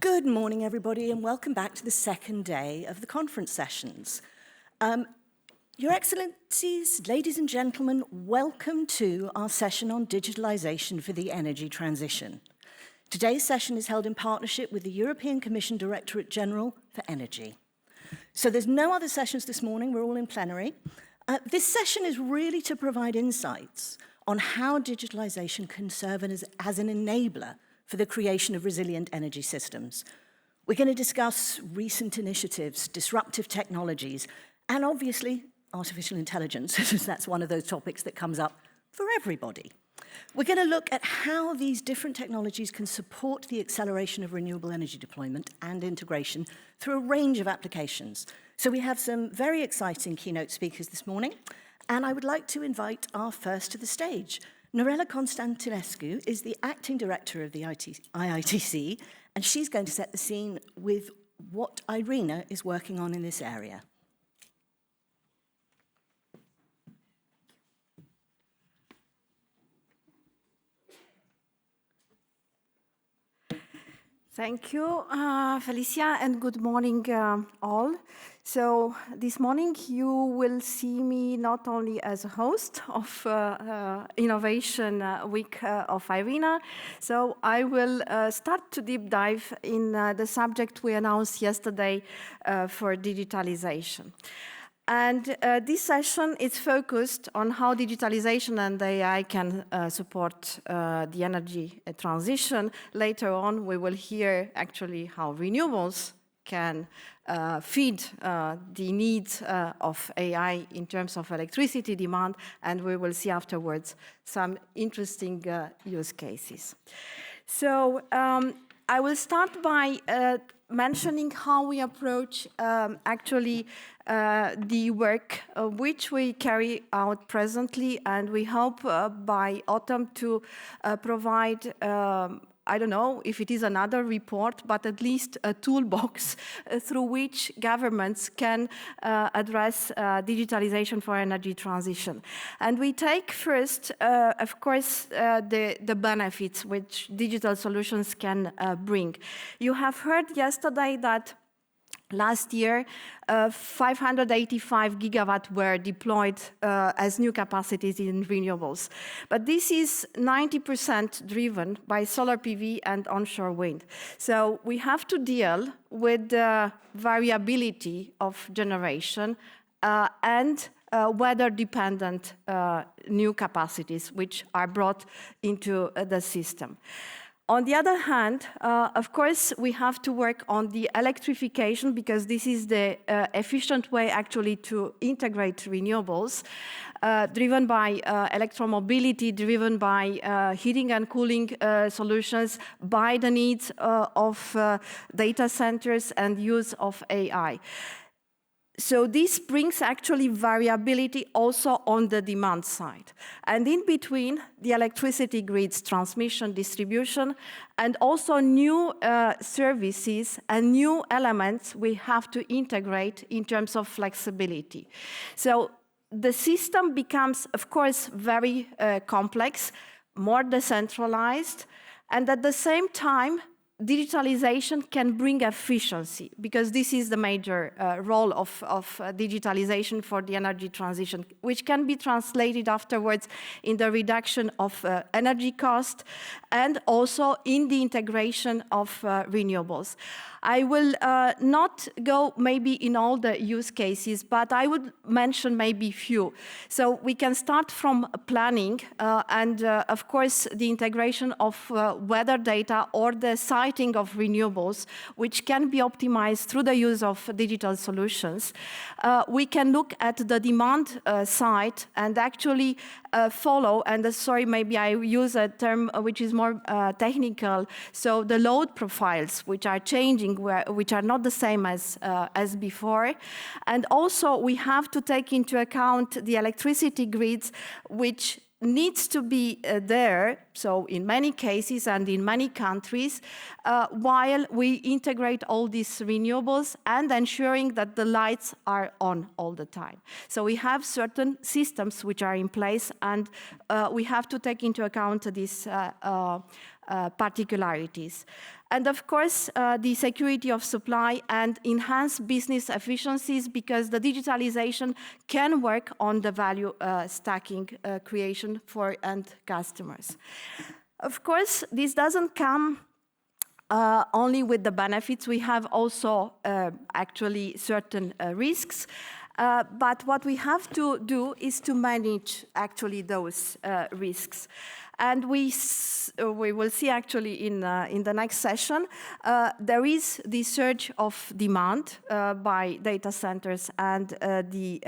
Good morning, everybody, and welcome back to the second day of the conference sessions. Your Excellencies, ladies and gentlemen, welcome to our session on digitalisation for the energy transition. Today's session is held in partnership with the European Commission Directorate General for Energy. So there's no other sessions this morning, we're all in plenary. This session is really to provide insights on how digitalisation can serve as an enabler for the creation of resilient energy systems. We're going to discuss recent initiatives, disruptive technologies, and obviously artificial intelligence, because that's one of those topics that comes up for everybody. We're going to look at how these different technologies can support the acceleration of renewable energy deployment and integration through a range of applications. So we have some very exciting keynote speakers this morning, and I would like to invite our first to the stage. Norela Constantinescu is the acting director of the IITC, and she's going to set the scene with what IRENA is working on in this area. Thank you, Felicia, and good morning, all. So this morning you will see me not only as a host of Innovation Week of IRENA, so I will start to deep dive in the subject we announced yesterday for digitalization. And this session is focused on how digitalization and AI can support the energy transition. Later on, we will hear actually how renewables can feed the needs of AI in terms of electricity demand, and we will see afterwards some interesting use cases. So I will start by mentioning how we approach actually the work which we carry out presently, and we hope by autumn to provide I don't know if it is another report, but at least a toolbox through which governments can address digitalization for energy transition. And we take first, of course, the benefits which digital solutions can bring. You have heard yesterday that last year, 585 gigawatt were deployed as new capacities in renewables. But this is 90% driven by solar PV and onshore wind. So we have to deal with the variability of generation and weather-dependent new capacities which are brought into the system. On the other hand, of course, we have to work on the electrification because this is the efficient way actually to integrate renewables, driven by electromobility, driven by heating and cooling solutions, by the needs of data centers and use of AI. So this brings actually variability also on the demand side. And in between, the electricity grids, transmission, distribution, and also new services and new elements we have to integrate in terms of flexibility. So the system becomes, of course, very complex, more decentralized, and at the same time, digitalization can bring efficiency, because this is the major role of digitalization for the energy transition, which can be translated afterwards in the reduction of energy cost and also in the integration of renewables. I will not go maybe in all the use cases, but I would mention maybe few. So we can start from planning and of course the integration of weather data or the siting of renewables, which can be optimized through the use of digital solutions. We can look at the demand side and actually follow, and sorry, maybe I use a term which is more technical, so the load profiles which are changing, which are not the same as before. And also we have to take into account the electricity grids, which needs to be there, so in many cases and in many countries, while we integrate all these renewables and ensuring that the lights are on all the time. So we have certain systems which are in place, and we have to take into account this particularities. And of course, the security of supply and enhanced business efficiencies, because the digitalization can work on the value stacking creation for end customers. Of course, this doesn't come only with the benefits. We have also actually certain risks. But what we have to do is to manage actually those risks. And we will see actually in the next session, there is the surge of demand by data centers and the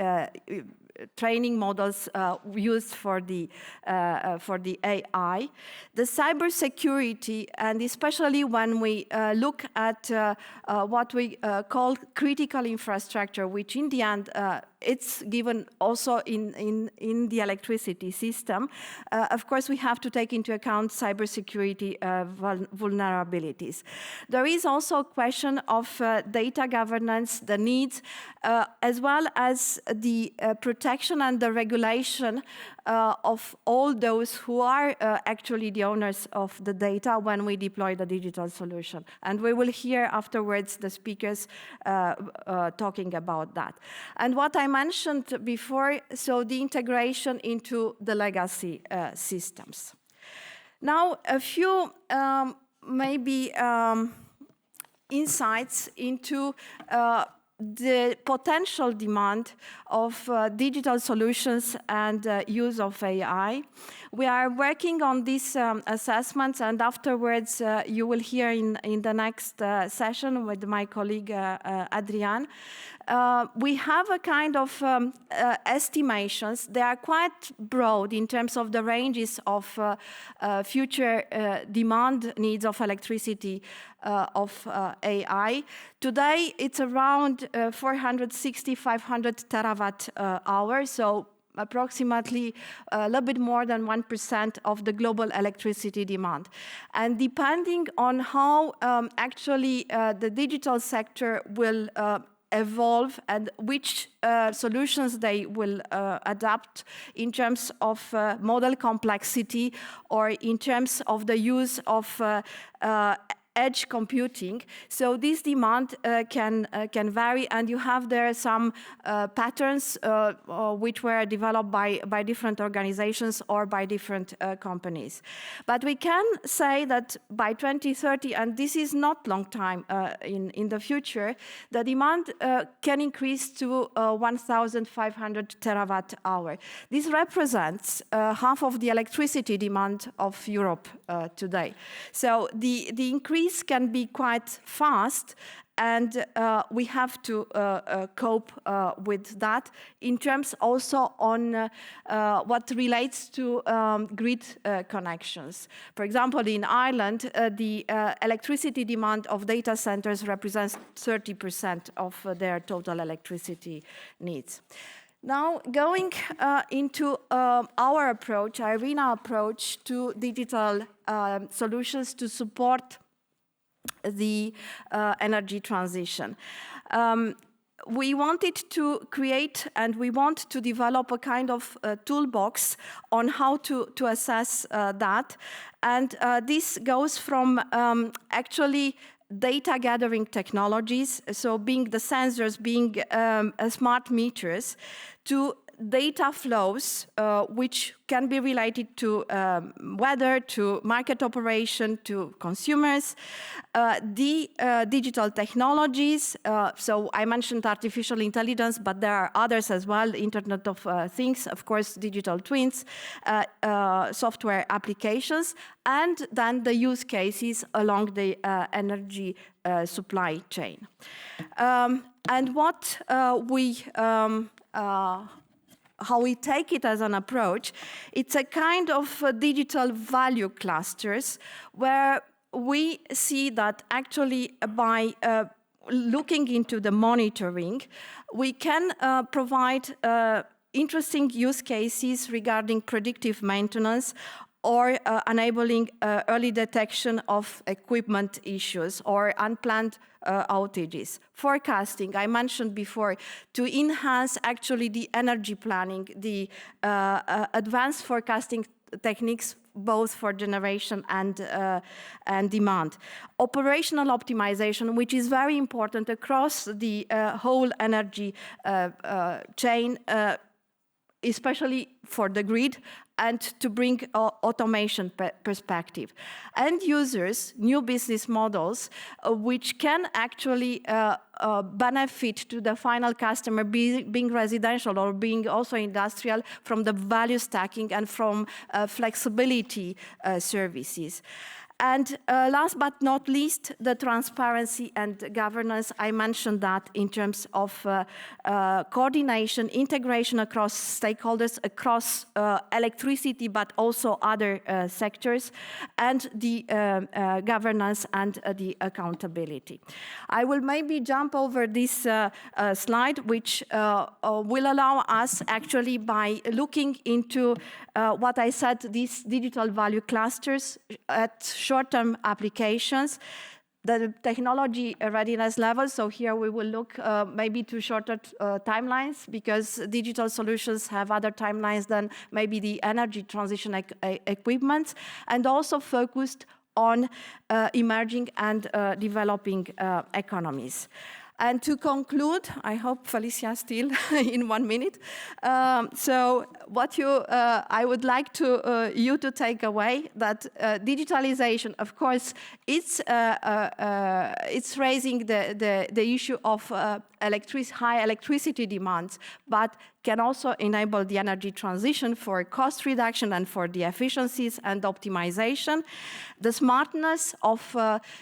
training models used for the AI. The cybersecurity, and especially when we look at what we call critical infrastructure, which in the end it's given also in the electricity system. Of course, we have to take into account cybersecurity vulnerabilities. There is also a question of data governance, the needs, as well as the protection and the regulation of all those who are actually the owners of the data when we deploy the digital solution. And we will hear afterwards the speakers talking about that. And what I mentioned before, so the integration into the legacy systems. Now, a few maybe insights into the potential demand of digital solutions and use of AI. We are working on these assessments, and afterwards you will hear in the next session with my colleague Adrian. We have a kind of estimations. They are quite broad in terms of the ranges of future demand needs of electricity of AI. Today, it's around 460, 500 terawatt hours, so approximately a little bit more than 1% of the global electricity demand. And depending on how actually the digital sector will evolve and which solutions they will adapt in terms of model complexity or in terms of the use of edge computing. So this demand can vary, and you have there some patterns which were developed by different organizations or by different companies. But we can say that by 2030, and this is not long time in the future, the demand can increase to 1,500 terawatt hour. This represents half of the electricity demand of Europe today. So the increase can be quite fast, and we have to cope with that in terms also on what relates to grid connections. For example, in Ireland, the electricity demand of data centers represents 30% of their total electricity needs. Now, going into our approach, IRENA approach to digital solutions to support the energy transition. We wanted to create and we want to develop a kind of toolbox on how to assess that. And this goes from actually data gathering technologies, so being the sensors, being smart meters, to data flows, which can be related to weather, to market operation, to consumers, the digital technologies. So I mentioned artificial intelligence, but there are others as well, Internet of Things, of course, digital twins, software applications, and then the use cases along the energy supply chain. And what how we take it as an approach, it's a kind of digital value clusters where we see that actually by looking into the monitoring, we can provide interesting use cases regarding predictive maintenance or enabling early detection of equipment issues or unplanned outages. Forecasting, I mentioned before, to enhance actually the energy planning, the advanced forecasting techniques both for generation and demand. Operational optimization, which is very important across the whole energy chain, especially for the grid, and to bring automation perspective. End users, new business models, which can actually benefit to the final customer, being residential or being also industrial, from the value stacking and from flexibility services. And last but not least, the transparency and governance. I mentioned that in terms of coordination, integration across stakeholders, across electricity, but also other sectors, and the governance and the accountability. I will maybe jump over this slide, which will allow us actually, by looking into what I said, these digital value clusters at short-term applications, the technology readiness level. So here we will look maybe to shorter timelines, because digital solutions have other timelines than maybe the energy transition equipment, and also focused on emerging and developing economies. And to conclude, I hope Felicia still in 1 minute. So what I would like you to take away, that digitalization, of course, it's raising the issue of high electricity demands, but can also enable the energy transition for cost reduction and for the efficiencies and optimization, the smartness of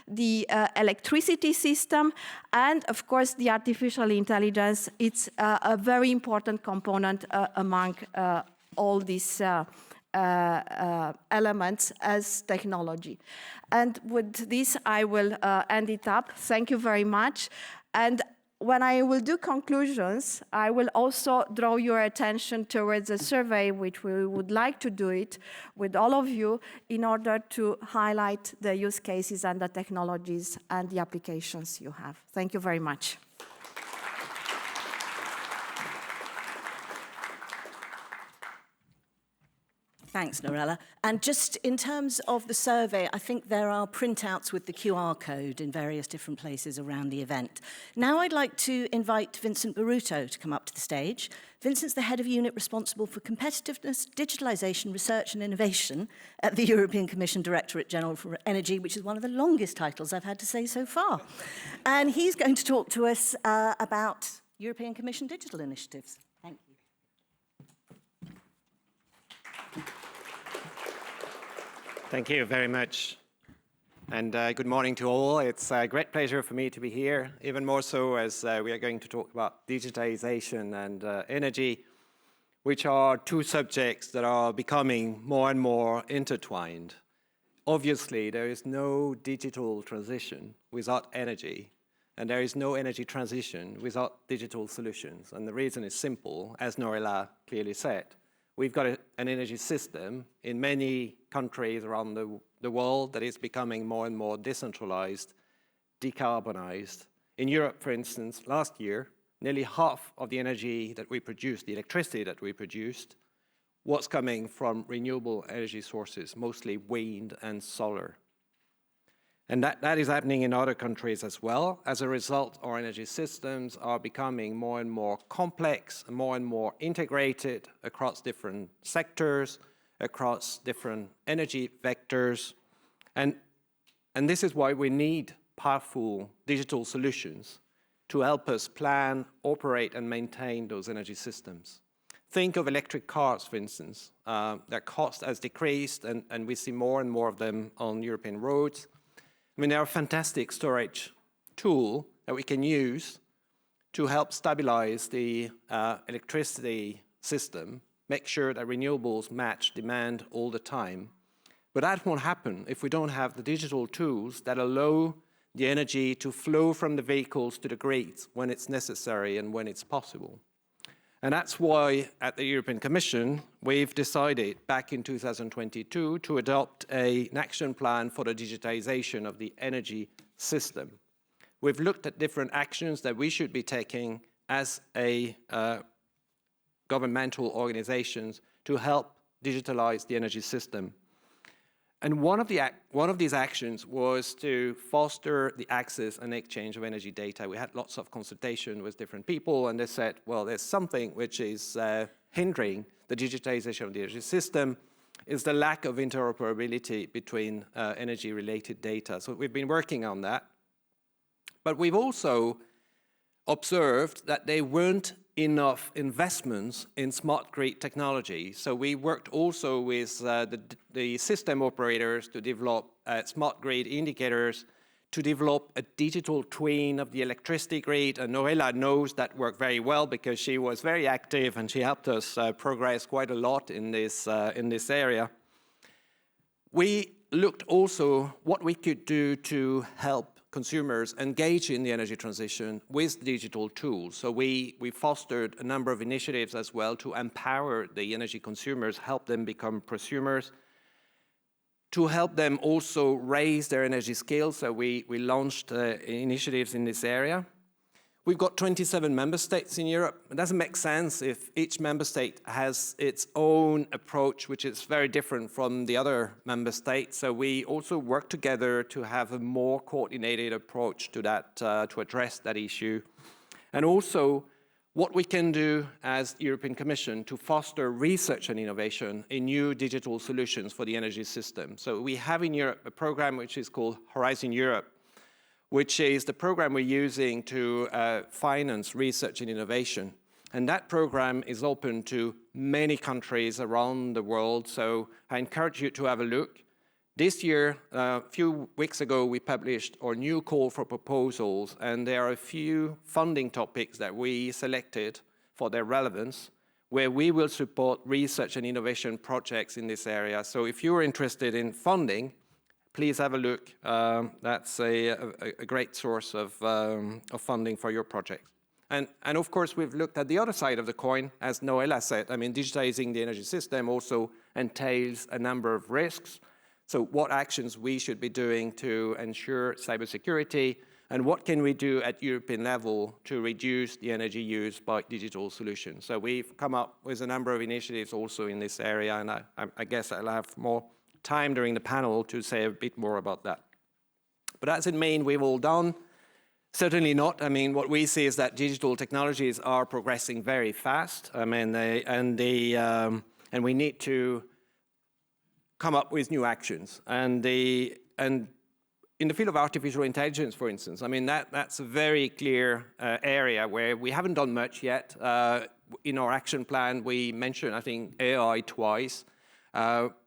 the electricity system, and of course the artificial intelligence. It's a very important component among all these elements as technology. And with this, I will end it up. Thank you very much. And when I will do conclusions, I will also draw your attention towards a survey, which we would like to do it with all of you in order to highlight the use cases and the technologies and the applications you have. Thank you very much. Thanks, Norela. And just in terms of the survey, I think there are printouts with the QR code in various different places around the event. Now I'd like to invite Vincent Berrutto to come up to the stage. Vincent's the head of unit responsible for competitiveness, digitalisation, research and innovation at the European Commission Directorate General for Energy, which is one of the longest titles I've had to say so far. And he's going to talk to us about European Commission digital initiatives. Thank you. Thank you very much. And good morning to all. It's a great pleasure for me to be here, even more so as we are going to talk about digitalization and energy, which are two subjects that are becoming more and more intertwined. Obviously, there is no digital transition without energy, and there is no energy transition without digital solutions. And the reason is simple, as Norela clearly said. We've got an energy system in many countries around the world that is becoming more and more decentralized, decarbonized. In Europe, for instance, last year, nearly half of the energy that we produced, the electricity that we produced, was coming from renewable energy sources, mostly wind and solar. And that is happening in other countries as well. As a result, our energy systems are becoming more and more complex and more integrated across different sectors, across different energy vectors. And this is why we need powerful digital solutions to help us plan, operate, and maintain those energy systems. Think of electric cars, for instance. Their cost has decreased, and we see more and more of them on European roads. I mean, they're a fantastic storage tool that we can use to help stabilize the electricity system, make sure that renewables match demand all the time. But that won't happen if we don't have the digital tools that allow the energy to flow from the vehicles to the grids when it's necessary and when it's possible. And that's why at the European Commission, we've decided back in 2022 to adopt an action plan for the digitization of the energy system. We've looked at different actions that we should be taking as a governmental organizations to help digitalize the energy system. And one of these actions was to foster the access and exchange of energy data. We had lots of consultation with different people, and they said, well, there's something which is hindering the digitization of the energy system, is the lack of interoperability between energy-related data. So we've been working on that. But we've also observed that there weren't enough investments in smart grid technology. So we worked also with the system operators to develop smart grid indicators, to develop a digital twin of the electricity grid. And Norela knows that work very well because she was very active and she helped us progress quite a lot in this area. We looked also what we could do to help consumers engage in the energy transition with digital tools. So we fostered a number of initiatives as well to empower the energy consumers, help them become prosumers, to help them also raise their energy skills. So we launched initiatives in this area. We've got 27 member states in Europe. It doesn't make sense if each member state has its own approach, which is very different from the other member states. So we also work together to have a more coordinated approach to that, to address that issue. And also what we can do as European Commission to foster research and innovation in new digital solutions for the energy system. So we have in Europe a program which is called Horizon Europe, which is the program we're using to finance research and innovation. And that program is open to many countries around the world, so I encourage you to have a look. This year, a few weeks ago, we published our new call for proposals, and there are a few funding topics that we selected for their relevance, where we will support research and innovation projects in this area. So if you're interested in funding, please have a look. That's a great source of funding for your project. And of course, we've looked at the other side of the coin, as Norela said. I mean, digitizing the energy system also entails a number of risks. So what actions we should be doing to ensure cybersecurity, and what can we do at European level to reduce the energy use by digital solutions? So we've come up with a number of initiatives also in this area, and I guess I'll have more time during the panel to say a bit more about that. But does it mean we've all done? Certainly not. I mean, what we see is that digital technologies are progressing very fast. I mean, and we need to come up with new actions. And in the field of artificial intelligence, for instance, I mean, that's a very clear area where we haven't done much yet. In our action plan, we mentioned, I think, AI twice.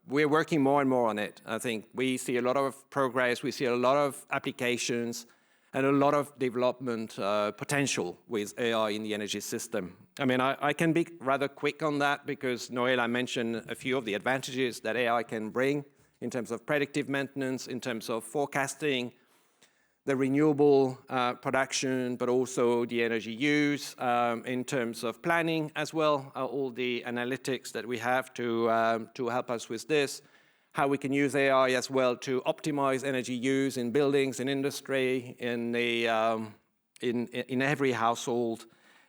We're working more and more on it. I think we see a lot of progress, we see a lot of applications, and a lot of development potential with AI in the energy system. I mean, I can be rather quick on that because Norela mentioned a few of the advantages that AI can bring in terms of predictive maintenance, in terms of forecasting, the renewable production, but also the energy use, in terms of planning as well, all the analytics that we have to help us with this, how we can use AI as well to optimize energy use in buildings, in industry, in every household,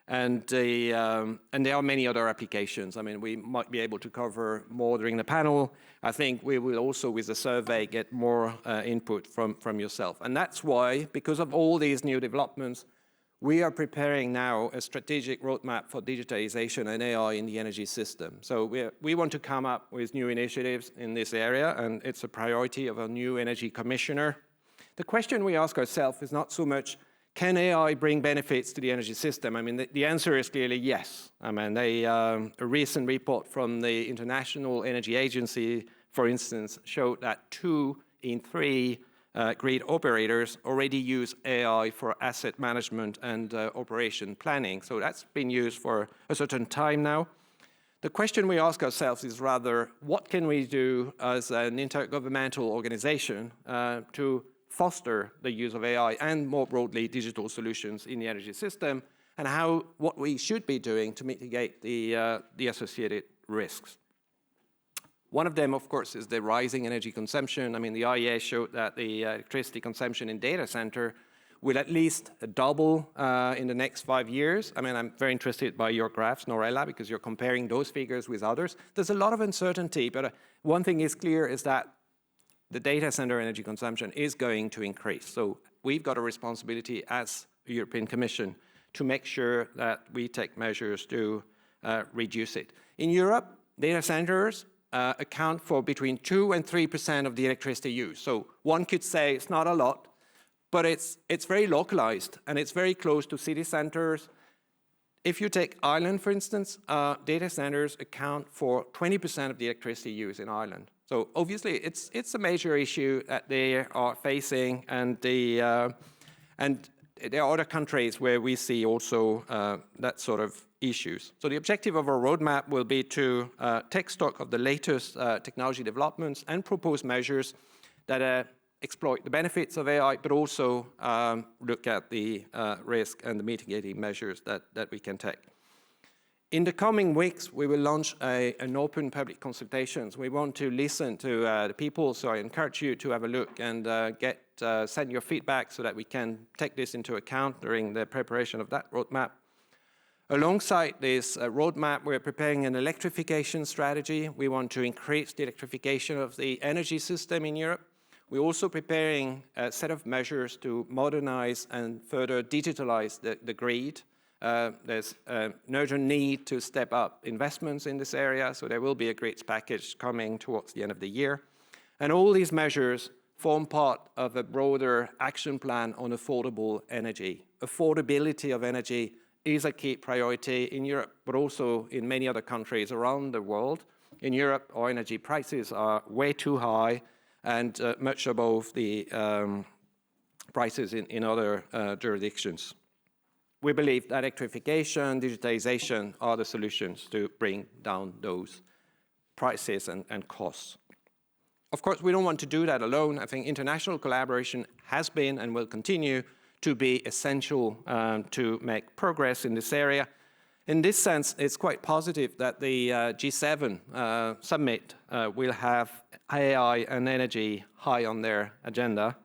and there are many other applications. I mean, we might be able to cover more during the panel. I think we will also, with the survey, get more input from yourself. And that's why, because of all these new developments, we are preparing now a strategic roadmap for digitalization and AI in the energy system. So we want to come up with new initiatives in this area, and it's a priority of our new energy commissioner. The question we ask ourselves is not so much, can AI bring benefits to the energy system? I mean, the answer is clearly yes. I mean, a recent report from the International Energy Agency, for instance, showed that 2 in 3 grid operators already use AI for asset management and operation planning. So that's been used for a certain time now. The question we ask ourselves is rather, what can we do as an intergovernmental organization to foster the use of AI and more broadly digital solutions in the energy system, and what we should be doing to mitigate the associated risks. One of them, of course, is the rising energy consumption. I mean, the IEA showed that the electricity consumption in data center will at least double in the next 5 years. I mean, I'm very interested by your graphs, Norela, because you're comparing those figures with others. There's a lot of uncertainty, but one thing is clear is that the data center energy consumption is going to increase. So we've got a responsibility as a European Commission to make sure that we take measures to reduce it. In Europe, data centers account for between 2 and 3% of the electricity used. So one could say it's not a lot, but it's very localized and it's very close to city centers. If you take Ireland, for instance, data centers account for 20% of the electricity used in Ireland. So obviously it's a major issue that they are facing, and there are other countries where we see also that sort of issues. So the objective of our roadmap will be to take stock of the latest technology developments and propose measures that exploit the benefits of AI, but also look at the risk and the mitigating measures that we can take. In the coming weeks, we will launch an open public consultation. We want to listen to the people, so I encourage you to have a look and send your feedback so that we can take this into account during the preparation of that roadmap. Alongside this roadmap, we're preparing an electrification strategy. We want to increase the electrification of the energy system in Europe. We're also preparing a set of measures to modernize and further digitalize the grid. There's an urgent need to step up investments in this area, so there will be a grids package coming towards the end of the year. And all these measures form part of a broader action plan on affordable energy. Affordability of energy is a key priority in Europe, but also in many other countries around the world. In Europe, our energy prices are way too high and much above the prices in other jurisdictions. We believe that electrification, digitalization are the solutions to bring down those prices and costs. Of course, we don't want to do that alone. I think international collaboration has been and will continue to be essential to make progress in this area. In this sense, it's quite positive that the G7 summit will have AI and energy high on their agenda.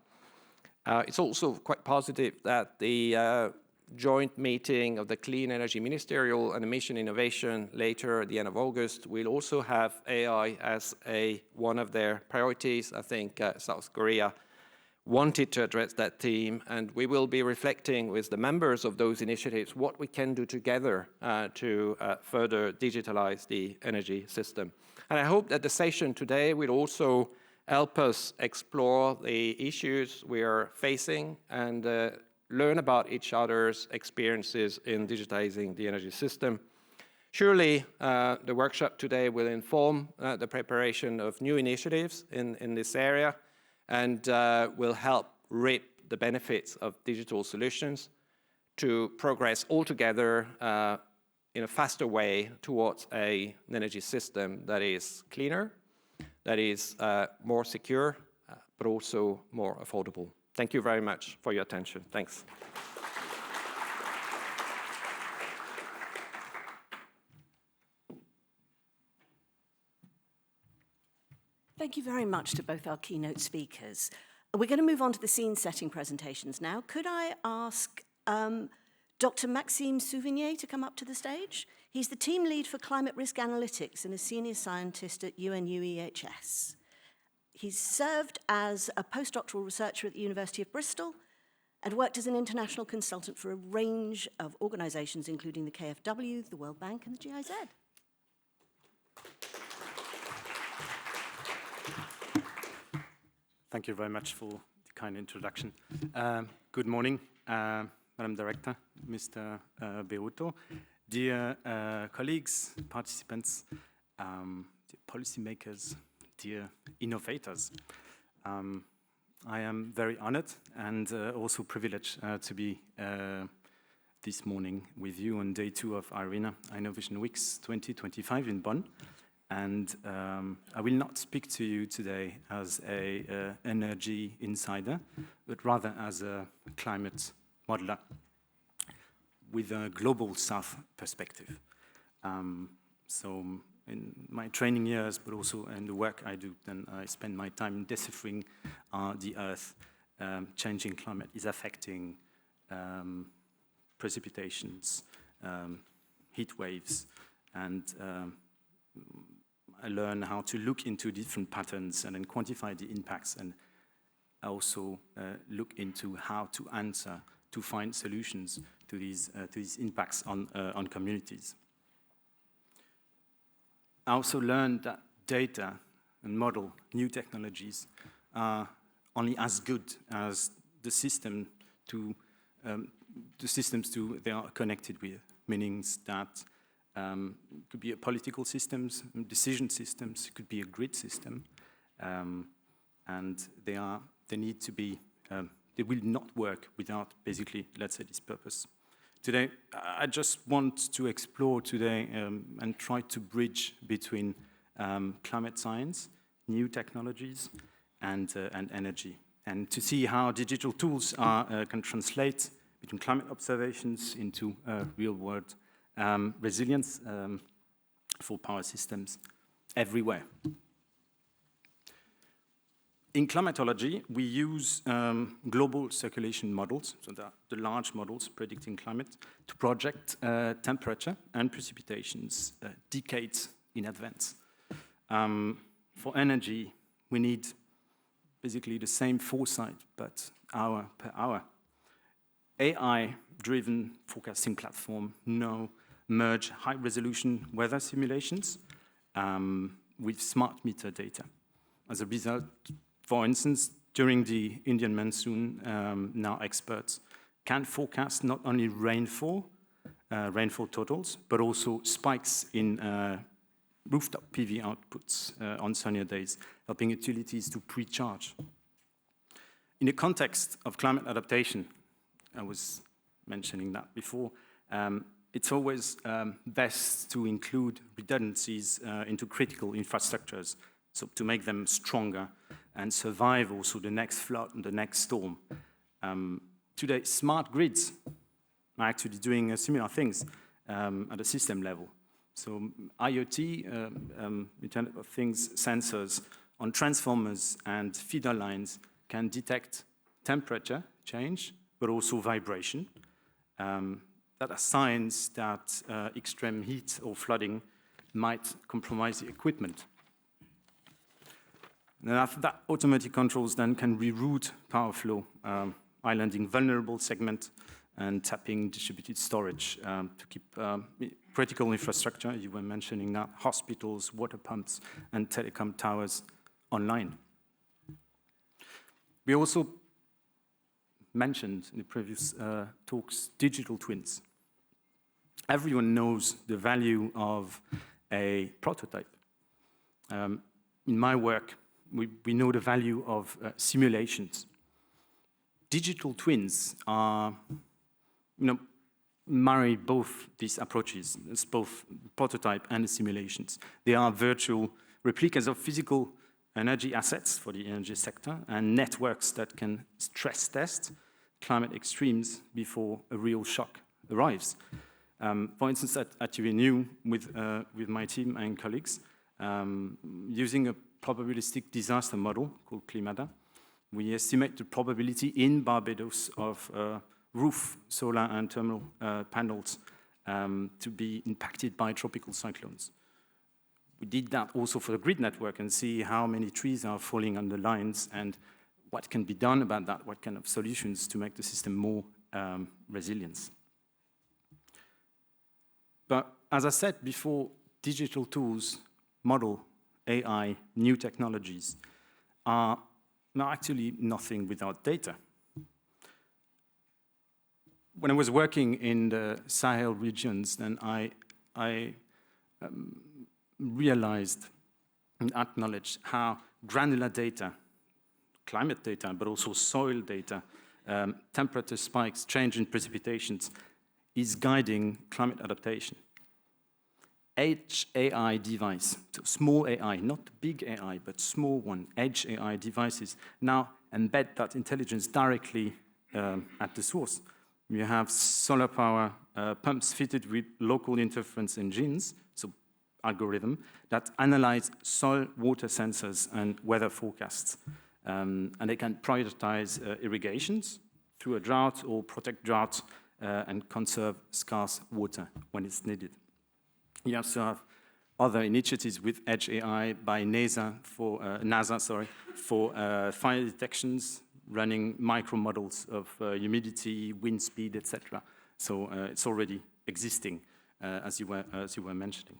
It's also quite positive that the joint meeting of the Clean Energy Ministerial and Emission Innovation later at the end of August will also have AI as one of their priorities. I think South Korea wanted to address that theme, and we will be reflecting with the members of those initiatives what we can do together to further digitalize the energy system. And I hope that the session today will also help us explore the issues we are facing and learn about each other's experiences in digitizing the energy system. Surely, the workshop today will inform the preparation of new initiatives in this area and will help reap the benefits of digital solutions to progress all together in a faster way towards an energy system that is cleaner, that is more secure, but also more affordable. Thank you very much for your attention. Thanks. Thank you very much to both our keynote speakers. We're going to move on to the scene-setting presentations now. Could I ask Dr. Maxime Souvigné to come up to the stage? He's the team lead for climate risk analytics and a senior scientist at UNUEHS. He's served as a postdoctoral researcher at the University of Bristol and worked as an international consultant for a range of organizations, including the KfW, the World Bank, and the GIZ. Thank you very much for the kind introduction. Good morning, Madam Director, Mr. Berrutto, dear colleagues, participants, dear policymakers, dear innovators. I am very honored and also privileged to be this morning with you on day 2 of IRENA, Innovation Weeks 2025 in Bonn. And I will not speak to you today as an energy insider, but rather as a climate modeler with a global South perspective. So in my training years, but also in the work I do, then I spend my time deciphering the Earth. Changing climate is affecting precipitations, heat waves, and I learned how to look into different patterns and then quantify the impacts, and also look into how to answer, to find solutions to these impacts on communities. I also learned that data and model new technologies are only as good as the systems they are connected with, meaning that it could be a political systems, decision systems, it could be a grid system, and they need to be, they will not work without basically, let's say, this purpose. Today, I just want to explore today and try to bridge between climate science, new technologies, and energy, and to see how digital tools can translate between climate observations into real-world resilience for power systems everywhere. In climatology, we use global circulation models, so the large models predicting climate, to project temperature and precipitations decades in advance. For energy, we need basically the same foresight, but hour per hour. AI-driven forecasting platform now merge high-resolution weather simulations with smart meter data. As a result, for instance, during the Indian monsoon, now experts can forecast not only rainfall totals, but also spikes in rooftop PV outputs on sunnier days, helping utilities to pre-charge. In the context of climate adaptation, I was mentioning that before, it's always best to include redundancies into critical infrastructures, so to make them stronger and survive also the next flood and the next storm. Today, smart grids are actually doing similar things at a system level. So IoT, Internet of Things sensors on transformers and feeder lines can detect temperature change, but also vibration. That are signs that extreme heat or flooding might compromise the equipment. And after that, automatic controls then can reroute power flow, islanding vulnerable segments and tapping distributed storage to keep critical infrastructure, you were mentioning that, hospitals, water pumps, and telecom towers online. We also mentioned in the previous talks digital twins. Everyone knows the value of a prototype. In my work, we know the value of simulations. Digital twins are, marry both these approaches. It's both prototype and the simulations. They are virtual replicas of physical energy assets for the energy sector and networks that can stress test climate extremes before a real shock arrives. For instance, at IRENA, with my team and colleagues, using a probabilistic disaster model called Climata, we estimate the probability in Barbados of roof, solar, and thermal panels to be impacted by tropical cyclones. We did that also for the grid network and see how many trees are falling on the lines and what can be done about that, what kind of solutions to make the system more resilient. But as I said before, digital tools, model, AI, new technologies are actually nothing without data. When I was working in the Sahel regions, then I realized and acknowledged how granular data, climate data, but also soil data, temperature spikes, change in precipitations, is guiding climate adaptation. Edge AI device, so small AI, not big AI, but small one, edge AI devices, now embed that intelligence directly at the source. You have solar power pumps fitted with local interference engines, so algorithm, that analyze soil water sensors and weather forecasts. And they can prioritize irrigations, through a drought or protect drought and conserve scarce water when it's needed. You also have other initiatives with Edge AI by NASA for fire detections, running micro models of humidity, wind speed, etc. So it's already existing, as you were mentioning.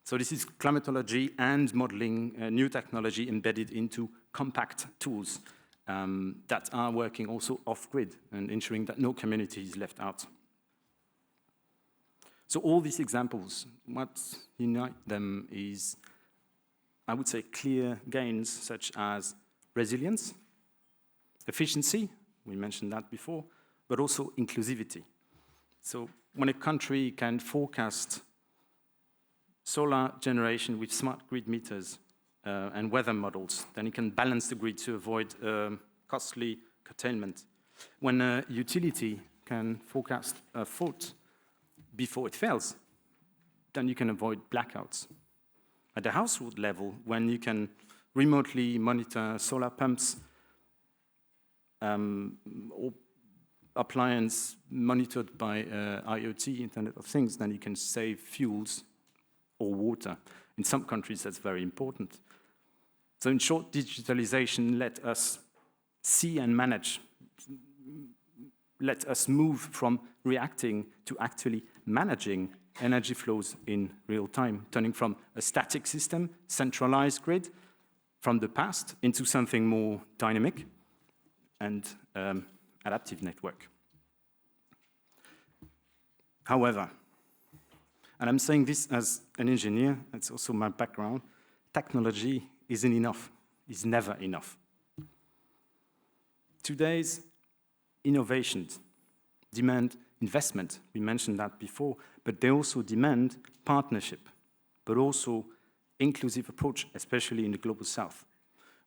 So this is climatology and modeling new technology embedded into compact tools that are working also off-grid and ensuring that no community is left out. So all these examples, what unite them is, I would say, clear gains such as resilience, efficiency, we mentioned that before, but also inclusivity. So when a country can forecast solar generation with smart grid meters and weather models, then it can balance the grid to avoid costly curtailment. When a utility can forecast a fault before it fails, then you can avoid blackouts. At the household level, when you can remotely monitor solar pumps or appliance monitored by IoT, Internet of Things, then you can save fuels or water. In some countries, that's very important. So in short, digitalization let us see and manage, let us move from reacting to actually managing energy flows in real time, turning from a static system, centralized grid, from the past into something more dynamic and adaptive network. However, and I'm saying this as an engineer, it's also my background, technology isn't enough, is never enough. Today's innovations demand investment, we mentioned that before, but they also demand partnership, but also inclusive approach, especially in the global south.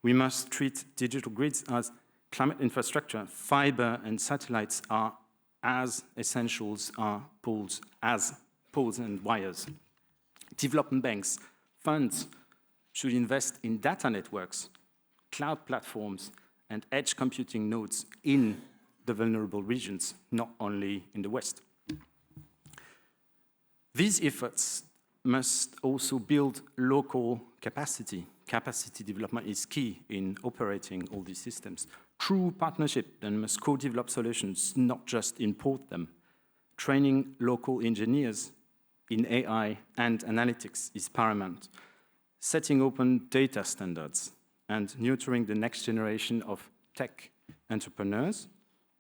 We must treat digital grids as climate infrastructure. Fiber and satellites are as essentials as poles and wires. Development banks, funds should invest in data networks, cloud platforms, and edge computing nodes in the vulnerable regions, not only in the West. These efforts must also build local capacity. Capacity development is key in operating all these systems. True partnership then must co-develop solutions, not just import them. Training local engineers in AI and analytics is paramount. Setting open data standards and nurturing the next generation of tech entrepreneurs,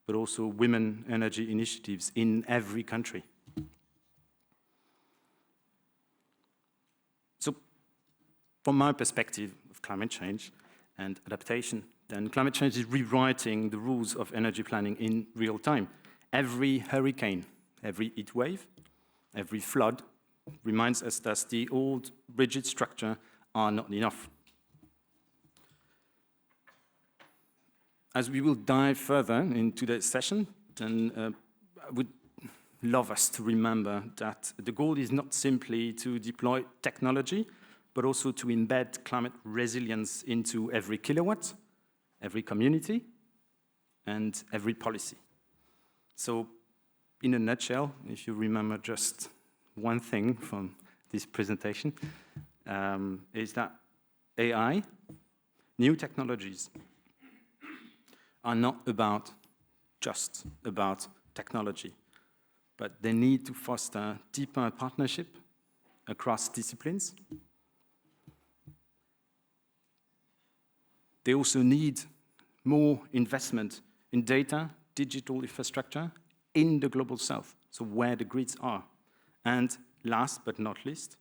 but also women energy initiatives in every country. So, from my perspective of climate change and adaptation, then climate change is rewriting the rules of energy planning in real time. Every hurricane, every heat wave, every flood reminds us that the old rigid structure are not enough. As we will dive further in today's session, then I would love us to remember that the goal is not simply to deploy technology, but also to embed climate resilience into every kilowatt, every community, and every policy. So, in a nutshell, if you remember just one thing from this presentation, is that AI, new technologies, are not just about technology, but they need to foster deeper partnership across disciplines. They also need more investment in data, digital infrastructure in the global south, so where the grids are. And last but not least,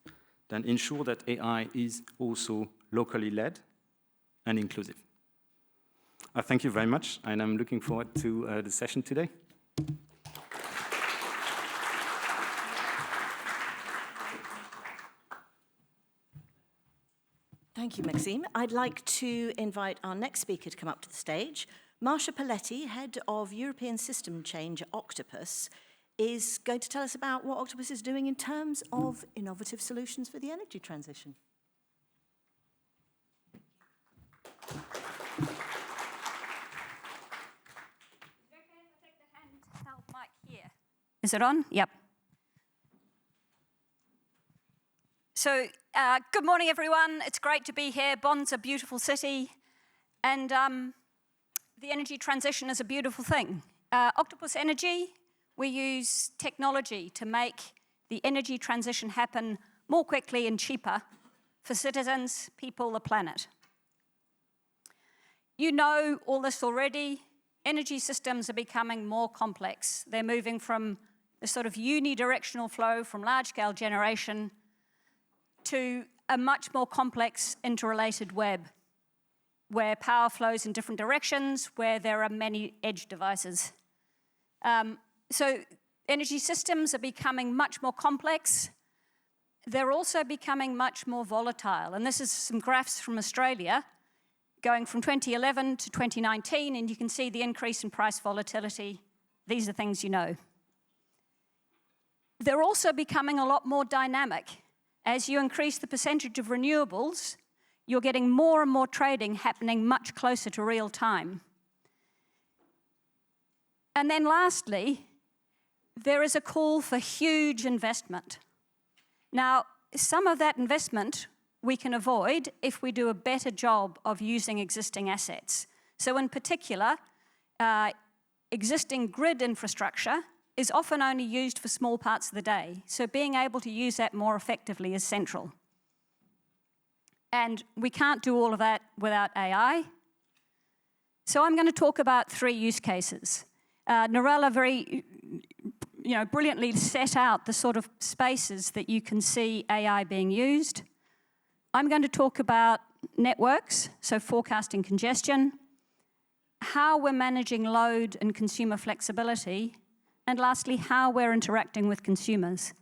then ensure that AI is also locally led and inclusive. I thank you very much, and I'm looking forward to the session today. Thank you, Maxime. I'd like to invite our next speaker to come up to the stage. Marcia Poletti, Head of European System Change at Octopus, is going to tell us about what Octopus is doing in terms of innovative solutions for the energy transition. Is it on? Yep. So, good morning, everyone. It's great to be here. Bonn's a beautiful city, and the energy transition is a beautiful thing. Octopus Energy, we use technology to make the energy transition happen more quickly and cheaper for citizens, people, the planet. You know all this already. Energy systems are becoming more complex. They're moving from the sort of unidirectional flow from large-scale generation to a much more complex interrelated web, where power flows in different directions, where there are many edge devices. So energy systems are becoming much more complex. They're also becoming much more volatile. And this is some graphs from Australia, going from 2011 to 2019, and you can see the increase in price volatility. These are things you know. They're also becoming a lot more dynamic. As you increase the percentage of renewables, you're getting more and more trading happening much closer to real time. And then lastly, there is a call for huge investment. Now, some of that investment we can avoid if we do a better job of using existing assets. So in particular, existing grid infrastructure is often only used for small parts of the day. So being able to use that more effectively is central. And we can't do all of that without AI. So I'm going to talk about 3 use cases. Norela very brilliantly set out the sort of spaces that you can see AI being used. I'm going to talk about networks, so forecasting congestion, how we're managing load and consumer flexibility, and lastly, how we're interacting with consumers.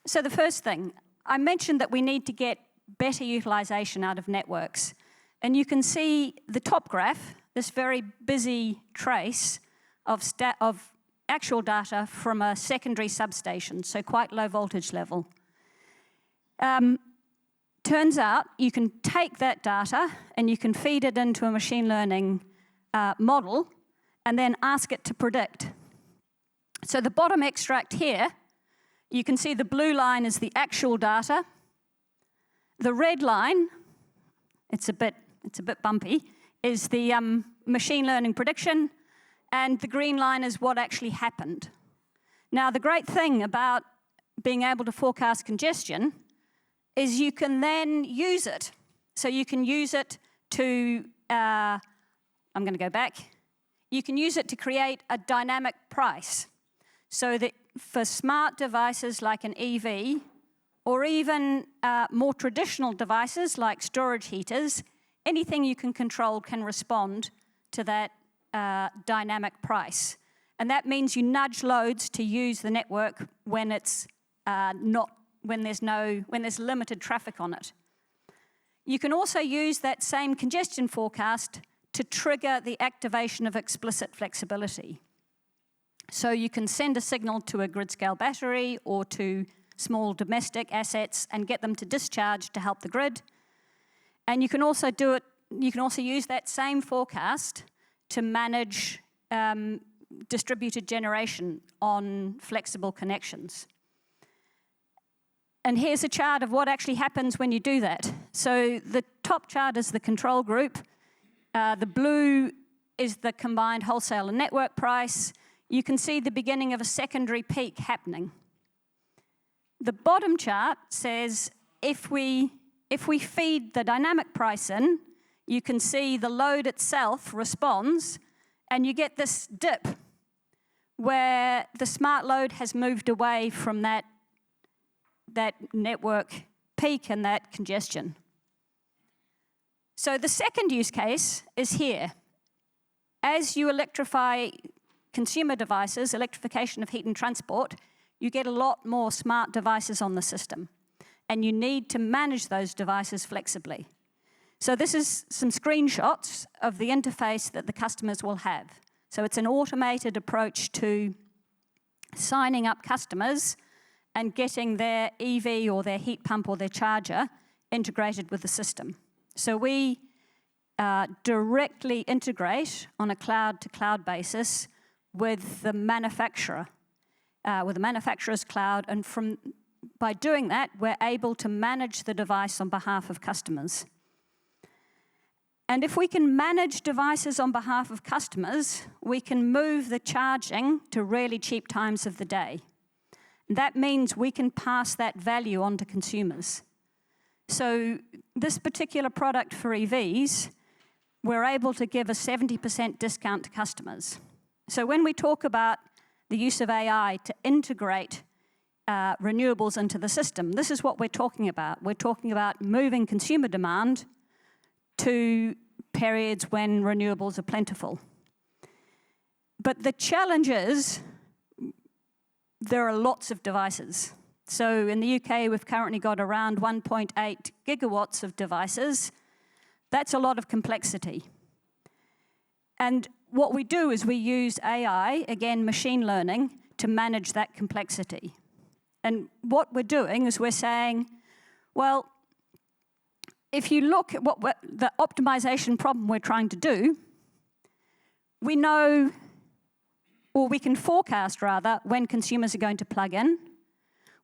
So the first thing, I mentioned that we need to get better utilization out of networks. And you can see the top graph, this very busy trace of actual data from a secondary substation, so quite low voltage level. Turns out you can take that data and you can feed it into a machine learning model and then ask it to predict. So the bottom extract here, you can see the blue line is the actual data. The red line, it's a bit bumpy, is the machine learning prediction, and the green line is what actually happened. Now, the great thing about being able to forecast congestion is you can then use it. So you can use it to, I'm going to go back. You can use it to create a dynamic price. So that for smart devices like an EV, or even more traditional devices like storage heaters, anything you can control can respond to that dynamic price. And that means you nudge loads to use the network when it's when there's limited traffic on it. You can also use that same congestion forecast to trigger the activation of explicit flexibility. So you can send a signal to a grid-scale battery or to small domestic assets and get them to discharge to help the grid. And you can also do it. You can also use that same forecast to manage distributed generation on flexible connections. And here's a chart of what actually happens when you do that. So the top chart is the control group. The blue is the combined wholesale and network price. You can see the beginning of a secondary peak happening. The bottom chart says if we feed the dynamic price in, you can see the load itself responds, and you get this dip where the smart load has moved away from that network peak and that congestion. So the second use case is here. As you electrify consumer devices, electrification of heat and transport, you get a lot more smart devices on the system. And you need to manage those devices flexibly. So this is some screenshots of the interface that the customers will have. So it's an automated approach to signing up customers and getting their EV or their heat pump or their charger integrated with the system. So we directly integrate on a cloud-to-cloud basis with the manufacturer with a manufacturer's cloud, and by doing that, we're able to manage the device on behalf of customers. And if we can manage devices on behalf of customers, we can move the charging to really cheap times of the day. That means we can pass that value on to consumers. So this particular product for EVs, we're able to give a 70% discount to customers. So when we talk about the use of AI to integrate renewables into the system, this is what we're talking about. We're talking about moving consumer demand to periods when renewables are plentiful. But the challenge is there are lots of devices. So in the UK, we've currently got around 1.8 gigawatts of devices. That's a lot of complexity. And what we do is we use AI, again, machine learning, to manage that complexity. And what we're doing is we're saying, well, if you look at the optimization problem we're trying to do, we know, or we can forecast rather, when consumers are going to plug in.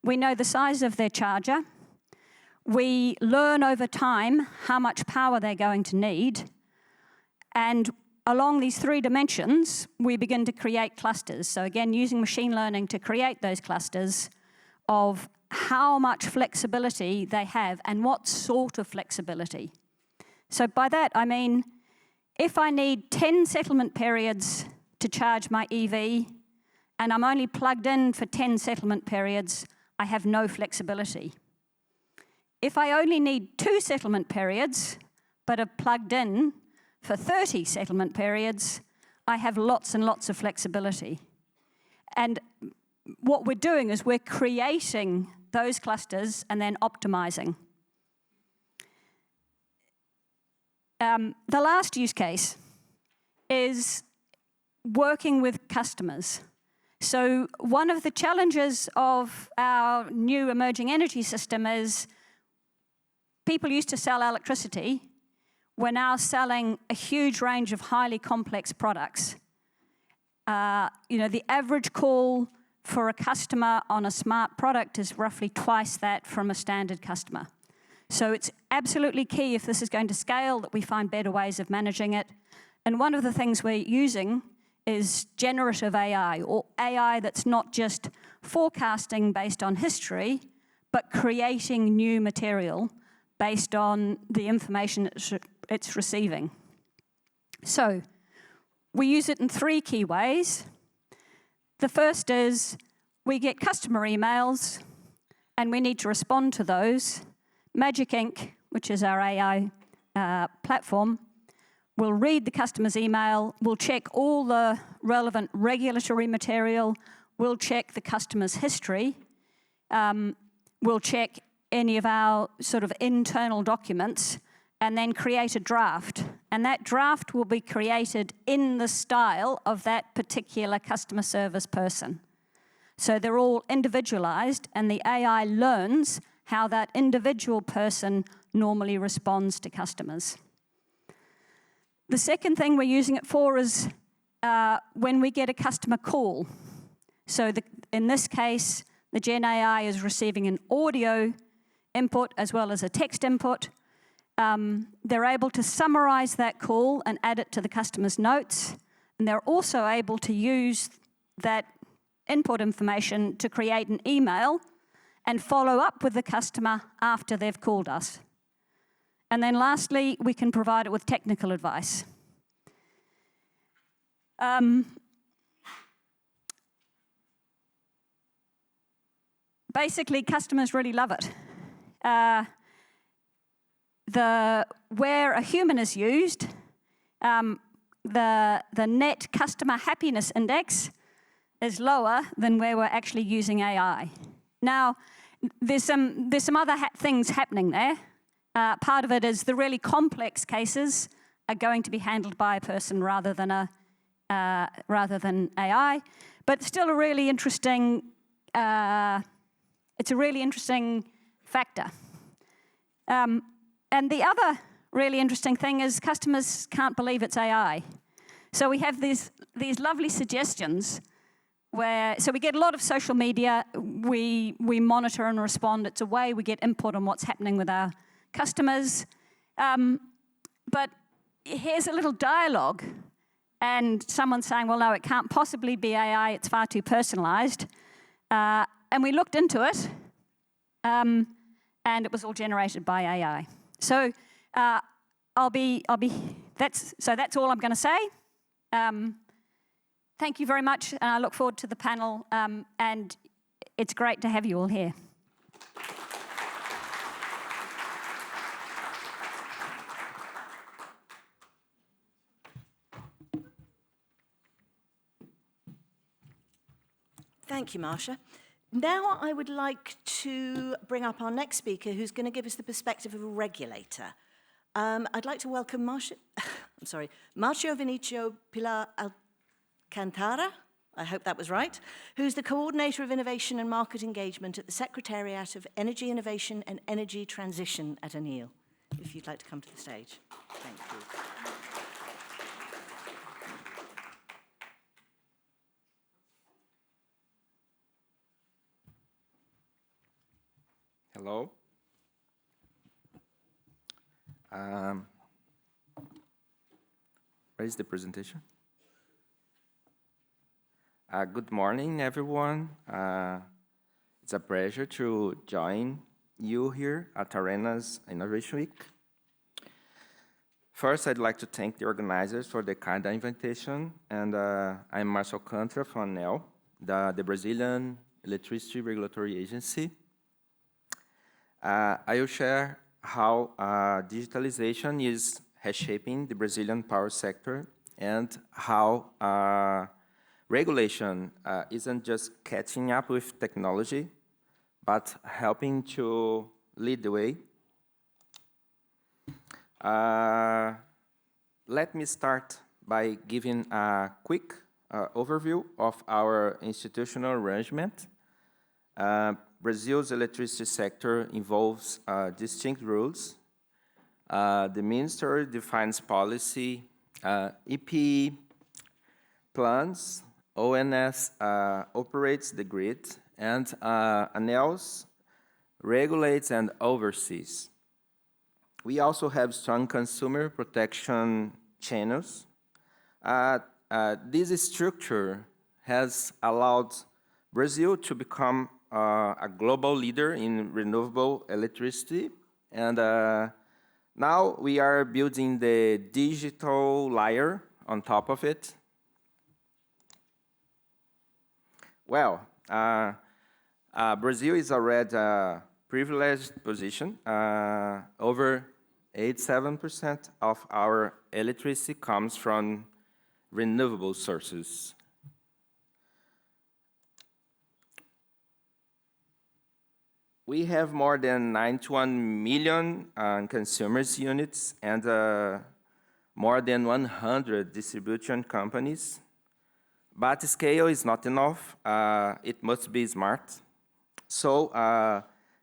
We know the size of their charger. We learn over time how much power they're going to need. And along these 3 dimensions, we begin to create clusters. So again, using machine learning to create those clusters of how much flexibility they have and what sort of flexibility. So by that, I mean, if I need 10 settlement periods to charge my EV, and I'm only plugged in for 10 settlement periods, I have no flexibility. If I only need 2 settlement periods, but are plugged in for 30 settlement periods, I have lots and lots of flexibility. And what we're doing is we're creating those clusters and then optimizing. The last use case is working with customers. So one of the challenges of our new emerging energy system is people used to sell electricity. We're now selling a huge range of highly complex products. The average call for a customer on a smart product is roughly twice that from a standard customer. So it's absolutely key, if this is going to scale, that we find better ways of managing it. And one of the things we're using is generative AI, or AI that's not just forecasting based on history, but creating new material based on the information it's receiving. So we use it in 3 key ways. The first is we get customer emails and we need to respond to those. Magic Ink, which is our AI platform, will read the customer's email, will check all the relevant regulatory material, will check the customer's history, will check any of our sort of internal documents, and then create a draft. And that draft will be created in the style of that particular customer service person. So they're all individualized, and the AI learns how that individual person normally responds to customers. The second thing we're using it for is when we get a customer call. So in this case, the Gen AI is receiving an audio input as well as a text input. They're able to summarize that call and add it to the customer's notes. And they're also able to use that input information to create an email and follow up with the customer after they've called us. And then lastly, we can provide it with technical advice. Basically, customers really love it. Where a human is used, the net customer happiness index is lower than where we're actually using AI. Now, there's some other things happening there. Part of it is the really complex cases are going to be handled by a person rather than AI, but still a really interesting. It's a really interesting factor. And the other really interesting thing is customers can't believe it's AI. So we have these lovely suggestions, so we get a lot of social media. We monitor and respond. It's a way we get input on what's happening with our customers. But here's a little dialogue, and someone saying, well, no, it can't possibly be AI. It's far too personalized. And we looked into it, and it was all generated by AI. So that's all I'm going to say. Thank you very much, and I look forward to the panel, and it's great to have you all here. Thank you, Marcia. Now I would like to bring up our next speaker, who's going to give us the perspective of a regulator. I'd like to welcome Márcio, Venício, Pilar, Alcântara, I hope that was right, who's the Coordinator of Innovation and Market Engagement at the Secretariat of Energy Innovation and Energy Transition at ANEEL. If you'd like to come to the stage. Thank you. Hello. Where is the presentation? Good morning, everyone. It's a pleasure to join you here at IRENA's Innovation Week. First, I'd like to thank the organizers for the kind invitation. And I'm Márcio Alcântara from ANEEL, the Brazilian Electricity Regulatory Agency. I will share how digitalization is reshaping the Brazilian power sector and how regulation isn't just catching up with technology, but helping to lead the way. Let me start by giving a quick overview of our institutional arrangement. Brazil's electricity sector involves distinct rules. The minister defines policy, EP plans, ONS operates the grid, and ANEEL regulates and oversees. We also have strong consumer protection channels. This structure has allowed Brazil to become a global leader in renewable electricity, and now we are building the digital layer on top of it. Well, Brazil is already a privileged position. Over 87% of our electricity comes from renewable sources. We have more than 91 million consumers units and more than 100 distribution companies. But scale is not enough. It must be smart. So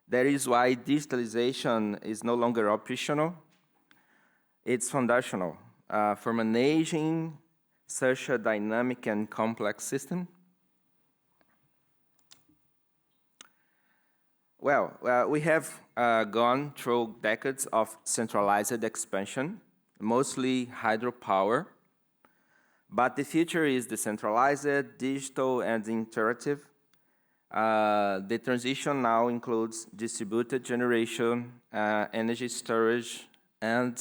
that is why digitalization is no longer optional. It's foundational for managing such a dynamic and complex system. Well, we have gone through decades of centralized expansion, mostly hydropower. But the future is decentralized, digital, and interactive. The transition now includes distributed generation, energy storage, and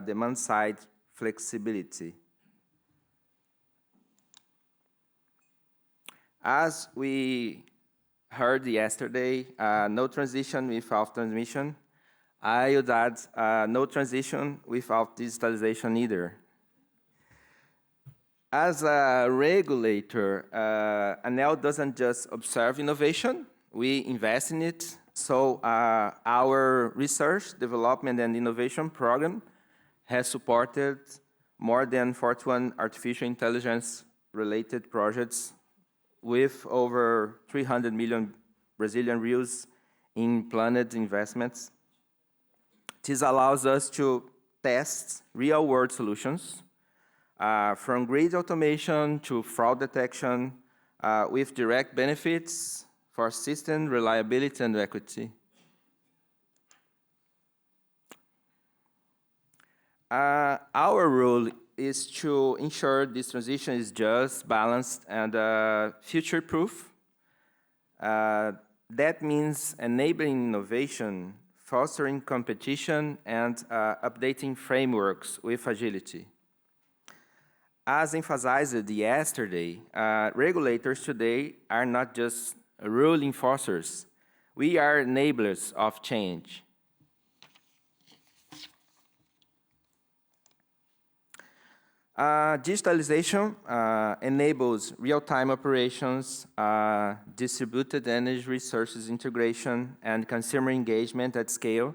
demand-side flexibility. As we heard yesterday, no transition without transmission. I would add no transition without digitalization either. As a regulator, ANEEL doesn't just observe innovation, we invest in it. So our research, development, and innovation program has supported more than 41 artificial intelligence-related projects with over 300 million Brazilian reals in planned investments. This allows us to test real-world solutions, from grid automation to fraud detection, with direct benefits for system reliability and equity. Our role is to ensure this transition is just, balanced, and future-proof. That means enabling innovation, fostering competition, and updating frameworks with agility. As emphasized yesterday, regulators today are not just rule enforcers. We are enablers of change. Digitalization enables real-time operations, distributed energy resources integration, and consumer engagement at scale.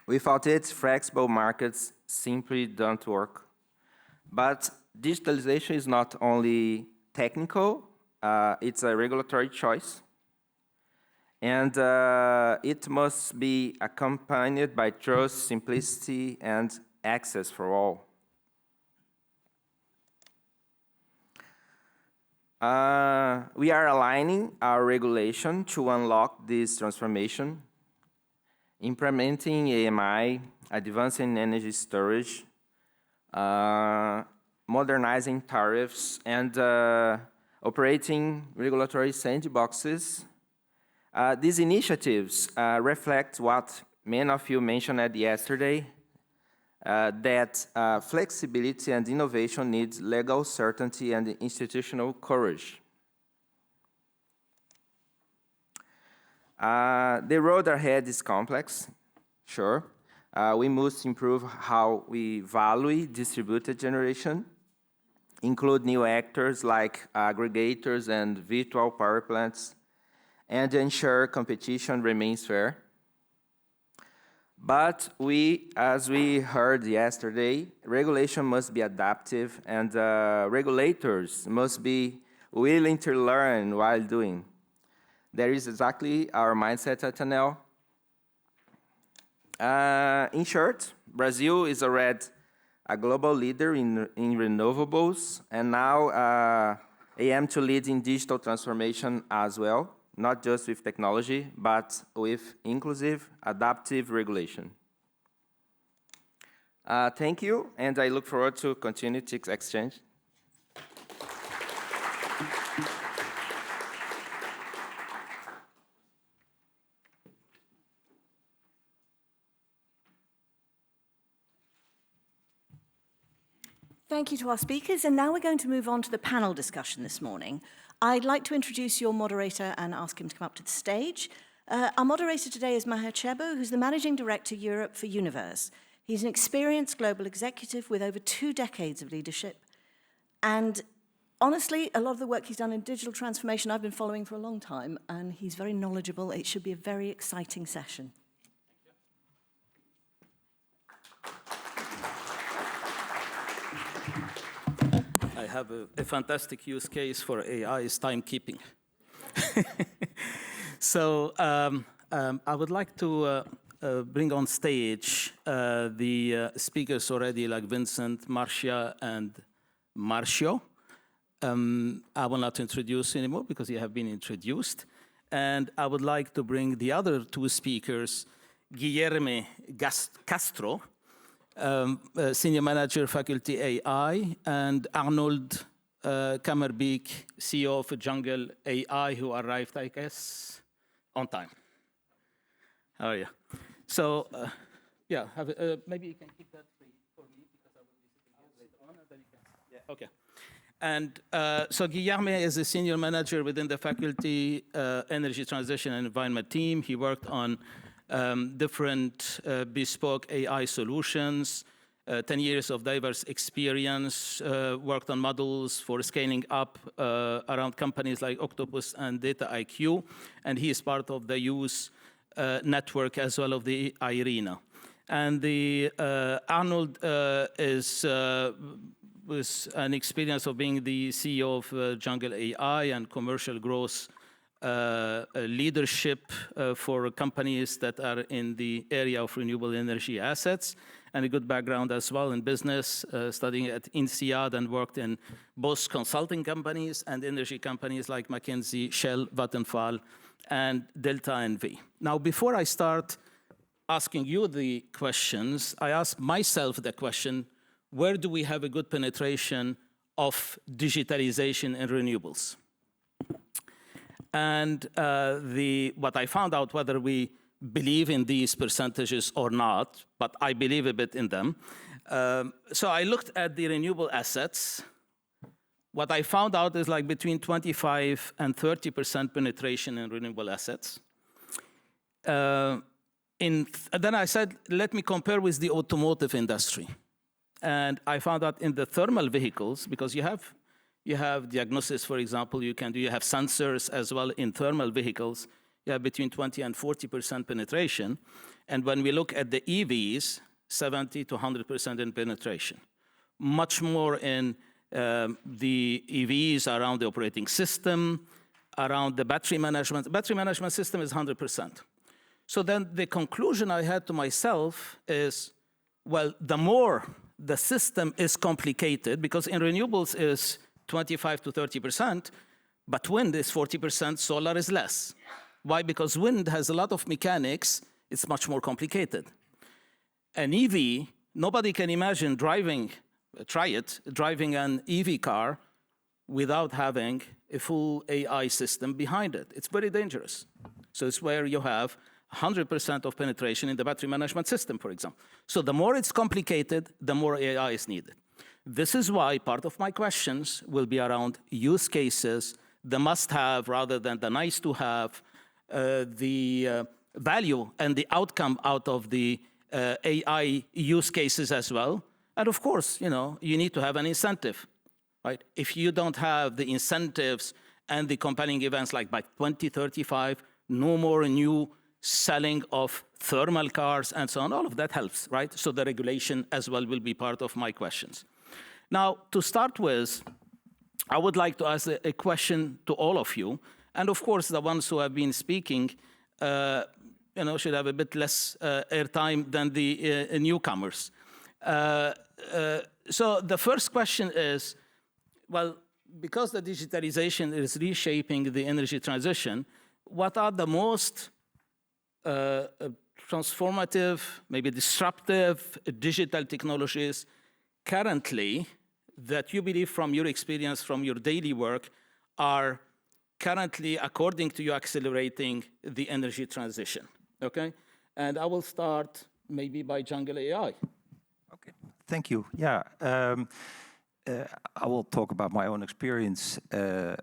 Without it, flexible markets simply don't work. But digitalization is not only technical, it's a regulatory choice. And it must be accompanied by trust, simplicity, and access for all. We are aligning our regulation to unlock this transformation, implementing AMI, advancing energy storage, modernizing tariffs, and operating regulatory sandboxes. These initiatives reflect what many of you mentioned yesterday, that flexibility and innovation need legal certainty and institutional courage. The road ahead is complex, sure. We must improve how we value distributed generation, include new actors like aggregators and virtual power plants, and ensure competition remains fair. But as we heard yesterday, regulation must be adaptive, and regulators must be willing to learn while doing. That is exactly our mindset at ANEEL. In short, Brazil is already a global leader in renewables, and now I am to lead in digital transformation as well. Not just with technology, but with inclusive, adaptive regulation. Thank you, and I look forward to continue this exchange. Thank you to our speakers, and now we're going to move on to the panel discussion this morning. I'd like to introduce your moderator and ask him to come up to the stage. Our moderator today is Maher Chebo, who's the Managing Director Europe for Universe. He's an experienced global executive with over 2 decades of leadership. And honestly, a lot of the work he's done in digital transformation I've been following for a long time, and he's very knowledgeable. It should be a very exciting session. I have a fantastic use case for AI is timekeeping. So I would like to bring on stage the speakers already, like Vincent, Marcia, and Márcio. I will not introduce anymore because you have been introduced. And I would like to bring the other 2 speakers, Guilherme Castro, Senior Manager, Faculty AI, and Arnold Kammerbeek, CEO of Jungle AI, who arrived, I guess, on time. How are you? So, yeah, maybe you can keep that for me, because I will be sitting here later on, and then you can... Yeah. Okay. And so Guilherme is a Senior Manager within the Faculty Energy Transition and Environment team. He worked on different bespoke AI solutions, 10 years of diverse experience, worked on models for scaling up around companies like Octopus and DataIQ, and he is part of the use network as well of the IRENA. And the Arnold was an experience of being the CEO of Jungle AI and commercial growth leadership for companies that are in the area of renewable energy assets, and a good background as well in business, studying at INSEAD and worked in both consulting companies and energy companies like McKinsey, Shell, Vattenfall, and Delta NV. Now, before I start asking you the questions, I ask myself the question, where do we have a good penetration of digitalization in renewables? And what I found out, whether we believe in these percentages or not, but I believe a bit in them. So I looked at the renewable assets. What I found out is like between 25 and 30% penetration in renewable assets. Then I said, let me compare with the automotive industry. And I found out in the thermal vehicles, because you have diagnosis, for example, you have sensors as well in thermal vehicles, you have between 20 and 40% penetration. And when we look at the EVs, 70 to 100% in penetration. Much more in the EVs around the operating system, around the battery management. Battery management system is 100%. So then the conclusion I had to myself is, well, the more the system is complicated, because in renewables is 25 to 30%, but wind is 40%, solar is less. Why? Because wind has a lot of mechanics, it's much more complicated. An EV, nobody can imagine driving an EV car without having a full AI system behind it. It's very dangerous. So it's where you have 100% of penetration in the battery management system, for example. So the more it's complicated, the more AI is needed. This is why part of my questions will be around use cases, the must-have rather than the nice-to-have, the value and the outcome out of the AI use cases as well. And of course, you need to have an incentive, right? If you don't have the incentives and the compelling events like by 2035, no more new selling of thermal cars and so on, all of that helps, right? So the regulation as well will be part of my questions. Now, to start with, I would like to ask a question to all of you. And of course, the ones who have been speaking, should have a bit less airtime than the newcomers. So the first question is, well, because the digitalization is reshaping the energy transition, what are the most transformative, maybe disruptive digital technologies currently that you believe from your experience, from your daily work, are currently, according to you, accelerating the energy transition, okay? And I will start maybe by Jungle AI. Okay, thank you. Yeah, I will talk about my own experience, and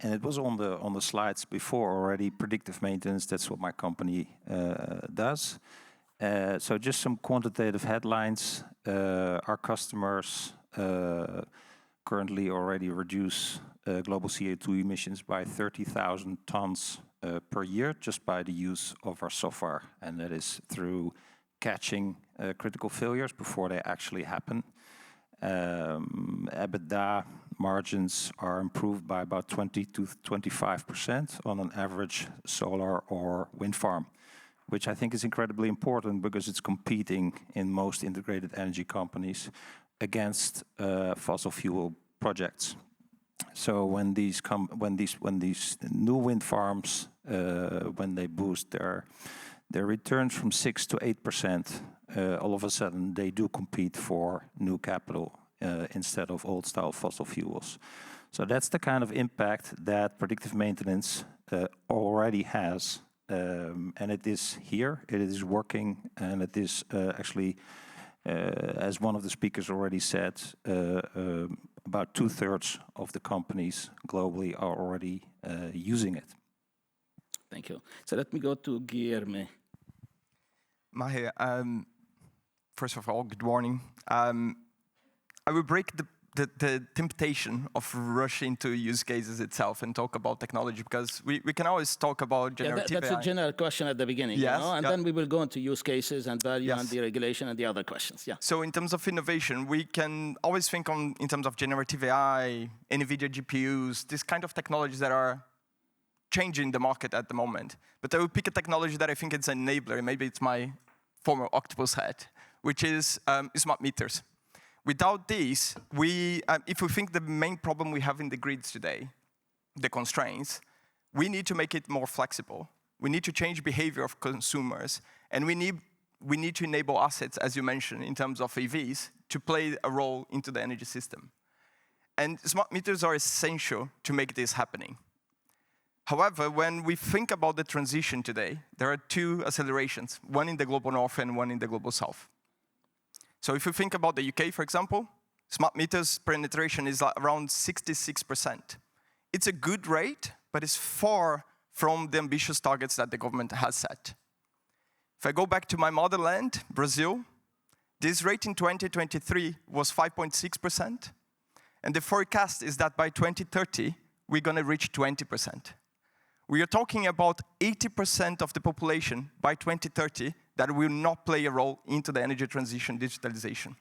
it was on the slides before already. Predictive maintenance. That's what my company does. So just some quantitative headlines. Our customers currently already reduce global CO2 emissions by 30,000 tons per year just by the use of our software, and that is through catching critical failures before they actually happen. EBITDA margins are improved by about 20 to 25% on an average solar or wind farm, which I think is incredibly important because it's competing in most integrated energy companies against fossil fuel projects. So when these new wind farms, when they boost their returns from 6 to 8%, all of a sudden they do compete for new capital instead of old-style fossil fuels. So that's the kind of impact that predictive maintenance already has, and it is here, it is working, and it is actually, as one of the speakers already said, about 2/3 of the companies globally are already using it. Thank you. So let me go to Guilherme. Maher, first of all, good morning. I will break the temptation of rushing to use cases itself and talk about technology, because we can always talk about generative that's AI. a general question at the beginning, yes, and then we will go into use cases and value and the regulation and the other questions. Yeah. So in terms of innovation, we can always think in terms of generative AI, NVIDIA GPUs, these kind of technologies that are changing the market at the moment. But I will pick a technology that I think is an enabler, and maybe it's my former Octopus hat, which is smart meters. Without these, if we think the main problem we have in the grids today, the constraints, we need to make it more flexible. We need to change behavior of consumers, and we need to enable assets, as you mentioned, in terms of EVs, to play a role into the energy system. And smart meters are essential to make this happening. However, when we think about the transition today, there are two accelerations, one in the global north and one in the global south. So if you think about the UK, for example, smart meters penetration is around 66%. It's a good rate, but it's far from the ambitious targets that the government has set. If I go back to my motherland, Brazil, this rate in 2023 was 5.6%, and the forecast is that by 2030, we're going to reach 20%. We are talking about 80% of the population by 2030 that will not play a role into the energy transition digitalization.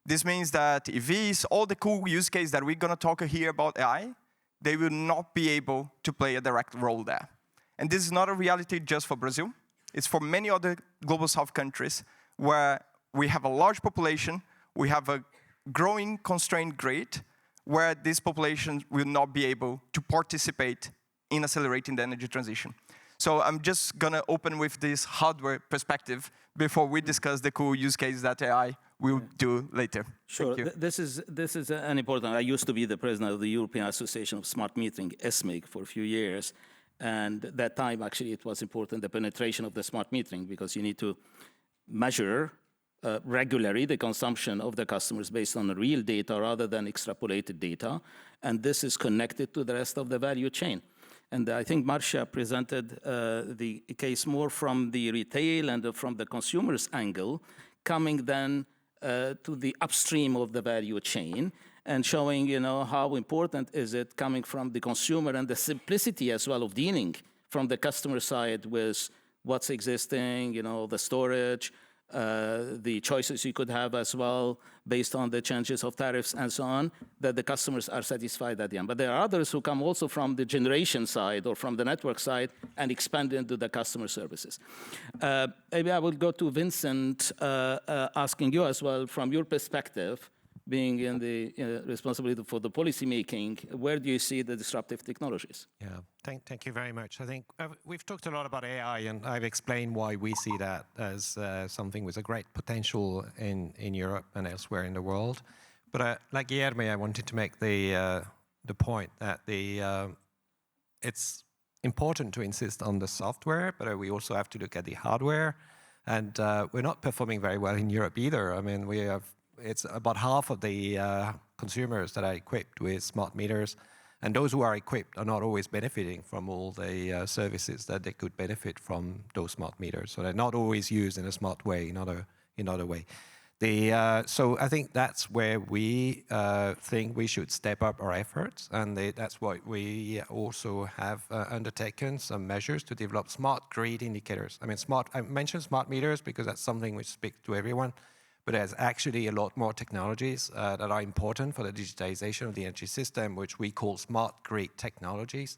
This means that EVs, all the cool use cases that we're going to talk here about AI, they will not be able to play a direct role there. And this is not a reality just for Brazil. It's for many other global south countries where we have a large population, we have a growing constrained grid, where this population will not be able to participate in accelerating the energy transition. So I'm just going to open with this hardware perspective before we discuss the cool use case that AI will do later. Sure. This is an important. I used to be the president of the European Association of Smart Metering, ESMIG, for a few years. And at that time, actually, it was important, the penetration of the smart metering, because you need to measure regularly the consumption of the customers based on real data rather than extrapolated data. And this is connected to the rest of the value chain. And I think Marcia presented the case more from the retail and from the consumer's angle, coming then to the upstream of the value chain and showing, how important is it coming from the consumer and the simplicity as well of dealing from the customer side with what's existing, the storage, the choices you could have as well based on the changes of tariffs and so on, that the customers are satisfied at the end. But there are others who come also from the generation side or from the network side and expand into the customer services. Maybe I will go to Vincent, asking you as well, from your perspective, being in the responsibility for the policy making, where do you see the disruptive technologies? Yeah, thank you very much. I think we've talked a lot about AI, and I've explained why we see that as something with a great potential in Europe and elsewhere in the world. But like Guilherme, I wanted to make the point that it's important to insist on the software, but we also have to look at the hardware. And we're not performing very well in Europe either. I mean, it's about half of the consumers that are equipped with smart meters, and those who are equipped are not always benefiting from all the services that they could benefit from those smart meters. So they're not always used in a smart way, in other way. So I think that's where we think we should step up our efforts, and that's why we also have undertaken some measures to develop smart grid indicators. I mean, I mentioned smart meters because that's something which speaks to everyone. But there's actually a lot more technologies that are important for the digitization of the energy system, which we call smart grid technologies.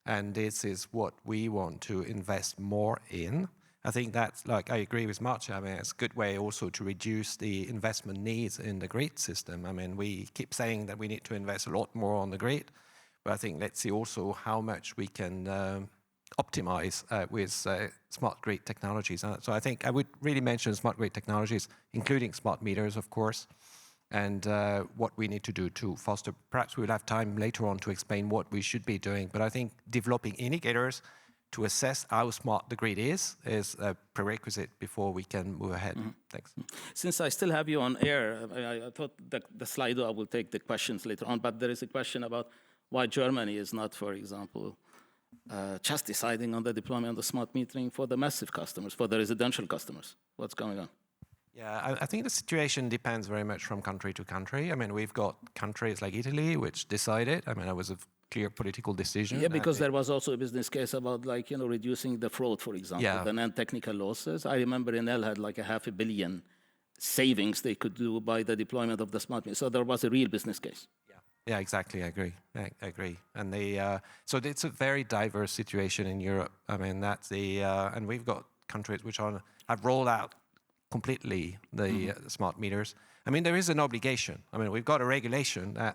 And this is what we want to invest more in. I think that's, I agree with Marcia. I mean, it's a good way also to reduce the investment needs in the grid system. I mean, we keep saying that we need to invest a lot more on the grid, but I think let's see also how much we can optimize with smart grid technologies. So I think I would really mention smart grid technologies, including smart meters, of course, and what we need to do to foster. Perhaps we'll have time later on to explain what we should be doing. But I think developing indicators to assess how smart the grid is a prerequisite before we can move ahead. Mm-hmm. Thanks. Since I still have you on air, I thought that the Slido, I will take the questions later on, but there is a question about why Germany is not, for example, just deciding on the deployment of the smart metering for the massive customers, for the residential customers. What's going on? Yeah, I think the situation depends very much from country to country. I mean, we've got countries like Italy, which decided. I mean, it was a clear political decision. Yeah, because there was also a business case about, reducing the fraud, for example, the non-technical losses. I remember ANEEL had like $500 million savings they could do by the deployment of the smart meter. So there was a real business case. Yeah, exactly. I agree. I agree. And so it's a very diverse situation in Europe. I mean, that's and we've got countries which have rolled out completely the smart meters. I mean, there is an obligation. I mean, we've got a regulation a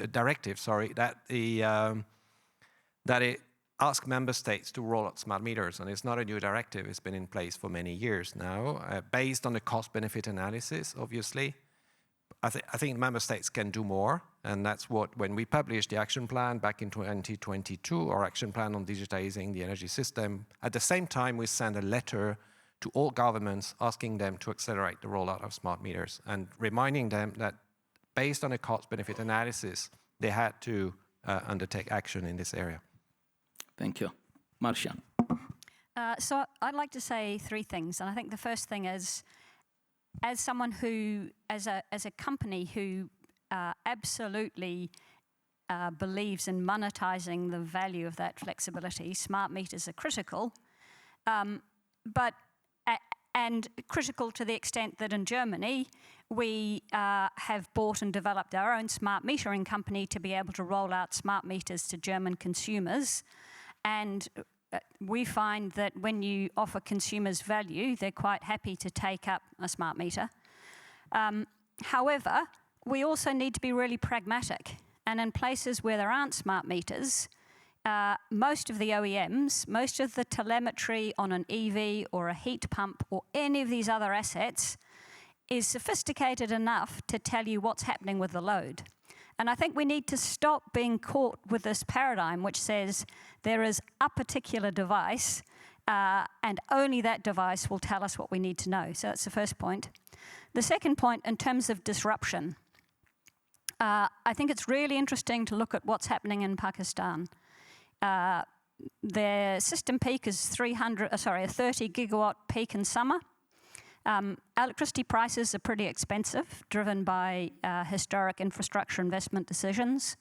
directive, sorry, that it asks member states to roll out smart meters, and it's not a new directive. It's been in place for many years now, based on the cost-benefit analysis, obviously. I think member states can do more, and that's when we published the action plan back in 2022, our action plan on digitizing the energy system. At the same time, we sent a letter to all governments asking them to accelerate the rollout of smart meters and reminding them that based on a cost-benefit analysis, they had to undertake action in this area. Thank you. Marcia. So I'd like to say three things, and I think the first thing is, as someone who, as a company who absolutely believes in monetizing the value of that flexibility, smart meters are critical, and critical to the extent that in Germany, we have bought and developed our own smart metering company to be able to roll out smart meters to German consumers. And we find that when you offer consumers value, they're quite happy to take up a smart meter. However, we also need to be really pragmatic. And in places where there aren't smart meters, most of the OEMs, most of the telemetry on an EV or a heat pump or any of these other assets is sophisticated enough to tell you what's happening with the load. And I think we need to stop being caught with this paradigm which says there is a particular device and only that device will tell us what we need to know. So that's the first point. The second point, in terms of disruption, I think it's really interesting to look at what's happening in Pakistan. Their system peak is a 30 gigawatt peak in summer. Electricity prices are pretty expensive, driven by historic infrastructure investment decisions.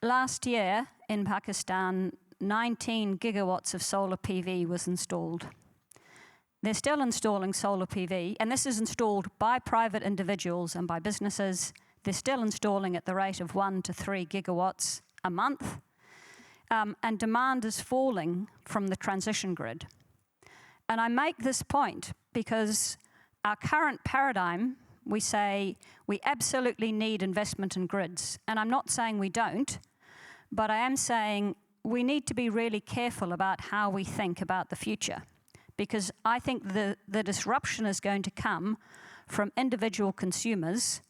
Last year in Pakistan, 19 gigawatts of solar PV was installed. They're still installing solar PV, and this is installed by private individuals and by businesses. They're still installing at the rate of 1 to 3 gigawatts a month, and demand is falling from the transition grid. And I make this point because our current paradigm, we say we absolutely need investment in grids. And I'm not saying we don't, but I am saying we need to be really careful about how we think about the future. Because I think the disruption is going to come from individual consumers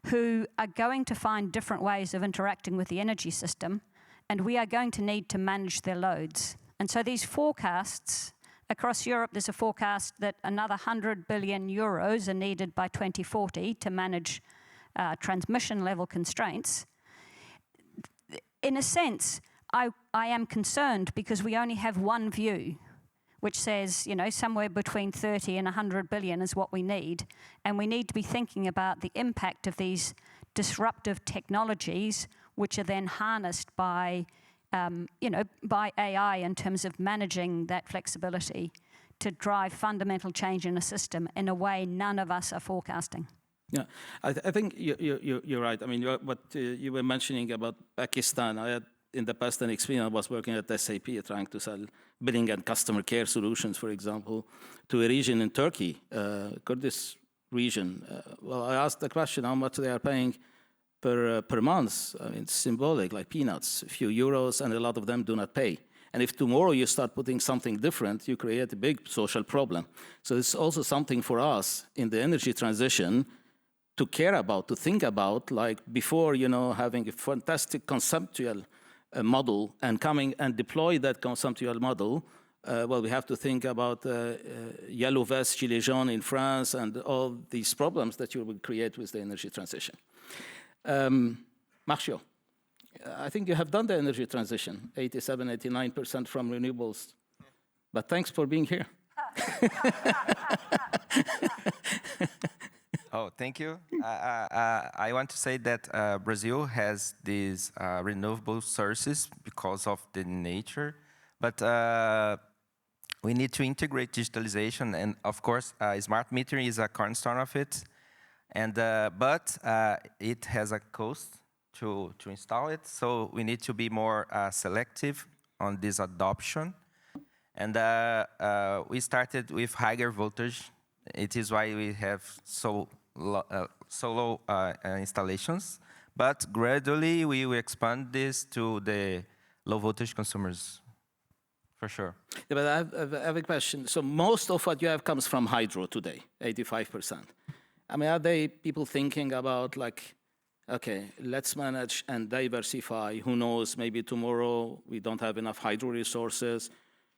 who are going to find different ways of interacting with the energy system, and we are going to need to manage their loads. And so these forecasts, across Europe, there's a forecast that another 100 billion euros are needed by 2040 to manage transmission level constraints. In a sense, I am concerned because we only have one view, which says, somewhere between 30 and 100 billion is what we need. And we need to be thinking about the impact of these disruptive technologies, which are then harnessed by by AI in terms of managing that flexibility to drive fundamental change in a system in a way none of us are forecasting. Yeah, I think you're right. I mean, what you were mentioning about Pakistan, I had in the past an experience. I was working at SAP trying to sell billing and customer care solutions, for example, to a region in Turkey, Kurdish region. Well, I asked the question how much they are paying per month. I mean, it's symbolic, like peanuts, a few euros, and a lot of them do not pay. And if tomorrow you start putting something different, you create a big social problem. So it's also something for us in the energy transition to care about, to think about, like before, having a fantastic conceptual model and coming and deploy that conceptual model, well, we have to think about yellow vest, gilets jaunes in France and all these problems that you will create with the energy transition. Márcio, I think you have done the energy transition, 87, 89% from renewables. But thanks for being here. Oh, thank you. I want to say that Brazil has these renewable sources because of the nature, but we need to integrate digitalization, and of course, smart metering is a cornerstone of it. And but it has a cost to install it. So we need to be more selective on this adoption. And we started with higher voltage. It is why we have so low installations. But gradually, we will expand this to the low voltage consumers, for sure. Yeah, but I have a question. So most of what you have comes from hydro today, 85%. I mean, are they people thinking about like, okay, let's manage and diversify. Who knows, maybe tomorrow we don't have enough hydro resources.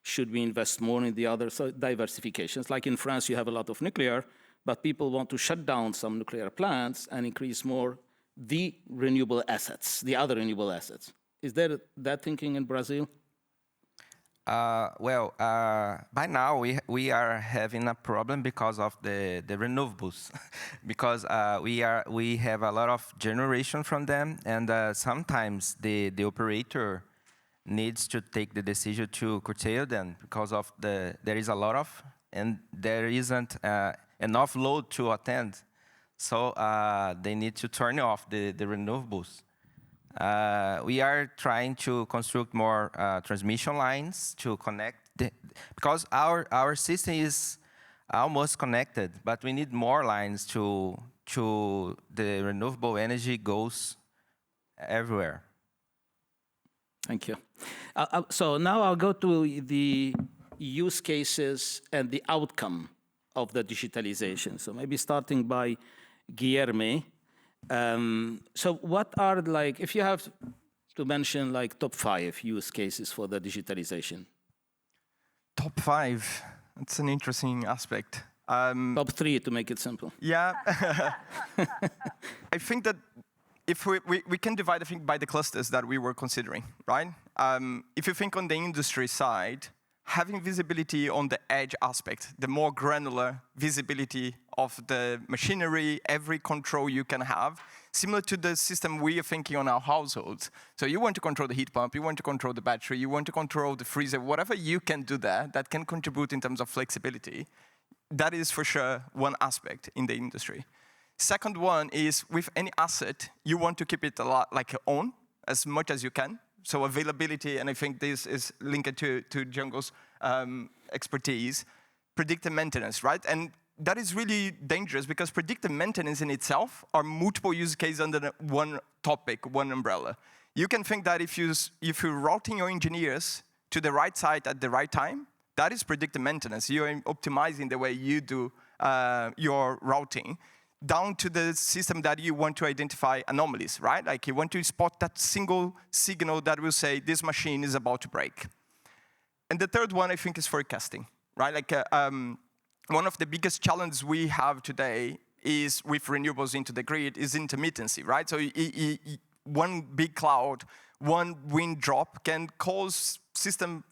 Should we invest more in the other diversifications? Like in France, you have a lot of nuclear, but people want to shut down some nuclear plants and increase more the renewable assets, the other renewable assets. Is there that thinking in Brazil? By now we are having a problem because of the renewables, because we have a lot of generation from them, and sometimes the operator needs to take the decision to curtail them because of there is a lot of, and there isn't enough load to attend, so they need to turn off the renewables. We are trying to construct more transmission lines to connect, because our system is almost connected, but we need more lines to the renewable energy goes everywhere. Thank you. So now I'll go to the use cases and the outcome of the digitalization. So maybe starting by Guilherme. So what are, like, if you have to mention like top 5 use cases for the digitalization? Top 5, that's an interesting aspect. Top 3 to make it simple. Yeah. I think that if we can divide, I think, by the clusters that we were considering, right? If you think on the industry side, having visibility on the edge aspect, the more granular visibility of the machinery, every control you can have, similar to the system we are thinking on our households. So you want to control the heat pump, you want to control the battery, you want to control the freezer, whatever you can do there that can contribute in terms of flexibility. That is for sure one aspect in the industry. Second one is, with any asset, you want to keep it a lot like your own, as much as you can. So availability, and I think this is linked to Django's expertise, predictive maintenance, right? And that is really dangerous because predictive maintenance in itself are multiple use cases under one topic, one umbrella. You can think that if you're routing your engineers to the right site at the right time, that is predictive maintenance. You're optimizing the way you do your routing, down to the system that you want to identify anomalies, right? Like you want to spot that single signal that will say this machine is about to break. And the third one, I think, is forecasting, right? Like one of the biggest challenges we have today is with renewables into the grid is intermittency, right? So one big cloud, one wind drop can cause system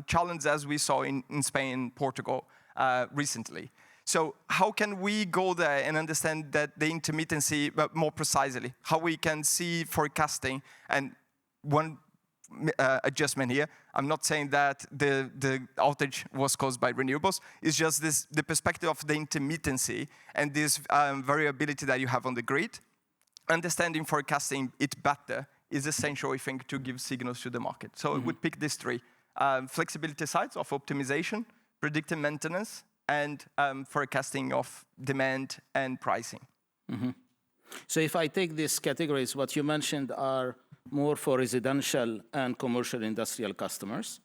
challenges, as we saw in Spain and Portugal recently. So how can we go there and understand that the intermittency more precisely? How we can see forecasting, and one adjustment here, I'm not saying that the outage was caused by renewables, it's just the perspective of the intermittency and this variability that you have on the grid. Understanding forecasting it better is essential, I think, to give signals to the market. So I would pick these 3. Flexibility sides of optimization, predictive maintenance, and forecasting of demand and pricing. So if I take these categories, what you mentioned are more for residential and commercial industrial customers.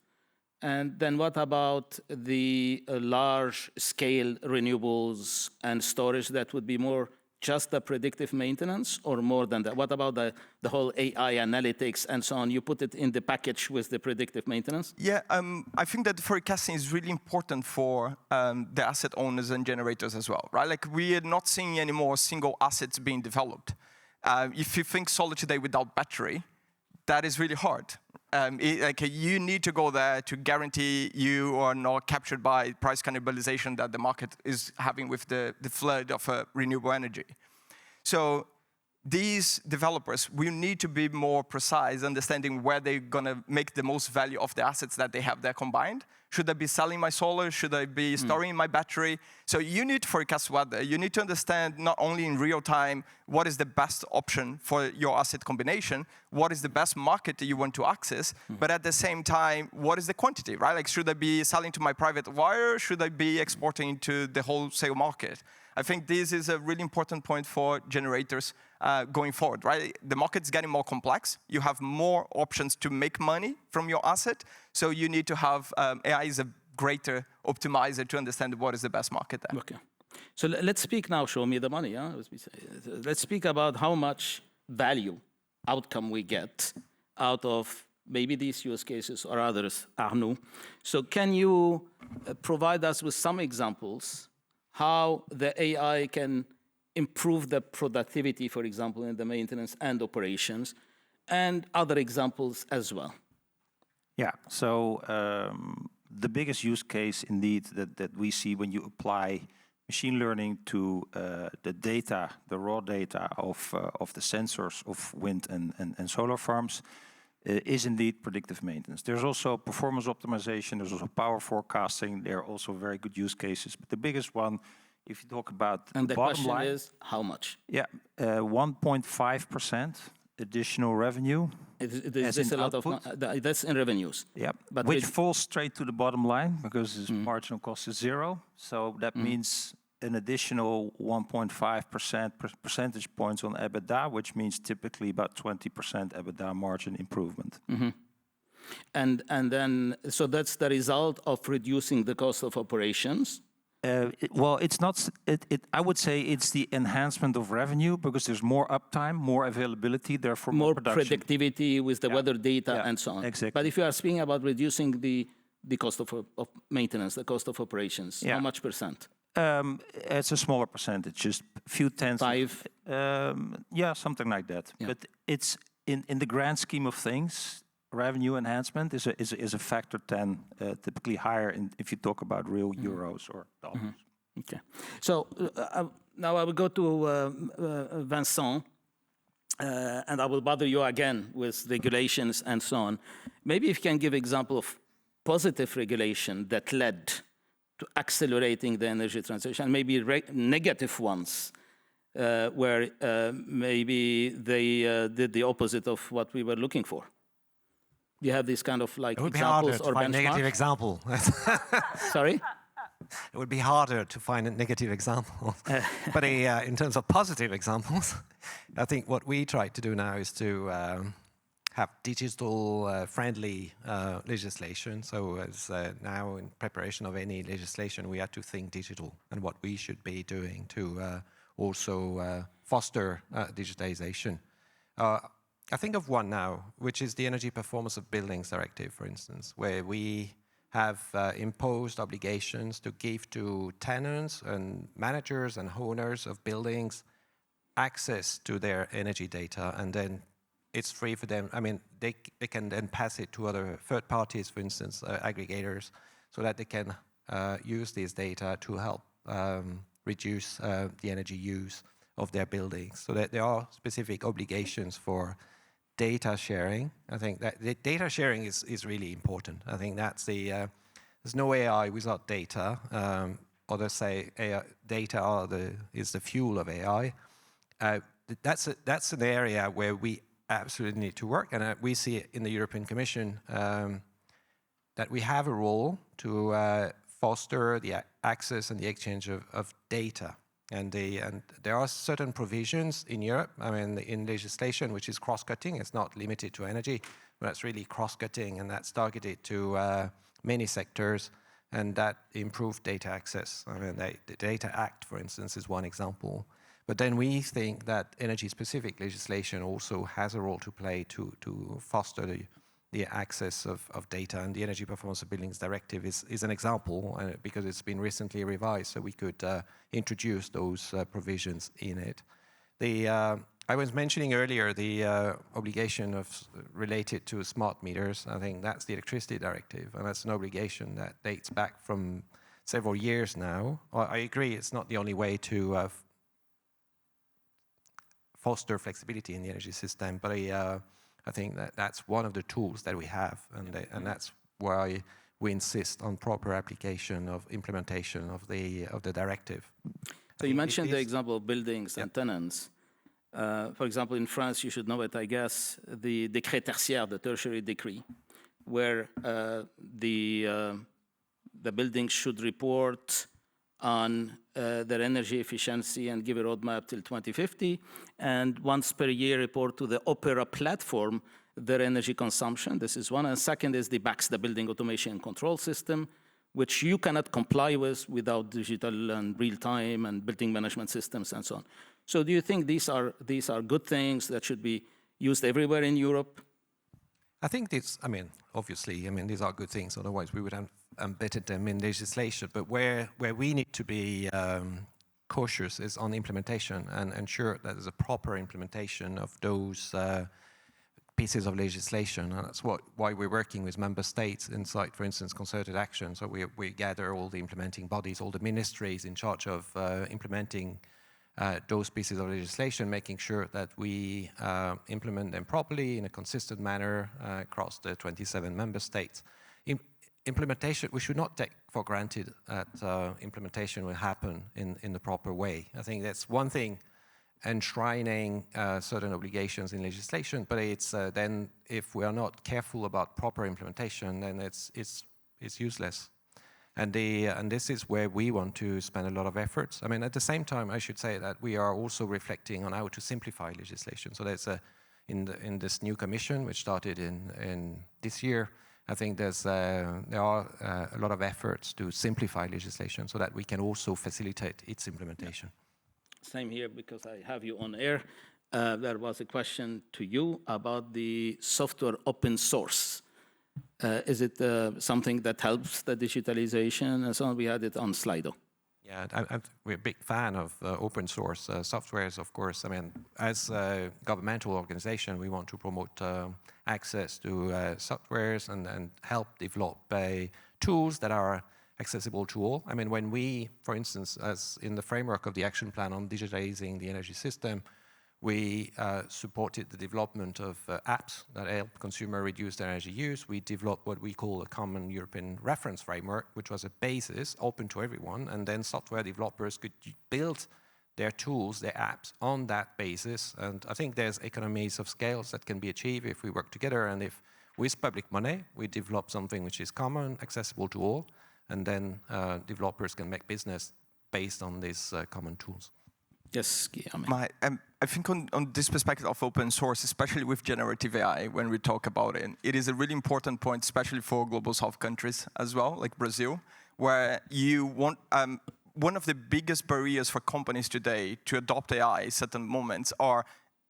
And then what about the large-scale renewables and storage that would be more just the predictive maintenance or more than that? What about the whole AI analytics and so on? You put it in the package with the predictive maintenance? Yeah, I think that forecasting is really important for the asset owners and generators as well, right? Like we are not seeing any more single assets being developed. If you think solar today without battery, that is really hard. You need to go there to guarantee you are not captured by price cannibalization that the market is having with the flood of renewable energy. So these developers will need to be more precise, understanding where they're going to make the most value of the assets that they have there combined. Should I be selling my solar? Should I be storing my battery? So you need to forecast weather. You need to understand not only in real time what is the best option for your asset combination, what is the best market that you want to access, but at the same time, what is the quantity, right? Like, should I be selling to my private wire? Should I be exporting to the wholesale market? I think this is a really important point for generators going forward, right? The market's getting more complex. You have more options to make money from your asset. So you need to have, AI is a greater optimizer to understand what is the best market there. Okay. So let's speak now, show me the money. Huh? Let's speak about how much value outcome we get out of maybe these use cases or others, Arnaud. So can you provide us with some examples how the AI can improve the productivity, for example, in the maintenance and operations, and other examples as well? Yeah, so the biggest use case indeed that we see when you apply machine learning to the data, the raw data of the sensors of wind and solar farms is indeed predictive maintenance. There's also performance optimization, there's also power forecasting, there are also very good use cases. But the biggest one, if you talk about and the bottom question line, is how much? Yeah, 1.5% additional revenue. Is a lot of that's in revenues. Yeah, but which falls straight to the bottom line because its marginal cost is zero. So that means an additional 1.5% percentage points on EBITDA, which means typically about 20% EBITDA margin improvement. And then, so that's the result of reducing the cost of operations. Well, it's not. I would say it's the enhancement of revenue because there's more uptime, more availability, therefore more production. Predictivity with the weather data and so on. Exactly. But if you are speaking about reducing the cost of maintenance, the cost of operations, how much percent? It's a smaller percentage, just a few tenths. 5? Yeah, something like that. Yeah. But it's in the grand scheme of things, revenue enhancement is a factor 10, typically higher if you talk about real euros or dollars. Okay. So now I will go to Vincent, and I will bother you again with regulations and so on. Maybe if you can give example of positive regulation that led to accelerating the energy transition, maybe negative ones, where maybe they did the opposite of what we were looking for. Do you have this kind of like examples or benchmarks? Negative example. Sorry? It would be harder to find a negative example. But in terms of positive examples, I think what we try to do now is to have digital-friendly legislation. So as now in preparation of any legislation, we have to think digital and what we should be doing to also foster digitization. I think of one now, which is the Energy Performance of Buildings Directive, for instance, where we have imposed obligations to give to tenants and managers and owners of buildings access to their energy data, and then it's free for them. I mean, they can then pass it to other third parties, for instance, aggregators, so that they can use this data to help reduce the energy use of their buildings. So that there are specific obligations for data sharing. I think that the data sharing is really important. I think that's there's no AI without data. Others say data is the fuel of AI. That's an area where we absolutely need to work, and we see in the European Commission that we have a role to foster the access and the exchange of data. And there are certain provisions in Europe, I mean, in legislation, which is cross-cutting. It's not limited to energy, but it's really cross-cutting, and that's targeted to many sectors, and that improved data access. I mean, the Data Act, for instance, is one example. But then we think that energy-specific legislation also has a role to play to foster the access of data, and the Energy Performance of Buildings Directive is an example because it's been recently revised, so we could introduce those provisions in it. I was mentioning earlier the obligation related to smart meters. I think that's the Electricity Directive, and that's an obligation that dates back from several years now. I agree it's not the only way to foster flexibility in the energy system. But I think that that's one of the tools that we have, and that's why we insist on proper application of implementation of the directive. So you mentioned the example of buildings and tenants. For example, in France, you should know it, I guess, the Décret tertiaire, the tertiary decree, where the buildings should report on their energy efficiency and give a roadmap till 2050, and once per year report to the Opera platform their energy consumption. This is one. And second is the BACS, the Building Automation and Control System, which you cannot comply with without digital and real-time and building management systems and so on. So do you think these are good things that should be used everywhere in Europe? I think it's, obviously, these are good things, otherwise we would have embedded them in legislation. But where we need to be cautious is on implementation and ensure that there's a proper implementation of those pieces of legislation. And that's why we're working with member states inside, for instance, concerted action. So we gather all the implementing bodies, all the ministries in charge of implementing those pieces of legislation, making sure that we implement them properly in a consistent manner across the 27 member states. Implementation, we should not take for granted that implementation will happen in the proper way. I think that's one thing, enshrining certain obligations in legislation, but it's then if we are not careful about proper implementation, then it's useless. And this is where we want to spend a lot of efforts. At the same time, I should say that we are also reflecting on how to simplify legislation. So there's in this new commission, which started in this year, I think there are a lot of efforts to simplify legislation so that we can also facilitate its implementation. Same here, because I have you on air. There was a question to you about the software open source. Is it something that helps the digitalization and so on? We had it on Slido. Yeah, we're a big fan of open source softwares, of course. As a governmental organization, we want to promote access to softwares and help develop tools that are accessible to all. When we, for instance, as in the framework of the action plan on digitizing the energy system, we supported the development of apps that help consumers reduce their energy use. We developed what we call a common European reference framework, which was a basis open to everyone, and then software developers could build their tools, their apps on that basis. And I think there's economies of scales that can be achieved if we work together, and if with public money we develop something which is common, accessible to all, and then developers can make business based on these common tools. Yes, Guilherme. I think on this perspective of open source, especially with generative AI, when we talk about it, it is a really important point, especially for global south countries as well, like Brazil, where you want, one of the biggest barriers for companies today to adopt AI at certain moments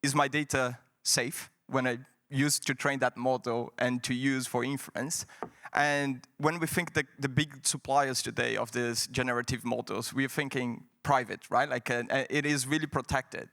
is my data safe when I use to train that model and to use for inference? And when we think the big suppliers today of these generative models, we're thinking private, right? Like it is really protected.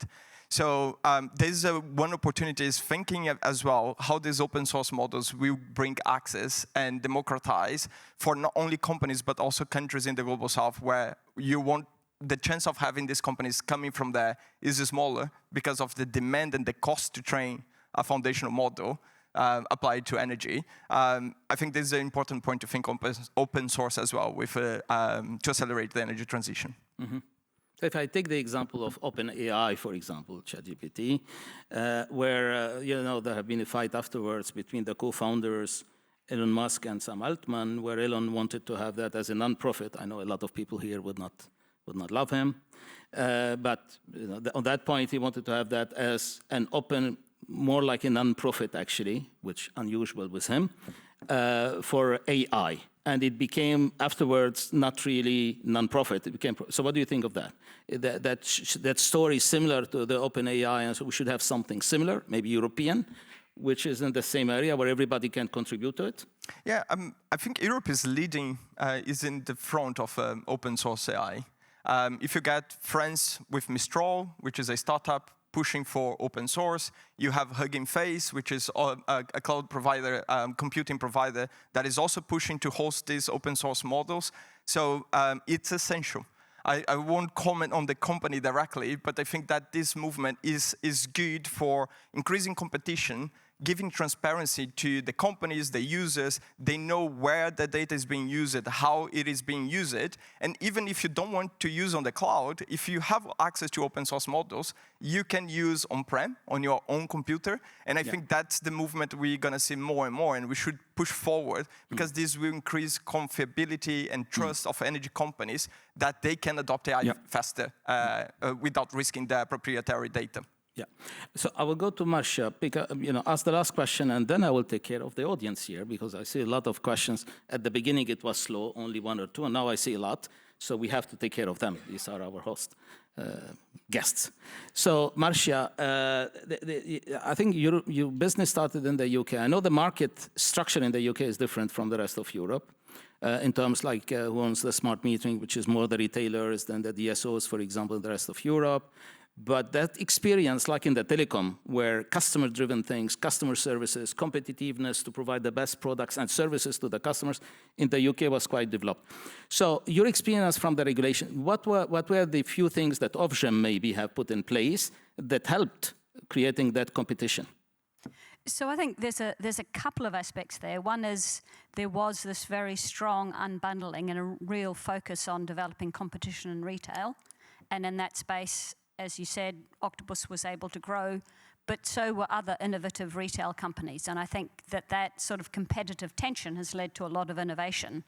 So there's one opportunity is thinking as well how these open source models will bring access and democratize for not only companies, but also countries in the global south where you want the chance of having these companies coming from there is smaller because of the demand and the cost to train a foundational model applied to energy. I think this is an important point to think open source as well with to accelerate the energy transition. Mm-hmm. If I take the example of OpenAI, for example, ChatGPT, where there have been a fight afterwards between the co-founders, Elon Musk and Sam Altman, where Elon wanted to have that as a non-profit. I know a lot of people here would not love him, but on that point, he wanted to have that as an open, more like a non-profit actually, which unusual with him, for AI. And it became afterwards not really non-profit. It became. So what do you think of that? That story is similar to the OpenAI, and so we should have something similar, maybe European, which is in the same area where everybody can contribute to it. Yeah, I think Europe is leading, is in the front of open source AI. If you get France with Mistral, which is a startup pushing for open source. You have Hugging Face, which is a cloud provider, computing provider that is also pushing to host these open source models. So it's essential. I won't comment on the company directly, but I think that this movement is good for increasing competition, giving transparency to the companies, the users. They know where the data is being used, how it is being used. And even if you don't want to use on the cloud, if you have access to open source models, you can use on-prem on your own computer. And I think that's the movement we're going to see more and more, and we should push forward because this will increase confiability and trust of energy companies that they can adopt AI faster without risking their proprietary data. Yeah, so I will go to Marcia, ask the last question, and then I will take care of the audience here, because I see a lot of questions. At the beginning, it was slow, only one or two, and now I see a lot, so we have to take care of them. These are our guests. So, Marcia, I think your business started in the UK. I know the market structure in the UK is different from the rest of Europe, in terms like who owns the smart metering, which is more the retailers than the DSOs, for example, in the rest of Europe. But that experience, like in the telecom, where customer-driven things, customer services, competitiveness to provide the best products and services to the customers in the UK was quite developed. So your experience from the regulation, what were the few things that Ofgem maybe have put in place that helped creating that competition? So I think there's a couple of aspects there. One is there was this very strong unbundling and a real focus on developing competition in retail. And in that space, as you said, Octopus was able to grow, but so were other innovative retail companies. And I think that sort of competitive tension has led to a lot of innovation.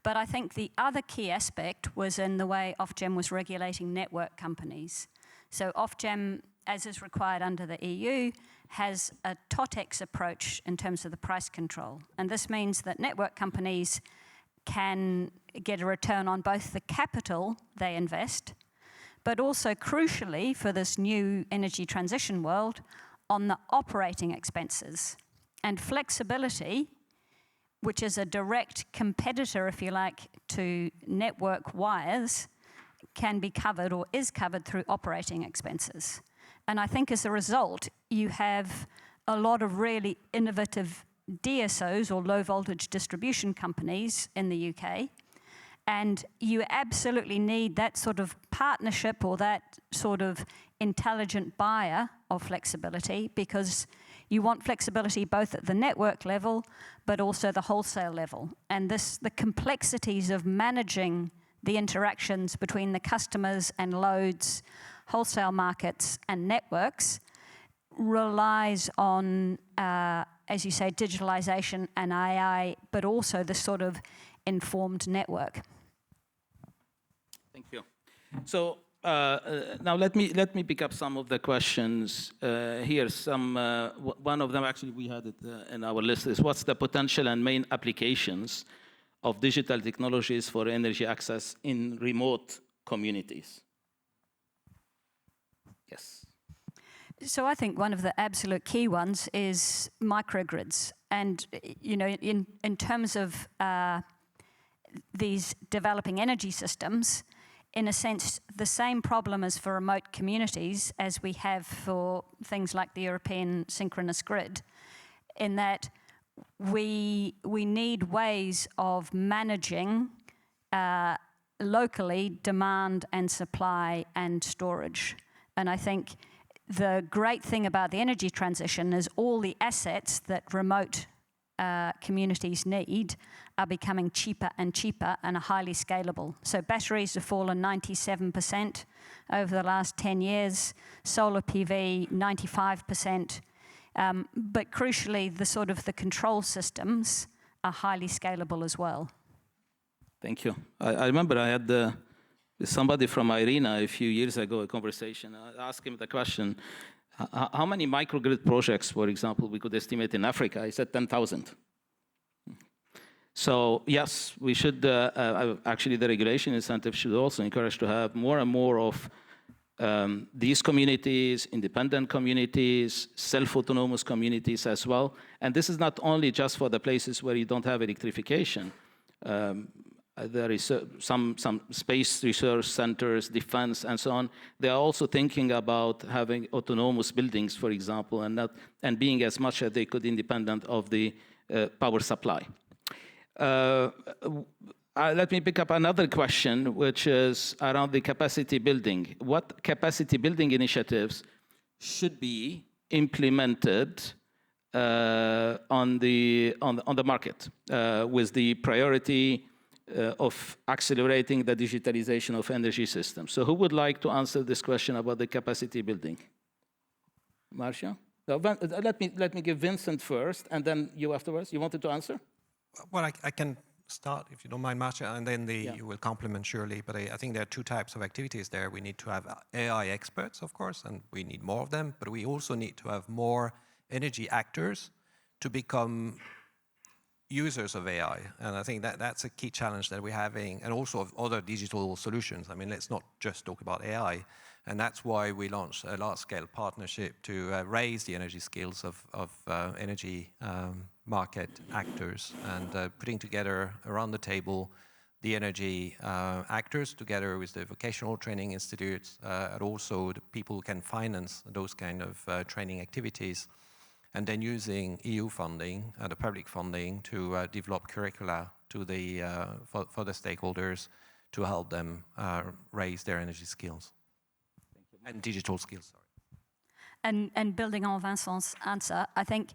But I think the other key aspect was in the way Ofgem was regulating network companies. So Ofgem, as is required under the EU, has a TOTEX approach in terms of the price control. And this means that network companies can get a return on both the capital they invest, but also crucially for this new energy transition world, on the operating expenses. And flexibility, which is a direct competitor, if you like, to network wires, can be covered or is covered through operating expenses. And I think as a result, you have a lot of really innovative DSOs or low voltage distribution companies in the UK. And you absolutely need that sort of partnership or that sort of intelligent buyer of flexibility, because you want flexibility both at the network level, but also the wholesale level. And the complexities of managing the interactions between the customers and loads, wholesale markets and networks relies on, as you say, digitalisation and AI, but also the sort of informed network. Thank you. So now let me pick up some of the questions here. One of them actually we had it in our list is what's the potential and main applications of digital technologies for energy access in remote communities? Yes. So I think one of the absolute key ones is microgrids. And, you know, in terms of these developing energy systems, in a sense, the same problem as for remote communities as we have for things like the European synchronous grid, in that we need ways of managing locally demand and supply and storage. And I think the great thing about the energy transition is all the assets that remote communities need are becoming cheaper and cheaper and are highly scalable. So batteries have fallen 97% over the last 10 years, solar PV 95%, but crucially the sort of the control systems are highly scalable as well. Thank you. I remember I had somebody from IRENA a few years ago, a conversation. I asked him the question, how many microgrid projects, for example, we could estimate in Africa? He said 10,000. So yes, we should, actually the regulation incentive should also encourage to have more and more of these communities, independent communities, self-autonomous communities as well. And this is not only just for the places where you don't have electrification. There is some space research centers, defense, and so on. They are also thinking about having autonomous buildings, for example, and being as much as they could independent of the power supply. let me pick up another question, which is around the capacity building. What capacity building initiatives should be implemented on the market with the priority of accelerating the digitalization of energy systems? So who would like to answer this question about the capacity building? Marcia? No, let me give Vincent first, and then you afterwards. You wanted to answer? Well, I can start, if you don't mind, Marcia, and then you will complement surely. But I think there are two types of activities there. We need to have AI experts, of course, and we need more of them. But we also need to have more energy actors to become users of AI. And I think that's a key challenge that we're having, and also of other digital solutions. I mean, let's not just talk about AI. And that's why we launched a large-scale partnership to raise the energy skills of energy market actors, and putting together around the table the energy actors together with the vocational training institutes, and also the people who can finance those kind of training activities, and then using EU funding, the public funding, to develop curricula to the for the stakeholders to help them raise their energy skills. And digital skills, sorry. And building on Vincent's answer, I think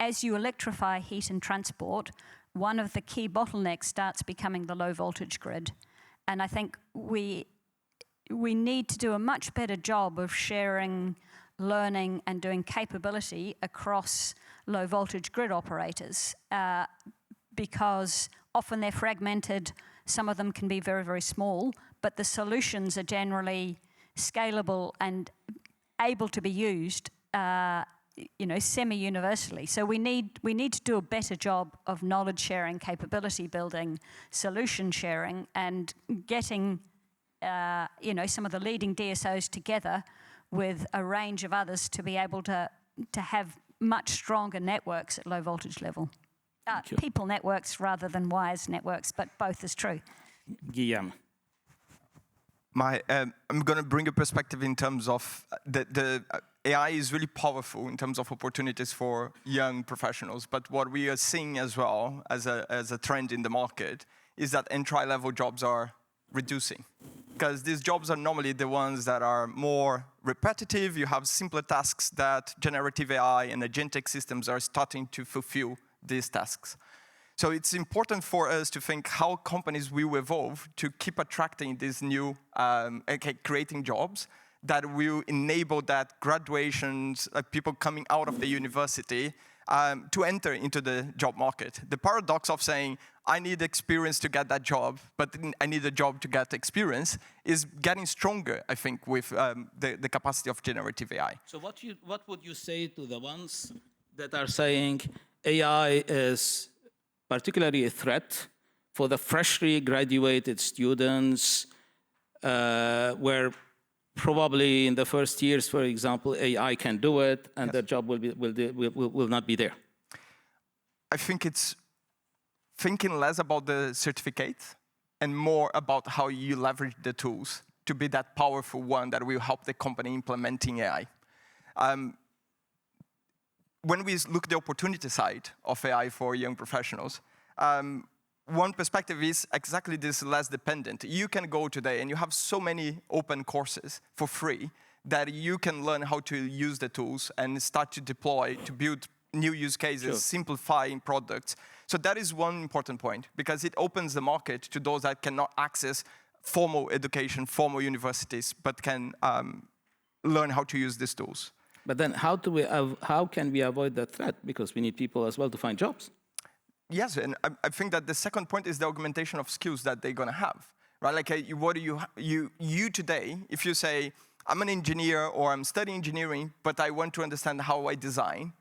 as you electrify heat and transport, one of the key bottlenecks starts becoming the low voltage grid. And I think we need to do a much better job of sharing learning and doing capability across low voltage grid operators, because often they're fragmented. Some of them can be very, very small, but the solutions are generally scalable and able to be used, semi-universally. So we need to do a better job of knowledge sharing, capability building, solution sharing, and getting, some of the leading DSOs together with a range of others to be able to have much stronger networks at low voltage level. People networks rather than wires networks, but both is true. Guilherme. I'm going to bring a perspective in terms of the AI is really powerful in terms of opportunities for young professionals. But what we are seeing as well as a trend in the market is that entry-level jobs are reducing, because these jobs are normally the ones that are more repetitive. You have simpler tasks that generative AI and agentic systems are starting to fulfill these tasks. So it's important for us to think how companies will evolve to keep attracting these new, creating jobs that will enable that graduations, people coming out of the university, to enter into the job market. The paradox of saying, I need experience to get that job, but I need a job to get experience, is getting stronger, I think, with the capacity of generative AI. So what would you say to the ones that are saying AI is particularly a threat for the freshly graduated students, where probably in the first years, for example, AI can do it, and their job will not be there? I think it's thinking less about the certificate and more about how you leverage the tools to be that powerful one that will help the company implementing AI. When we look at the opportunity side of AI for young professionals, one perspective is exactly this less dependent. You can go today and you have so many open courses for free that you can learn how to use the tools and start to deploy, to build new use cases, simplifying products. So that is one important point, because it opens the market to those that cannot access formal education, formal universities, but can learn how to use these tools. But then how can we avoid that threat? Because we need people as well to find jobs. Yes, and I think that the second point is the augmentation of skills that they're going to have, right? Like, what do you today, if you say, I'm an engineer or I'm studying engineering, but I want to understand how I design,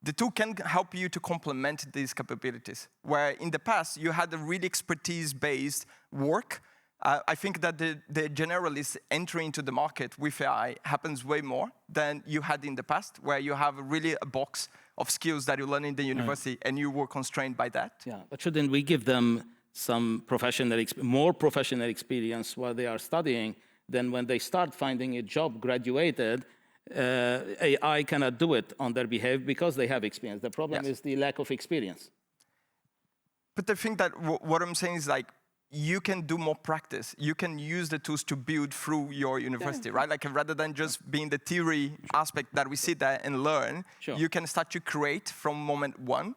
the tool can help you to complement these capabilities. Where in the past, you had a really expertise-based work. I think that the generalist entry into the market with AI happens way more than you had in the past, where you have really a box of skills that you learn in the university, and you were constrained by that. Yeah, but shouldn't we give them some more professional experience while they are studying? Then when they start finding a job graduated, AI cannot do it on their behalf because they have experience. The problem is the lack of experience. But I think that what I'm saying is like, you can do more practice. You can use the tools to build through your university, right? Like rather than just being the theory aspect that we sit there and learn, you can start to create from moment one.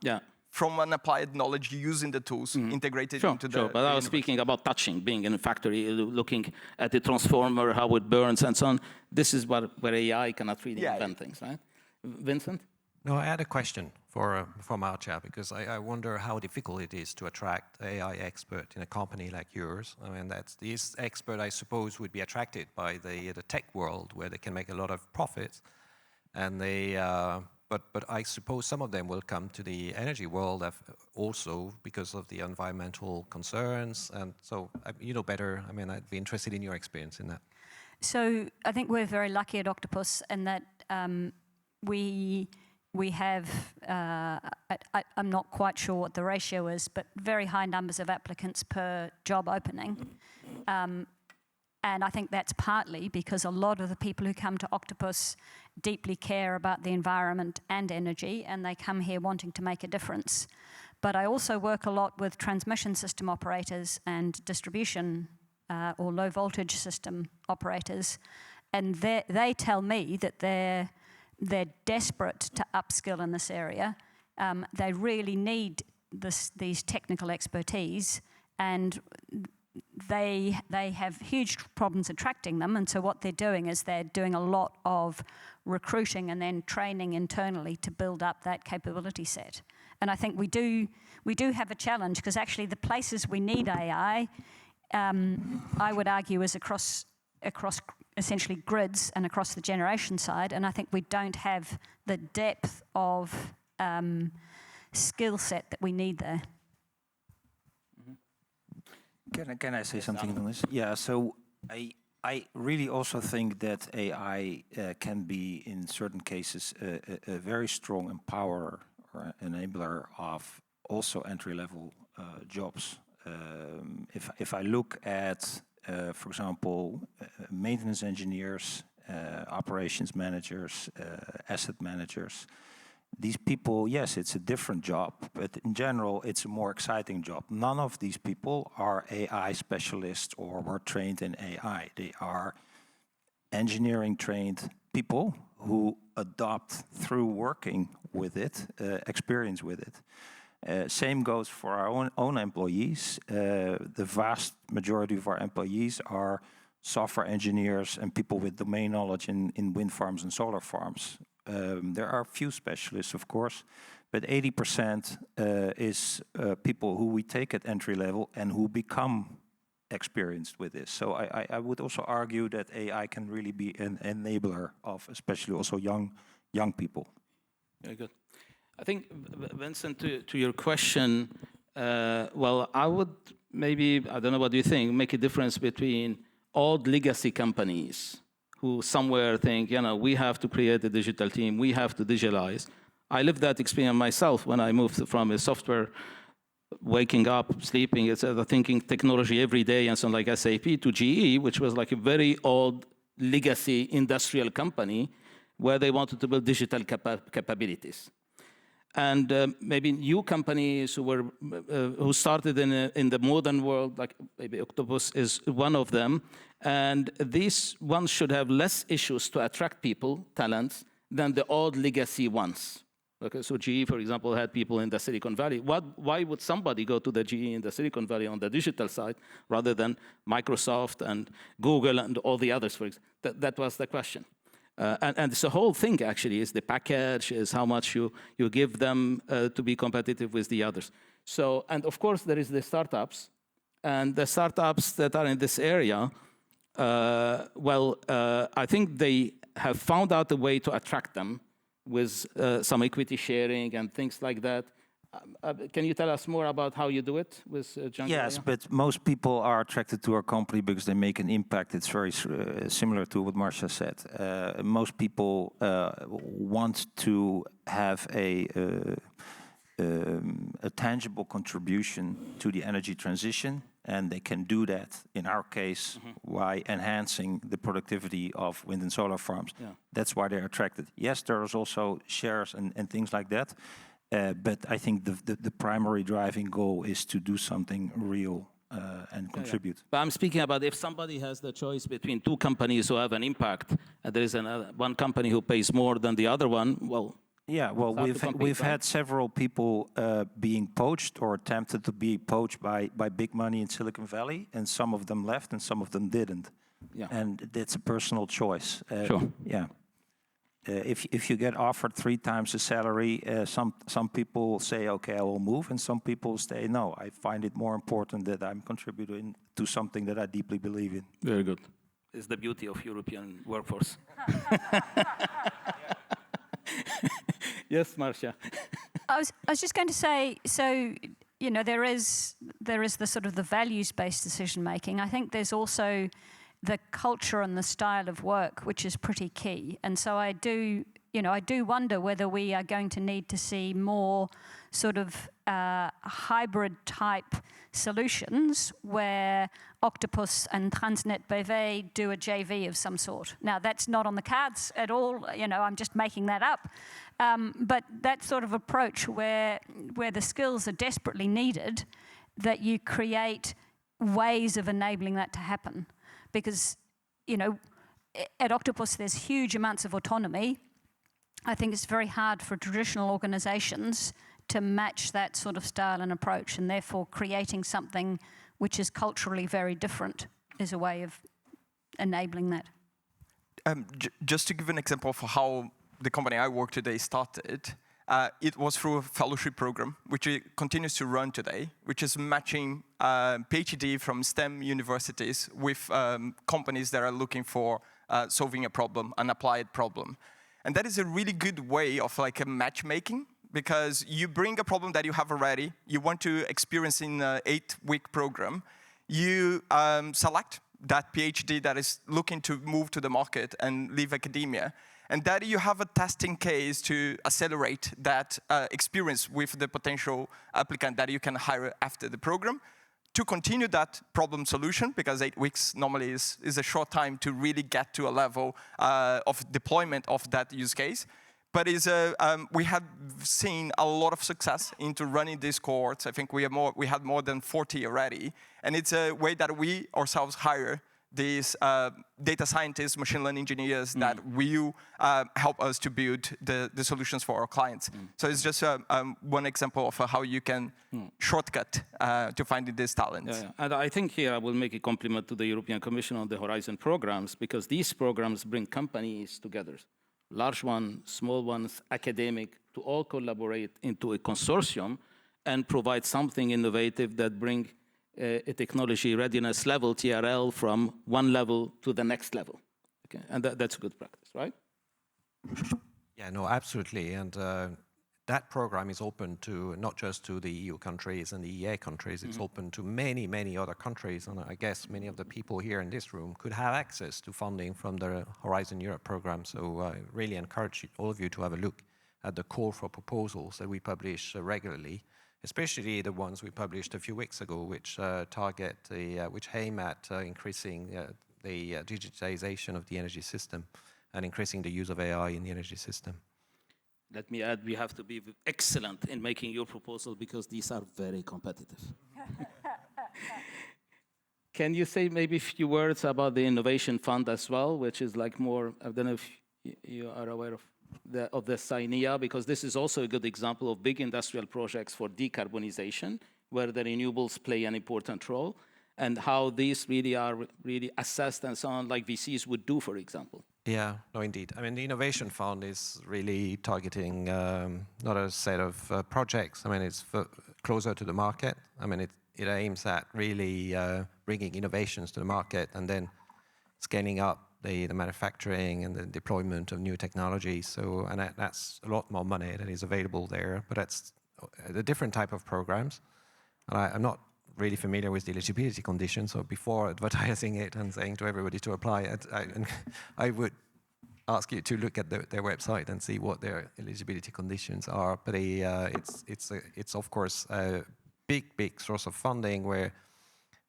From an applied knowledge using the tools integrated into the But I was speaking about touching, being in a factory, looking at the transformer, how it burns and so on. This is where AI cannot really invent things, right? Vincent? No, I had a question for Marcia, because I wonder how difficult it is to attract AI expert in a company like yours. I mean, these experts, I suppose, would be attracted by the tech world, where they can make a lot of profits, and they. But I suppose some of them will come to the energy world also because of the environmental concerns. And so, you know better. I mean, I'd be interested in your experience in that. So I think we're very lucky at Octopus in that we have, I'm not quite sure what the ratio is, but very high numbers of applicants per job opening. And I think that's partly because a lot of the people who come to Octopus deeply care about the environment and energy, and they come here wanting to make a difference. But I also work a lot with transmission system operators and distribution or low voltage system operators, and they tell me that they're desperate to upskill in this area. They really need these technical expertise, and they have huge problems attracting them, and so what they're doing is they're doing a lot of recruiting and then training internally to build up that capability set. And I think we do have a challenge, because actually the places we need AI, I would argue, is across essentially grids and across the generation side, and I think we don't have the depth of skill set that we need there. Can I say something on this? Yeah, so I really also think that AI can be, in certain cases, a very strong empowerer or enabler of also entry-level jobs. If I look at, for example, maintenance engineers, operations managers, asset managers, these people, yes, it's a different job, but in general, it's a more exciting job. None of these people are AI specialists or were trained in AI. They are engineering-trained people who adopt through working with it, experience with it. Same goes for our own employees. The vast majority of our employees are software engineers and people with domain knowledge in wind farms and solar farms. There are a few specialists, of course, but 80% is people who we take at entry level and who become experienced with this. So I would also argue that AI can really be an enabler of especially also young people. Very good. I think, Vincent, to your question, well, I would maybe, I don't know what you think, make a difference between old legacy companies who somewhere think, you know, we have to create a digital team, we have to digitalize. I lived that experience myself when I moved from a software, waking up, sleeping, etc., thinking technology every day and something like SAP, to GE, which was like a very old legacy industrial company where they wanted to build digital capabilities. And maybe new companies who started in the modern world, like maybe Octopus is one of them, and these ones should have less issues to attract people, talents, than the old legacy ones. Okay, so GE, for example, had people in the Silicon Valley. Why would somebody go to the GE in the Silicon Valley on the digital side rather than Microsoft and Google and all the others, for example? That was the question. And the whole thing actually is the package, is how much you give them to be competitive with the others. So, and of course there is the startups, and the startups that are in this area, I think they have found out a way to attract them with some equity sharing and things like that. Can you tell us more about how you do it with John? Yes, but most people are attracted to our company because they make an impact. It's very similar to what Marcia said. Most people want to have a tangible contribution to the energy transition, and they can do that, in our case, by enhancing the productivity of wind and solar farms. Yeah. That's why they're attracted. Yes, there is also shares and things like that. But I think the primary driving goal is to do something real and contribute. But I'm speaking about if somebody has the choice between two companies who have an impact, and there is one company who pays more than the other one, well, yeah, well, we've had several people being poached or attempted to be poached by big money in Silicon Valley, and some of them left and some of them didn't. Yeah. And it's a personal choice. Sure. Yeah. If you get offered 3 times the salary, some people say, okay, I will move, and some people say, no, I find it more important that I'm contributing to something that I deeply believe in. Very good. It's the beauty of European workforce. Yes, Marcia. I was just going to say, so, you know, there is the sort of the values-based decision-making. I think there's also the culture and the style of work, which is pretty key. And so I do wonder whether we are going to need to see more sort of hybrid type solutions where Octopus and Transnet BV do a JV of some sort. Now, that's not on the cards at all. You know, I'm just making that up. But that sort of approach where the skills are desperately needed, that you create ways of enabling that to happen. Because, you know, at Octopus, there's huge amounts of autonomy. I think it's very hard for traditional organizations to match that sort of style and approach, and therefore creating something which is culturally very different is a way of enabling that. Just to give an example of how the company I work today started, it was through a fellowship program, which it continues to run today, which is matching PhD from STEM universities with companies that are looking for solving a problem, an applied problem. And that is a really good way of like a matchmaking, because you bring a problem that you have already, you want to experience in an 8-week program, you select that PhD that is looking to move to the market and leave academia, and that you have a testing case to accelerate that experience with the potential applicant that you can hire after the program, to continue that problem solution, because 8 weeks normally is a short time to really get to a level of deployment of that use case. But we have seen a lot of success into running these cohorts. I think we had more than 40 already, and it's a way that we ourselves hire these data scientists, machine learning engineers that will help us to build the solutions for our clients. So it's just one example of how you can shortcut to finding these talents. Yeah. And I think here I will make a compliment to the European Commission on the Horizon programs, because these programs bring companies together. Large ones, small ones, academic, to all collaborate into a consortium and provide something innovative that bring a technology readiness level, TRL, from one level to the next level. Okay, and that's good practice, right? Yeah, no, absolutely. And that program is open to not just to the EU countries and the EA countries, it's open to many, many other countries. And I guess many of the people here in this room could have access to funding from the Horizon Europe program. So I really encourage all of you to have a look at the call for proposals that we publish regularly, especially the ones we published a few weeks ago, which which aim at increasing the digitalization of the energy system and increasing the use of AI in the energy system. Let me add, we have to be excellent in making your proposal, because these are very competitive. Can you say maybe a few words about the Innovation Fund as well, which is like more, I don't know if you are aware of the SINEA, because this is also a good example of big industrial projects for decarbonization, where the renewables play an important role, and how these really are assessed and so on, like VCs would do, for example. Yeah, no, indeed. I mean, the Innovation Fund is really targeting not a set of projects. I mean, it's closer to the market. I mean, it aims at really bringing innovations to the market and then scaling up the manufacturing and the deployment of new technologies. So, and that's a lot more money that is available there. But that's a different type of programs. And I'm not really familiar with the eligibility conditions, so before advertising it and saying to everybody to apply, I would ask you to look at their website and see what their eligibility conditions are. But it's of course a big source of funding where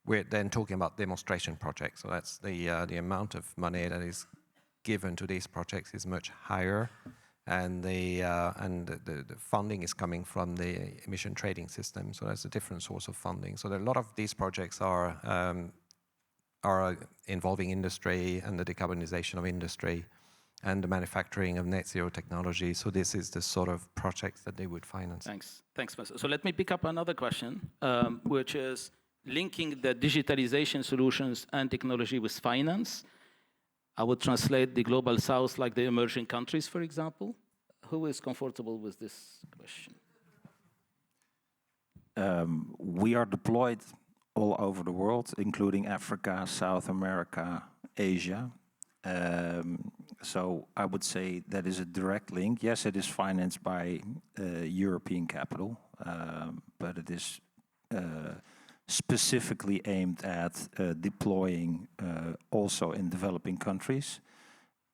we're then talking about demonstration projects. So that's the amount of money that is given to these projects is much higher. and the funding is coming from the emission trading system. So that's a different source of funding. So there are a lot of these projects are involving industry and the decarbonization of industry and the manufacturing of net zero technology. So this is the sort of projects that they would finance. Thanks, Márcio. So let me pick up another question, which is linking the digitalization solutions and technology with finance. I would translate the global south like the emerging countries, for example. Who is comfortable with this question? We are deployed all over the world, including Africa, South America, Asia. So I would say that is a direct link. Yes, it is financed by European capital, but it is specifically aimed at deploying also in developing countries.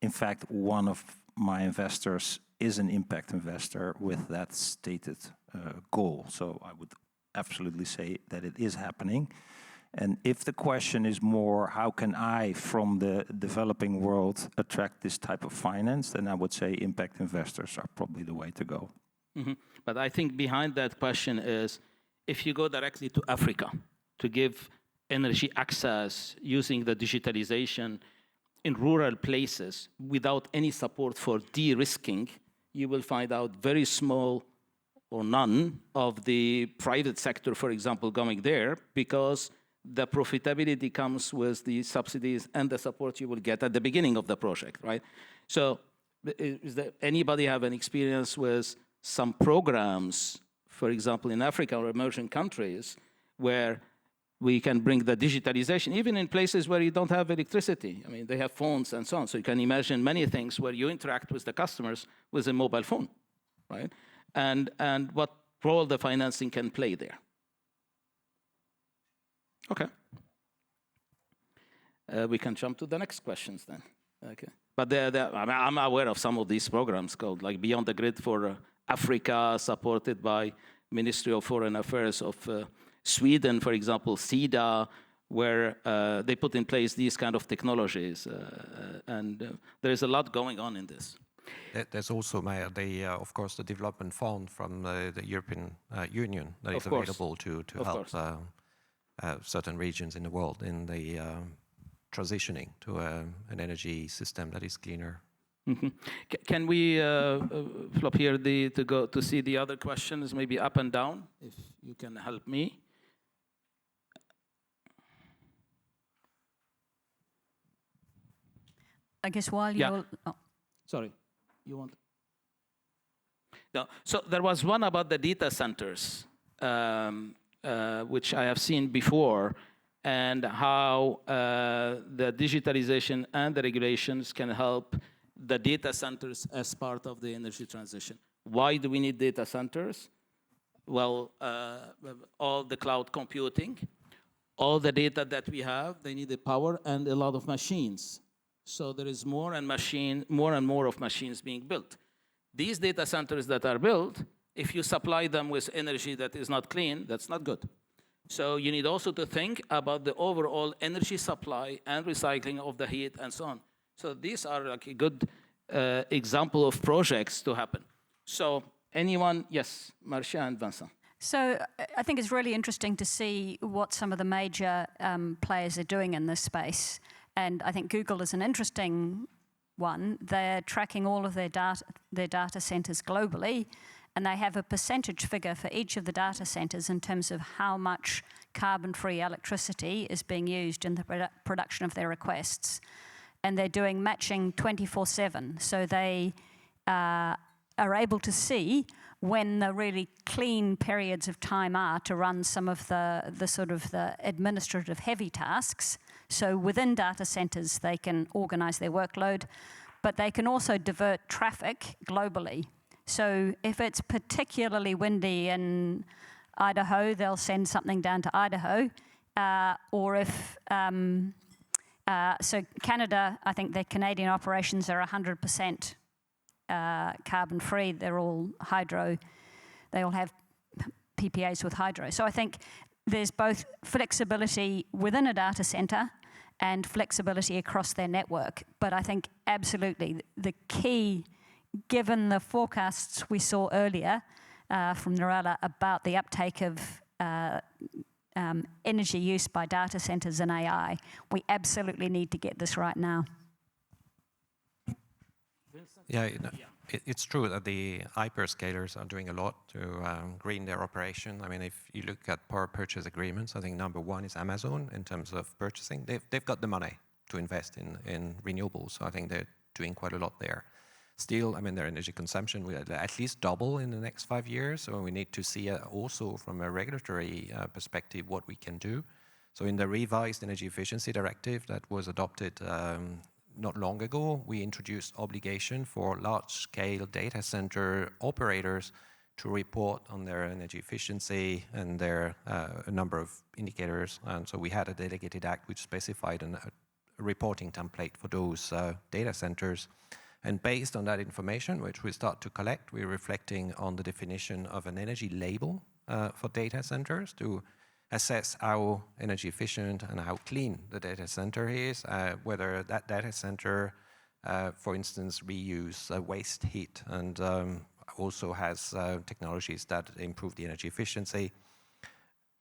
In fact, one of my investors is an impact investor with that stated goal. So I would absolutely say that it is happening. And if the question is more, how can I, from the developing world, attract this type of finance, then I would say impact investors are probably the way to go. Mm-hmm. But I think behind that question is, if you go directly to Africa to give energy access using the digitalization in rural places without any support for de-risking, you will find out very small or none of the private sector, for example, going there, because the profitability comes with the subsidies and the support you will get at the beginning of the project, right? So is there anybody have an experience with some programs, for example, in Africa or emerging countries, where we can bring the digitalization, even in places where you don't have electricity? I mean, they have phones and so on. So you can imagine many things where you interact with the customers with a mobile phone, right? And what role the financing can play there. Okay. We can jump to the next questions then. Okay. But I'm aware of some of these programs called like Beyond the Grid for Africa, supported by Ministry of Foreign Affairs of Sweden, for example, SIDA, where they put in place these kind of technologies. And there is a lot going on in this. There's also, Maher, of course, the development fund from the European Union that is available to help certain regions in the world in the transitioning to an energy system that is cleaner. Mm-hmm. Can we flop here to go to see the other questions, maybe up and down, if you can help me? I guess while you're... Oh. Sorry, you want? No. So there was one about the data centers, which I have seen before, and how the digitalization and the regulations can help the data centers as part of the energy transition. Why do we need data centers? Well, all the cloud computing, all the data that we have, they need the power and a lot of machines. So there is more and more of machines being built. These data centers that are built, if you supply them with energy that is not clean, that's not good. So you need also to think about the overall energy supply and recycling of the heat and so on. So these are like a good example of projects to happen. So anyone? Yes, Marcia and Vincent. So I think it's really interesting to see what some of the major players are doing in this space. And I think Google is an interesting one. They're tracking all of their data centers globally, and they have a percentage figure for each of the data centers in terms of how much carbon-free electricity is being used in the production of their requests. And they're doing matching 24/7. So they are able to see when the really clean periods of time are to run some of the sort of the administrative heavy tasks. So within data centers, they can organize their workload, but they can also divert traffic globally. So if it's particularly windy in Idaho, they'll send something down to Idaho. Or if, so Canada, I think their Canadian operations are 100% carbon-free. They're all hydro. They all have PPAs with hydro. So I think there's both flexibility within a data center and flexibility across their network. But I think absolutely the key given the forecasts we saw earlier from Norela about the uptake of energy use by data centers and AI, we absolutely need to get this right now. Yeah, it's true that the hyperscalers are doing a lot to green their operation. I mean, if you look at power purchase agreements, I think number one is Amazon in terms of purchasing. They've got the money to invest in renewables, so I think they're doing quite a lot there. Still, I mean, their energy consumption will at least double in the next 5 years, so we need to see also from a regulatory perspective what we can do. So in the revised energy efficiency directive that was adopted not long ago, we introduced obligation for large-scale data center operators to report on their energy efficiency and their a number of indicators. And so we had a delegated act which specified a reporting template for those data centers. And based on that information, which we start to collect, we're reflecting on the definition of an energy label for data centers to assess how energy efficient and how clean the data center is, whether that data center, for instance, reuse waste heat and also has technologies that improve the energy efficiency.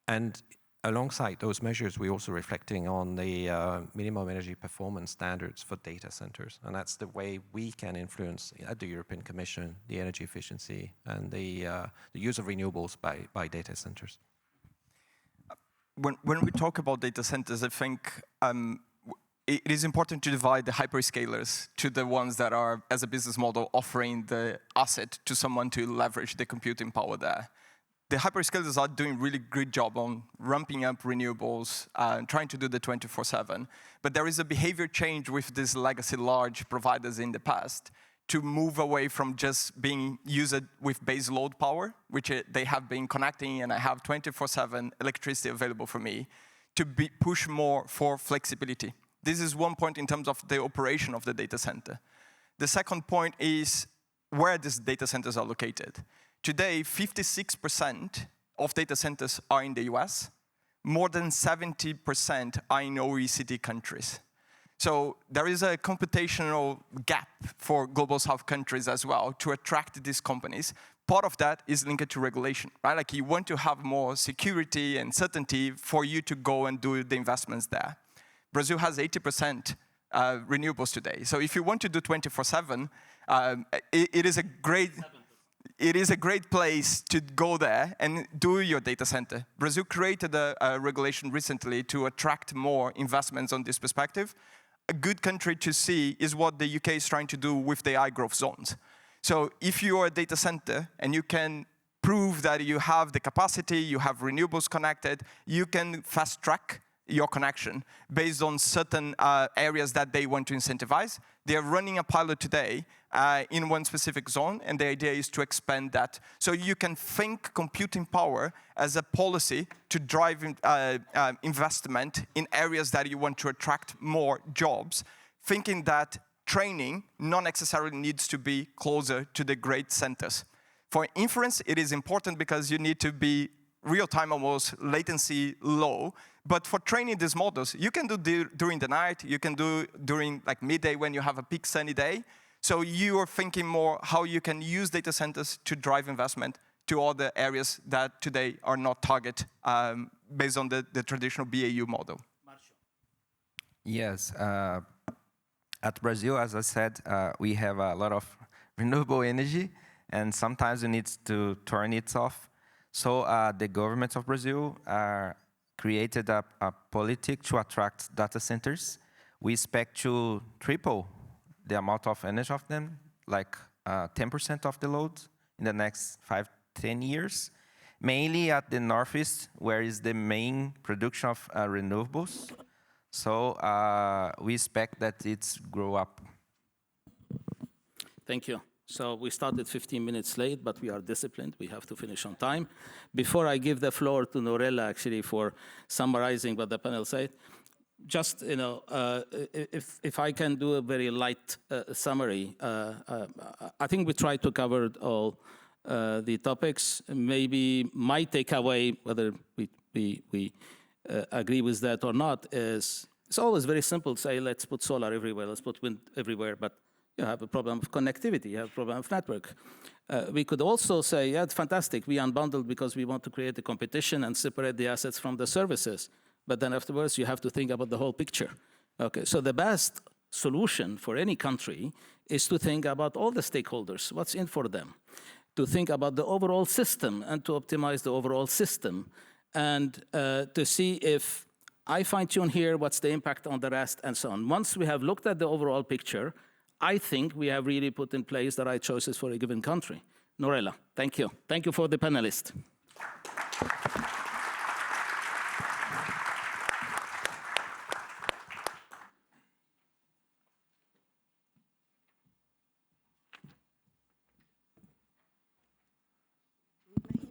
And alongside those measures, we're also reflecting on the minimum energy performance standards for data centers. And that's the way we can influence at the European Commission the energy efficiency and the use of renewables by data centers. When we talk about data centers, I think it is important to divide the hyperscalers to the ones that are, as a business model, offering the asset to someone to leverage the computing power there. The hyperscalers are doing really great job on ramping up renewables and trying to do the 24/7. But there is a behavior change with these legacy large providers in the past to move away from just being used with base load power, which they have been connecting and I have 24/7 electricity available for me, to push more for flexibility. This is one point in terms of the operation of the data center. The second point is where these data centers are located. Today, 56% of data centers are in the US. More than 70% are in OECD countries. So there is a computational gap for Global South countries as well to attract these companies. Part of that is linked to regulation, right? Like you want to have more security and certainty for you to go and do the investments there. Brazil has 80% renewables today. So if you want to do 24/7, it is a great place to go there and do your data center. Brazil created a regulation recently to attract more investments on this perspective. A good country to see is what the UK is trying to do with the high-growth zones. So if you are a data center and you can prove that you have the capacity, you have renewables connected, you can fast-track your connection based on certain areas that they want to incentivize. They are running a pilot today in one specific zone, and the idea is to expand that. So you can think computing power as a policy to drive investment in areas that you want to attract more jobs, thinking that training not necessarily needs to be closer to the great centers. For inference, it is important because you need to be real-time, almost latency low. But for training these models, you can do during the night, you can do during like midday when you have a peak sunny day. So you are thinking more how you can use data centers to drive investment to all the areas that today are not target based on the traditional BAU model. Márcio. Yes, at Brazil, as I said, we have a lot of renewable energy, and sometimes we need to turn it off. So the government of Brazil created a politic to attract data centers. We expect to triple the amount of energy of them, like 10% of the load in the next 5-10 years, mainly at the Northeast, where is the main production of renewables. So we expect that it's grow up. Thank you. So we started 15 minutes late, but we are disciplined. We have to finish on time. Before I give the floor to Norela, actually, for summarizing what the panel said, just, you know, if I can do a very light summary, I think we tried to cover all the topics. Maybe my takeaway, whether we agree with that or not, is it's always very simple to say, let's put solar everywhere, let's put wind everywhere, but You have a problem of connectivity, you have a problem of network. We could also say, yeah, it's fantastic, we unbundled because we want to create a competition and separate the assets from the services. But then afterwards, you have to think about the whole picture. Okay, so the best solution for any country is to think about all the stakeholders, what's in for them, to think about the overall system and to optimize the overall system, and to see if I fine-tune here, what's the impact on the rest, and so on. Once we have looked at the overall picture, I think we have really put in place the right choices for a given country. Norela, thank you. Thank you for the panelists.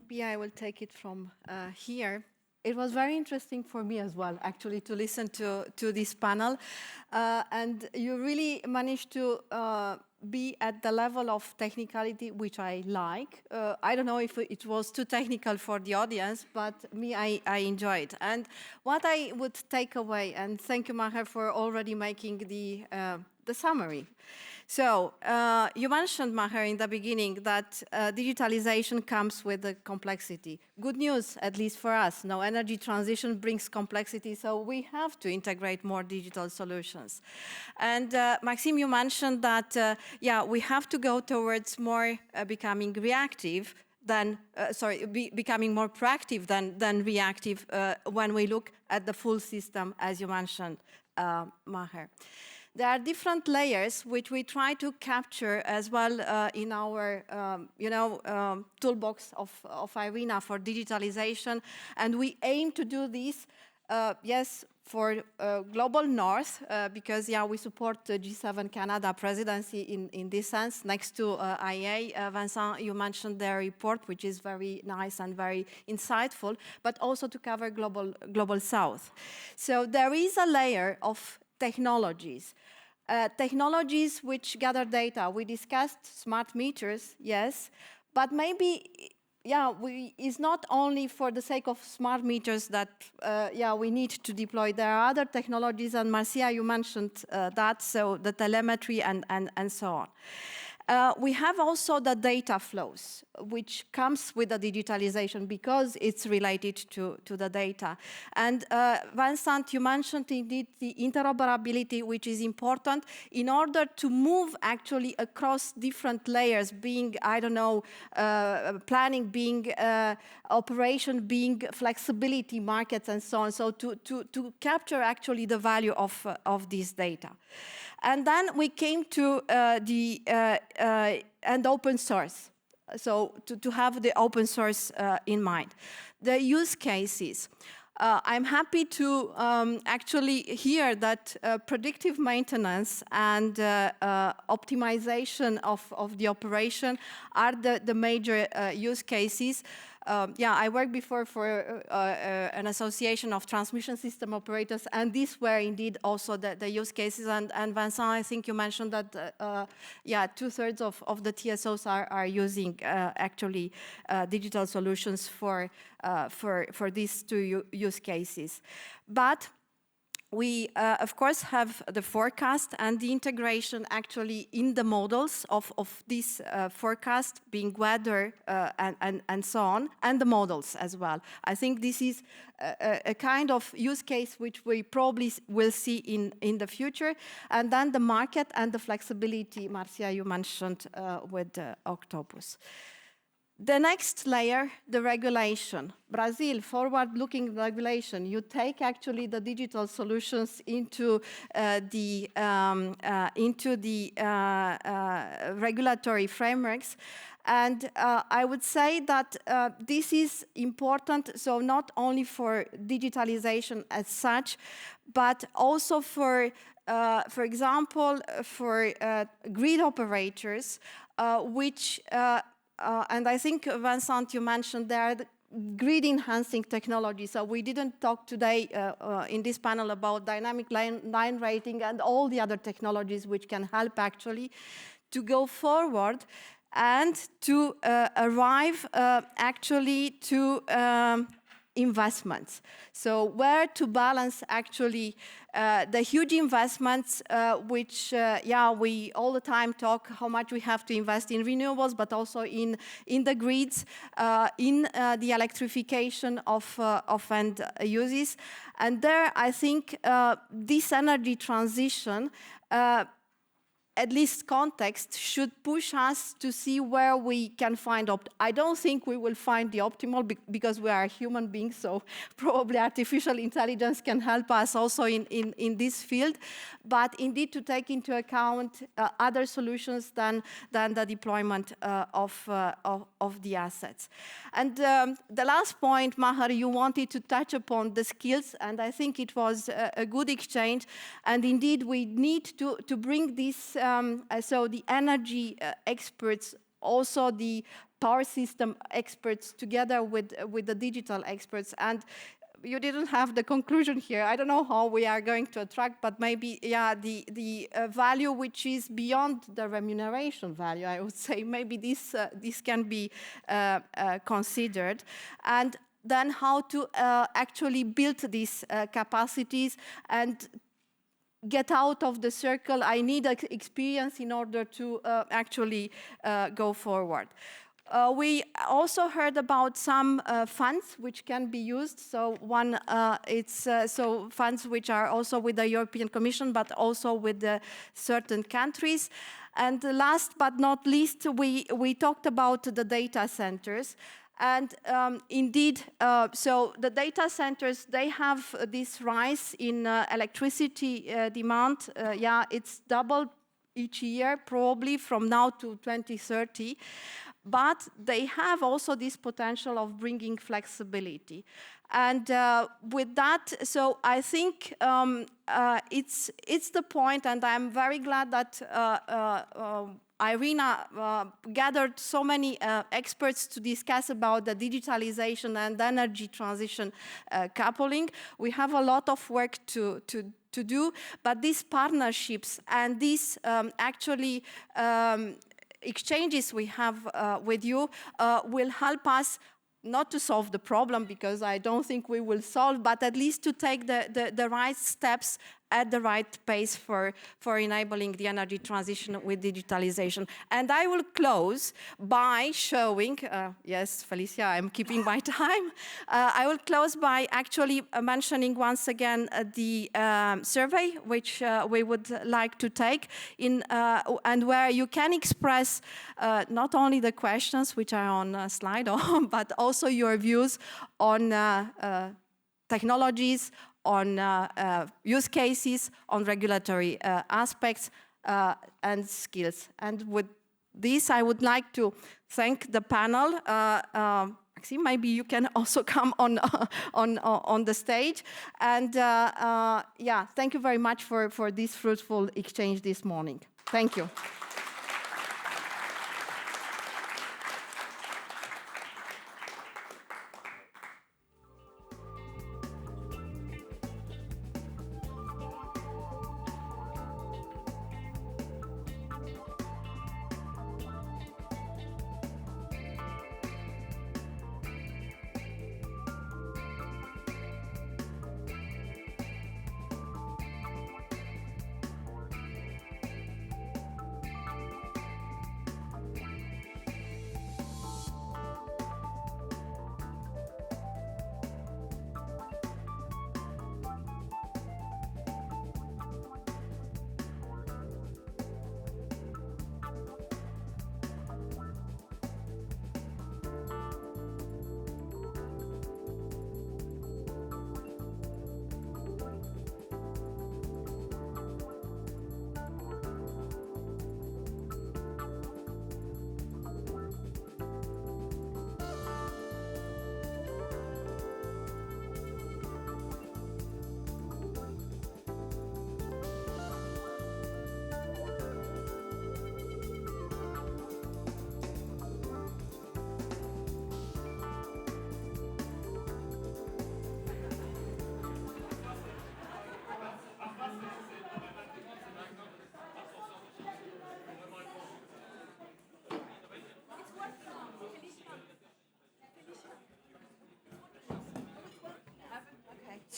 Maybe I will take it from here. It was very interesting for me as well, actually, to listen to this panel. And you really managed to be at the level of technicality, which I like. I don't know if it was too technical for the audience, but me, I enjoyed. And what I would take away, and thank you, Maher, for already making the summary. So you mentioned, Maher, in the beginning that digitalization comes with the complexity. Good news, at least for us. Now, energy transition brings complexity, so we have to integrate more digital solutions. And Maxime, you mentioned that, yeah, we have to go towards more becoming reactive than, becoming more proactive than reactive when we look at the full system, as you mentioned, Maher. There are different layers which we try to capture as well in our, toolbox of IRENA for digitalization, and we aim to do this, yes, for Global North, because, yeah, we support the G7 Canada presidency in this sense, next to IA. Vincent, you mentioned their report, which is very nice and very insightful, but also to cover Global South. So there is a layer of technologies. Technologies which gather data. We discussed smart meters, yes, but maybe, yeah, it's not only for the sake of smart meters that, we need to deploy. There are other technologies, and Marcia, you mentioned that, so the telemetry and so on. We have also the data flows, which comes with the digitalization because it's related to the data. And Vincent, you mentioned indeed the interoperability, which is important in order to move actually across different layers, being, I don't know, planning, being operation, being flexibility, markets, and so on. So to capture actually the value of this data. And then we came to and open source. So to have the open source in mind. The use cases. I'm happy to actually hear that predictive maintenance and optimization of the operation are the major use cases. I worked before for an association of transmission system operators, and these were indeed also the use cases. And Vincent, I think you mentioned that, 2/3 of the TSOs are using actually digital solutions for these two use cases. But we, of course, have the forecast and the integration actually in the models of this forecast being weather and so on, and the models as well. I think this is a kind of use case which we probably will see in the future. And then the market and the flexibility, Marcia, you mentioned with Octopus. The next layer, the regulation. Brazil, forward-looking regulation. You take actually the digital solutions into the regulatory frameworks. And I would say that this is important, so not only for digitalization as such, but also for example, for grid operators, which and I think, Vincent, you mentioned there grid-enhancing technology. So we didn't talk today in this panel about dynamic line rating and all the other technologies which can help actually to go forward and to arrive actually to investments. So where to balance actually the huge investments, which, we all the time talk how much we have to invest in renewables, but also in the grids, in the electrification of end uses. And there, I think this energy transition, at least context, should push us to see where we can find I don't think we will find the optimal because we are human beings, so probably artificial intelligence can help us also in this field, but indeed to take into account other solutions than the deployment of the assets. And the last point, Maher, you wanted to touch upon the skills, and I think it was a good exchange, and indeed we need to bring this so the energy experts, also the power system experts, together with the digital experts. And you didn't have the conclusion here. I don't know how we are going to attract, but maybe, the value which is beyond the remuneration value, I would say, maybe this can be considered. And then how to actually build these capacities and get out of the circle. I need experience in order to actually go forward. We also heard about some funds which can be used. So one, it's so funds which are also with the European Commission, but also with certain countries. And last but not least, we talked about the data centers. And indeed, so the data centers, they have this rise in electricity demand. It's doubled each year, probably from now to 2030. But they have also this potential of bringing flexibility. And with that, so I think it's the point, and I'm very glad that IRENA gathered so many experts to discuss about the digitalization and energy transition coupling. We have a lot of work to do, but these partnerships and these actually exchanges we have with you will help us not to solve the problem, because I don't think we will solve, but at least to take the right steps at the right pace for enabling the energy transition with digitalization. And I will close by showing, yes, Felicia, I'm keeping my time. I will close by actually mentioning once again the survey which we would like to take in, and where you can express not only the questions which are on slide, but also your views on technologies, on use cases, on regulatory aspects and skills. And with this, I would like to thank the panel. Maxime, maybe you can also come on the stage. And thank you very much for this fruitful exchange this morning. Thank you.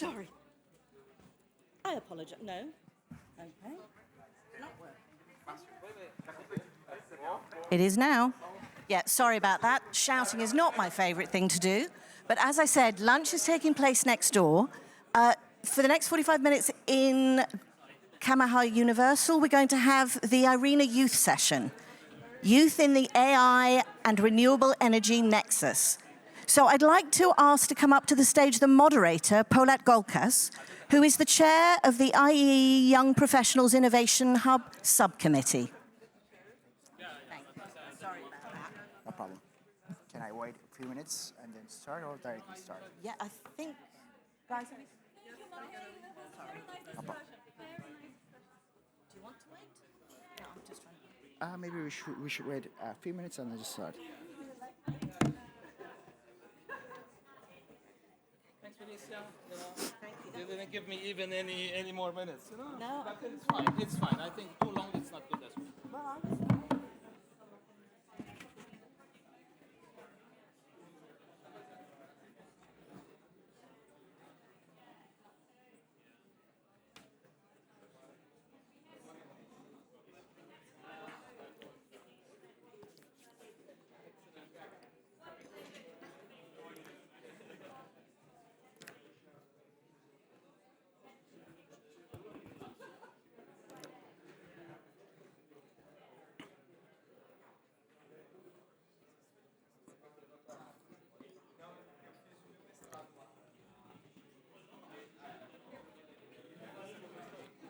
Sorry. I apologize. No. Okay. It is now. Yeah, sorry about that. Shouting is not my favorite thing to do. But as I said, lunch is taking place next door. For the next 45 minutes in Maher Universal, we're going to have the IRENA Youth Session. Youth in the AI and Renewable Energy Nexus. So I'd like to ask to come up to the stage the moderator, Poletti, who is the chair of the IE Young Professionals Innovation Hub Subcommittee. Sorry about that. No problem. Can I wait a few minutes and then start or directly start? Yeah, I think, guys, sorry. No problem. Do you want to wait? No, I'm just trying to... Maybe we should wait a few minutes and then just start. Thanks, Venício. You didn't give me even any more minutes. No. But it's fine. It's fine. I think too long it's not good as well.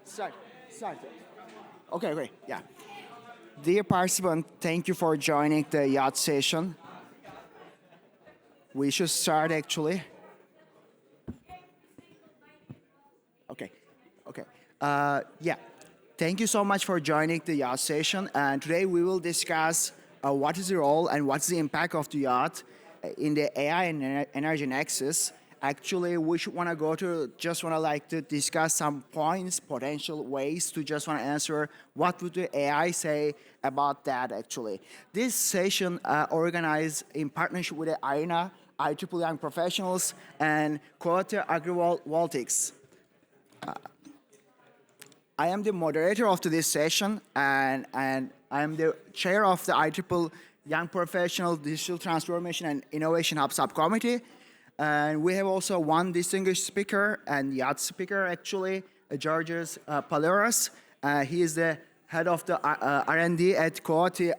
Start. Okay, yeah. Dear participant, thank you for joining the yacht session. We should start actually. Okay. Yeah. Thank you so much for joining the yacht session. And today we will discuss what is the role and what's the impact of the yacht in the AI and energy nexus. Actually, we should want to go to to discuss some points, potential ways to just want to answer what would the AI say about that actually. This session organized in partnership with the IRENA, IEEE Young Professionals, and Quality Agrivoltaics. I am the moderator of this session, and I am the chair of the IEEE Young Professional Digital Transformation and Innovation Hub Subcommittee. And we have also one distinguished speaker and yacht speaker, actually, Georgios Paliras. He is the head of the R&D at Quality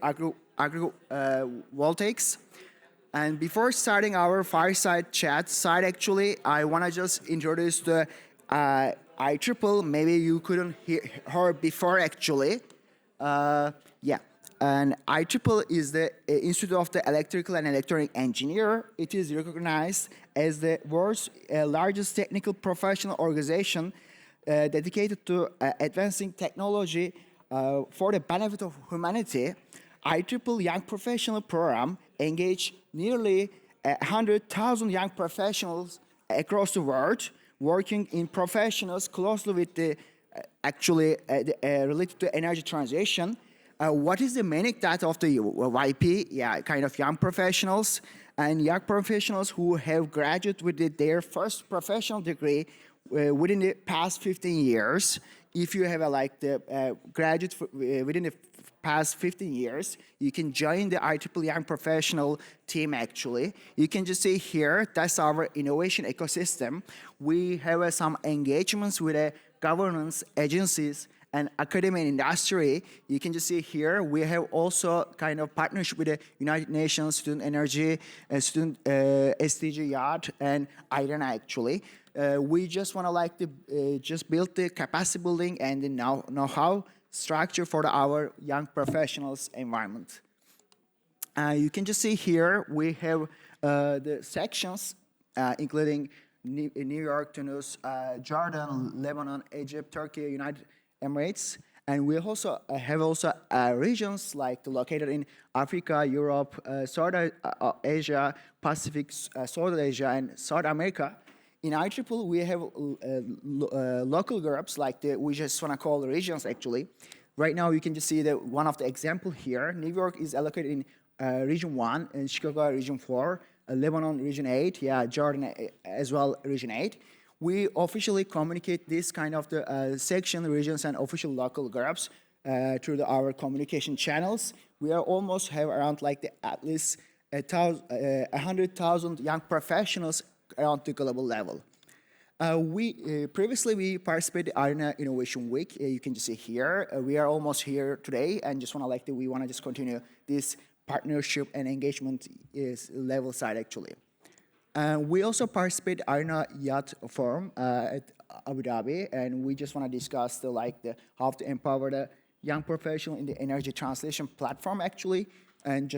Agrivoltaics. And before starting our fireside chat side, actually, I want to just introduce the IEEE. Maybe you couldn't hear before, actually. Yeah. And IEEE is the Institute of the Electrical and Electronic Engineer. It is recognized as the world's largest technical professional organization dedicated to advancing technology for the benefit of humanity. IEEE Young Professional Program engaged nearly 100,000 young professionals across the world, working in professionals closely with the related to energy transition. What is the main data of the YP? Yeah, kind of young professionals and young professionals who have graduated with their first professional degree within the past 15 years. If you have graduate within the past 15 years, you can join the IEEE Young Professional team, actually. You can just see here, that's our innovation ecosystem. We have some engagements with governance agencies and academia and industry. You can just see here, we have also kind of partnership with the United Nations, Student Energy, Student SDG Yacht, and IRENA, actually. We just want to just build the capacity building and the know-how structure for our young professionals environment. You can just see here, we have the sections, including New York, Tunis, Jordan, Lebanon, Egypt, Turkey, United Emirates, and we also have regions located in Africa, Europe, South Asia, Pacific, South Asia, and South America. In IEEE, we have local groups we just want to call the regions, actually. Right now, you can just see one of the example here. New York is allocated in Region 1, and Chicago Region 4, Lebanon Region 8, yeah, Jordan as well, Region 8. we officially communicate this kind of the section, regions, and official local groups through our communication channels. We are almost have around like at least 100,000 young professionals around the global level. Previously we participated in IRENA Innovation Week. You can just see here. We are almost here today, and just we want to just continue this partnership and engagement level side actually. We also participate in IRENA Yacht Forum at Abu Dhabi, and we just want to discuss how to empower the young professional in the energy translation platform actually, and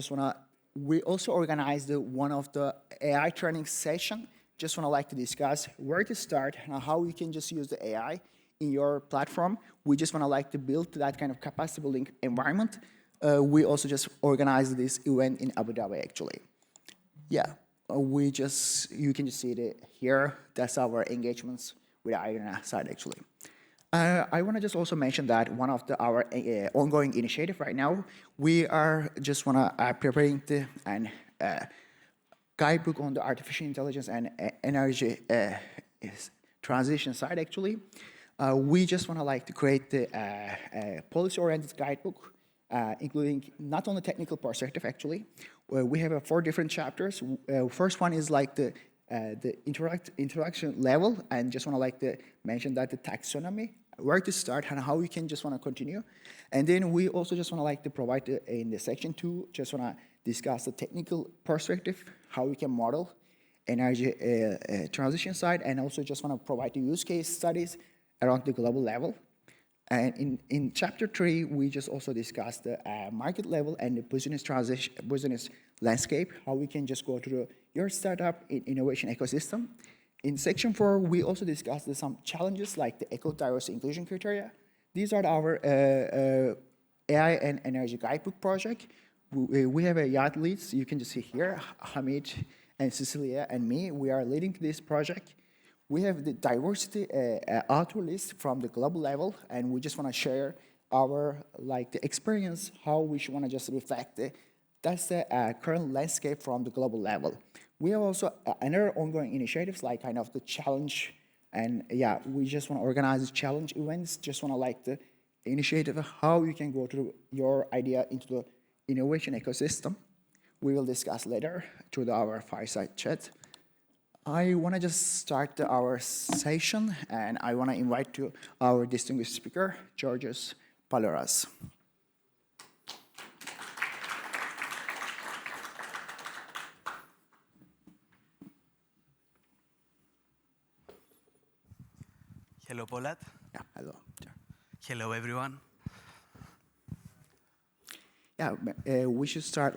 we also organized one of the AI training session. Just want to discuss where to start and how you can just use the AI in your platform. We just want to build that kind of capacity building environment. We also just organized this event in Abu Dhabi actually. Yeah, you can just see it here. That's our engagements with the IRENA side actually. I want to just also mention that one of our ongoing initiative right now, we are just preparing an guidebook on the artificial intelligence and energy transition side actually. We just want to create the policy-oriented guidebook, including not only technical perspective actually. We have 4 different chapters. First one is the interaction level, and just want to mention that the taxonomy, where to start and how we can just want to continue. And then we also just want to provide in the section 2, just want to discuss the technical perspective, how we can model energy transition side, and also just want to provide the use case studies around the global level. And in chapter 3, we just also discussed the market level and the business landscape, how we can just go through your startup innovation ecosystem. In section 4, we also discussed some challenges like the eco-diverse inclusion criteria. These are our AI and energy guidebook project. We have a yacht leads. You can just see here, Hamid and Cecilia and me. We are leading this project. We have the diversity author list from the global level, and we just want to share our the experience, how we should want to just reflect that's the current landscape from the global level. We have also another ongoing initiatives like kind of the challenge, and yeah, we just want to organize challenge events. Just want to the initiative of how you can go through your idea into the innovation ecosystem. We will discuss later through our fireside chat. I want to just start our session, and I want to invite to our distinguished speaker, Georgios Paleras. Hello, Poletti. Yeah, hello. Hello, everyone. Yeah, we should start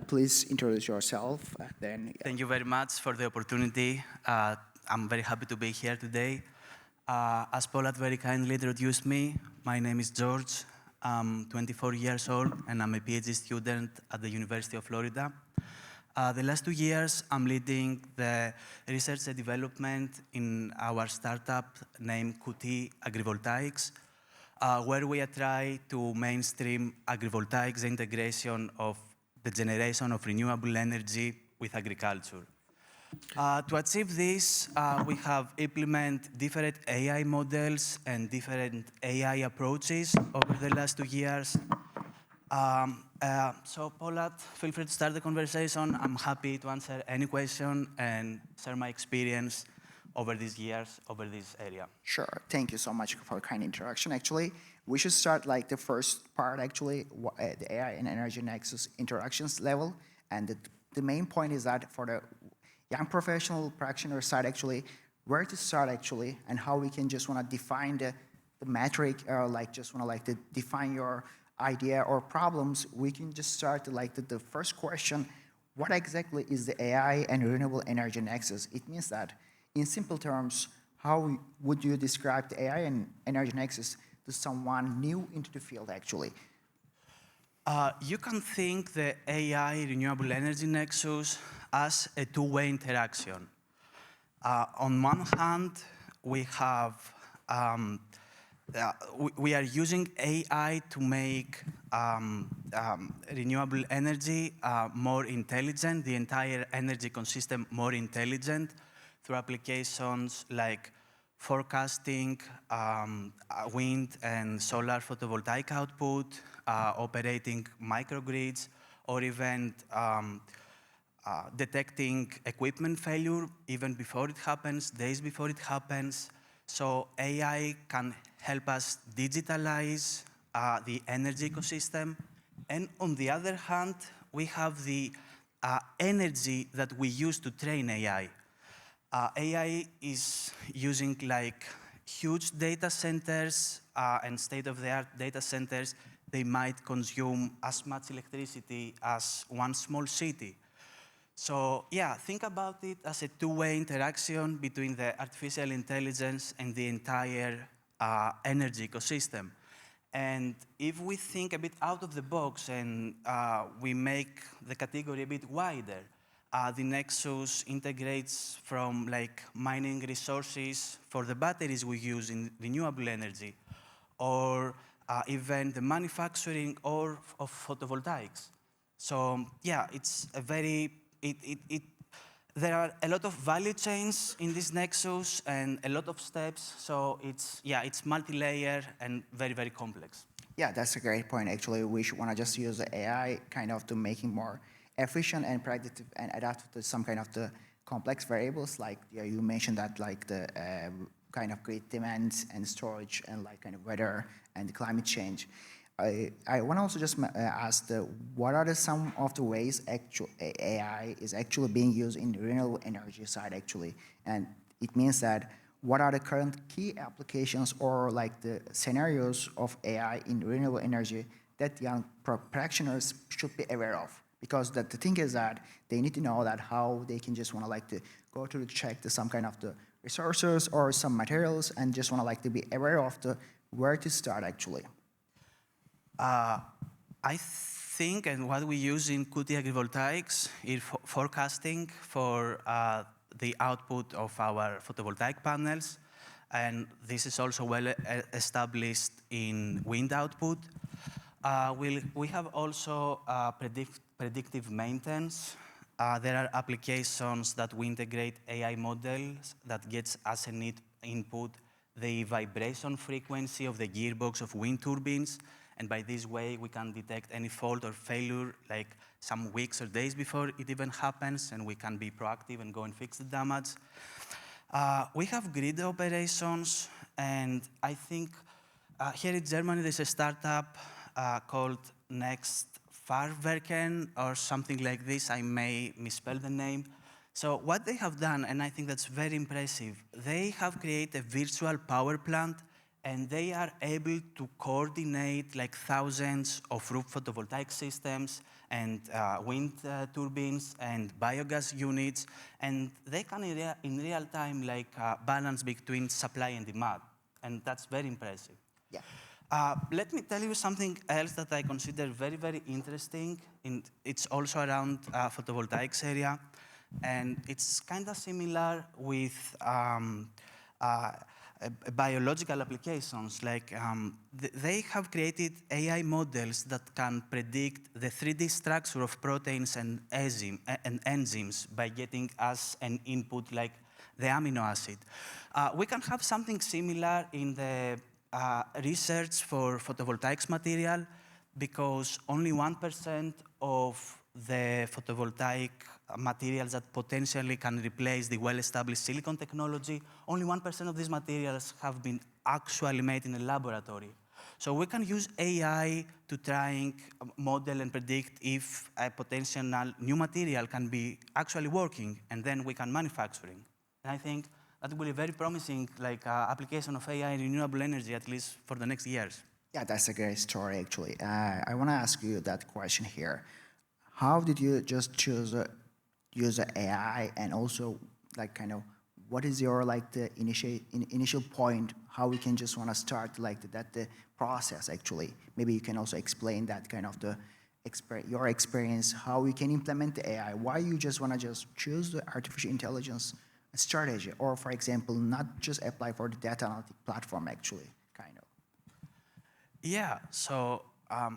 please introduce yourself. Then. Thank you very much for the opportunity. I'm very happy to be here today. As Poletti very kindly introduced me, my name is George. I'm 24 years old, and I'm a PhD student at the University of Florida. The last 2 years, I'm leading the research and development in our startup named QT Agrivoltaics, where we are trying to mainstream agrivoltaics, the integration of the generation of renewable energy with agriculture. To achieve this, we have implemented different AI models and different AI approaches over the last 2 years. So Poletti, feel free to start the conversation. I'm happy to answer any question and share my experience over these years, over this area. Sure, thank you so much for the kind introduction. Actually, we should start the first part actually, the AI and energy nexus interactions level. And the main point is that for the young professional practitioner side actually, where to start actually, and how we can just want to define the metric, or just want to define your idea or problems. We can just start the first question, what exactly is the AI and renewable energy nexus? It means that, in simple terms, how would you describe the AI and energy nexus to someone new into the field actually? You can think the AI renewable energy nexus as a two-way interaction. On one hand, we have we are using AI to make renewable energy more intelligent, the entire energy ecosystem more intelligent through applications like forecasting wind and solar photovoltaic output, operating microgrids, or even detecting equipment failure even before it happens, days before it happens. So AI can help us digitalize the energy ecosystem. And on the other hand, we have the energy that we use to train AI. AI is using like huge data centers and state-of-the-art data centers. They might consume as much electricity as one small city. So yeah, think about it as a two-way interaction between the artificial intelligence and the entire energy ecosystem. And if we think a bit out of the box and we make the category a bit wider, the Nexus integrates from like mining resources for the batteries we use in renewable energy, or even the manufacturing of photovoltaics. So yeah, it's a very, there are a lot of value chains in this Nexus and a lot of steps. So it's, yeah, it's multi-layer and very, very complex. Yeah, that's a great point. Actually, we should want to just use the AI kind of to making more efficient and predictive and adapt to some kind of the complex variables. Like you mentioned that like the kind of grid demands and storage and like kind of weather and climate change. I want to also just ask what are some of the ways AI is actually being used in the renewable energy side actually, and it means that what are the current key applications or like the scenarios of AI in renewable energy that young practitioners should be aware of? Because the thing is that they need to know that how they can just want to like to go to check some kind of the resources or some materials and just want to like to be aware of where to start actually. I think, and what we use in QT agrivoltaics is forecasting for the output of our photovoltaic panels. And this is also well established in wind output. We have also predictive maintenance. There are applications that we integrate AI models that gets as an input the vibration frequency of the gearbox of wind turbines. And by this way, we can detect any fault or failure like some weeks or days before it even happens, and we can be proactive and go and fix the damage. We have grid operations, and I think here in Germany, there's a startup called Next Fahrwerken or something like this. I may misspell the name. So what they have done, and I think that's very impressive, they have created a virtual power plant, and they are able to coordinate like thousands of roof photovoltaic systems and wind turbines and biogas units, and they can in real time like balance between supply and demand, and that's very impressive. Yeah. Let me tell you something else that I consider very, very interesting. It's also around photovoltaics area, and it's kind of similar with biological applications. Like they have created AI models that can predict the 3D structure of proteins and enzymes by getting us an input like the amino acid. We can have something similar in the research for photovoltaics material, because only 1% of the photovoltaic materials that potentially can replace the well-established silicon technology, only 1% of these materials have been actually made in a laboratory. So we can use AI to try and model and predict if a potential new material can be actually working, and then we can manufacturing. And I think that will be a very promising application of AI in renewable energy, at least for the next years. Yeah, that's a great story, actually. I want to ask you that question here. How did you just choose use AI, and also like kind of what is your like the initial point? How we can just want to start like the process actually? Maybe you can also explain that kind of your experience, how we can implement the AI. Why you just want to just choose the artificial intelligence strategy, or for example, not just apply for the data analytic platform actually, kind of. Yeah. So.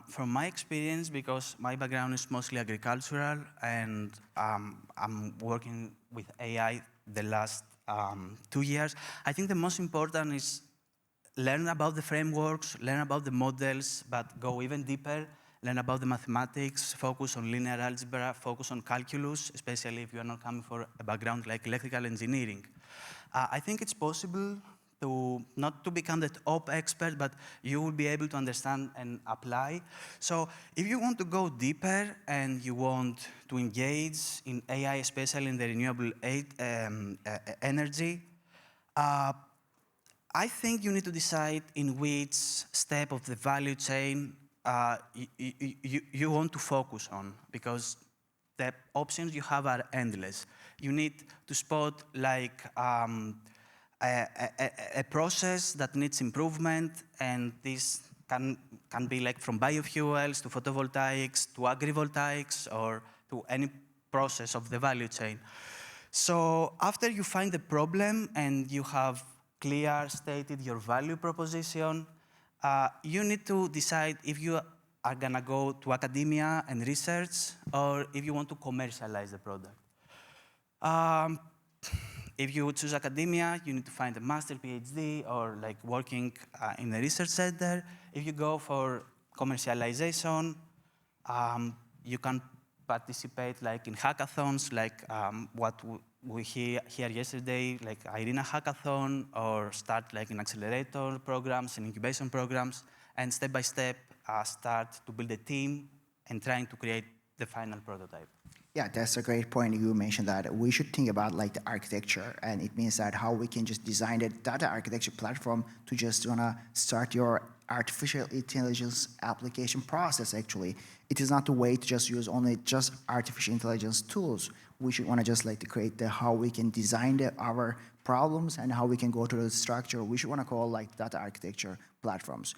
From my experience, because my background is mostly agricultural, and I'm working with AI the last 2 years. I think the most important is learn about the frameworks, learn about the models, but go even deeper, learn about the mathematics, focus on linear algebra, focus on calculus, especially if you are not coming from a background like electrical engineering. I think it's possible to not to become the top expert, but you will be able to understand and apply. So if you want to go deeper and you want to engage in AI, especially in the renewable energy, I think you need to decide in which step of the value chain you want to focus on, because the options you have are endless. You need to spot like a process that needs improvement, and this can be like from biofuels to photovoltaics to agrivoltaics or to any process of the value chain. So after you find the problem and you have clear stated your value proposition, you need to decide if you are going to go to academia and research or if you want to commercialize the product. If you choose academia, you need to find a master, PhD, or like working in a research center. If you go for commercialization, you can participate like in hackathons, like what we hear yesterday, like IRENA hackathon, or start like in accelerator programs and incubation programs, and step by step start to build a team and trying to create the final prototype. Yeah, that's a great point. You mentioned that we should think about like the architecture, and it means that how we can just design the data architecture platform to just start your artificial intelligence application process. Actually, it is not the way to just use only just artificial intelligence tools. We should want to just like to create the how we can design our problems and how we can go to the structure. We should want to call like data architecture platforms.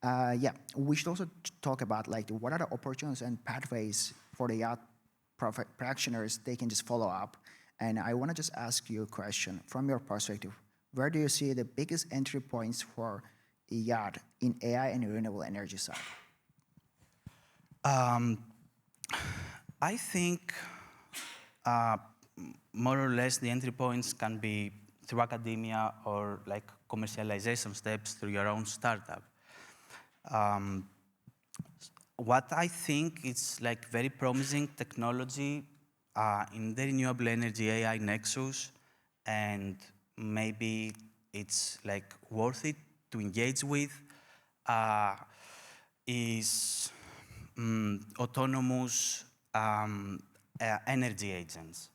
Yeah, we should also talk about like what are the opportunities and pathways for the yacht practitioners they can just follow up. And I want to just ask you a question from your perspective. Where do you see the biggest entry points for a yacht in AI and renewable energy side? I think more or less the entry points can be through academia or like commercialization steps through your own startup. What I think is like very promising technology in the renewable energy AI nexus, and maybe it's like worth it to engage with, is autonomous energy agents.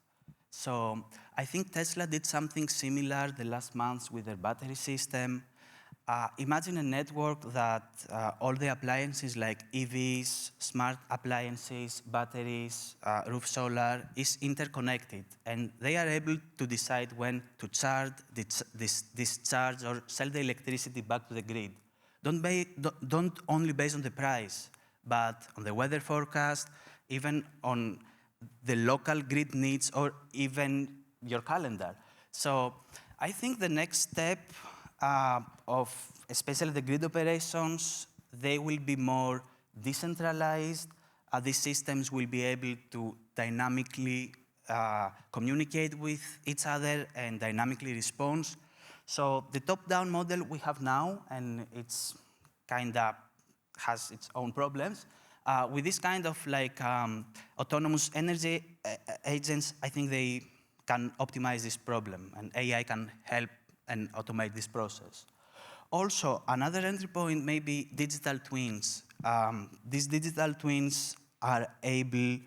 So I think Tesla did something similar the last months with their battery system. Imagine a network that all the appliances like EVs, smart appliances, batteries, roof solar is interconnected, and they are able to decide when to charge, discharge, or sell the electricity back to the grid. Don't only based on the price, but on the weather forecast, even on the local grid needs, or even your calendar. So I think the next step of especially the grid operations, they will be more decentralized. These systems will be able to dynamically communicate with each other and dynamically respond. So the top-down model we have now, and it's kind of has its own problems. With this kind of like autonomous energy agents, I think they can optimize this problem, and AI can help and automate this process. Also, another entry point may be digital twins. These digital twins are able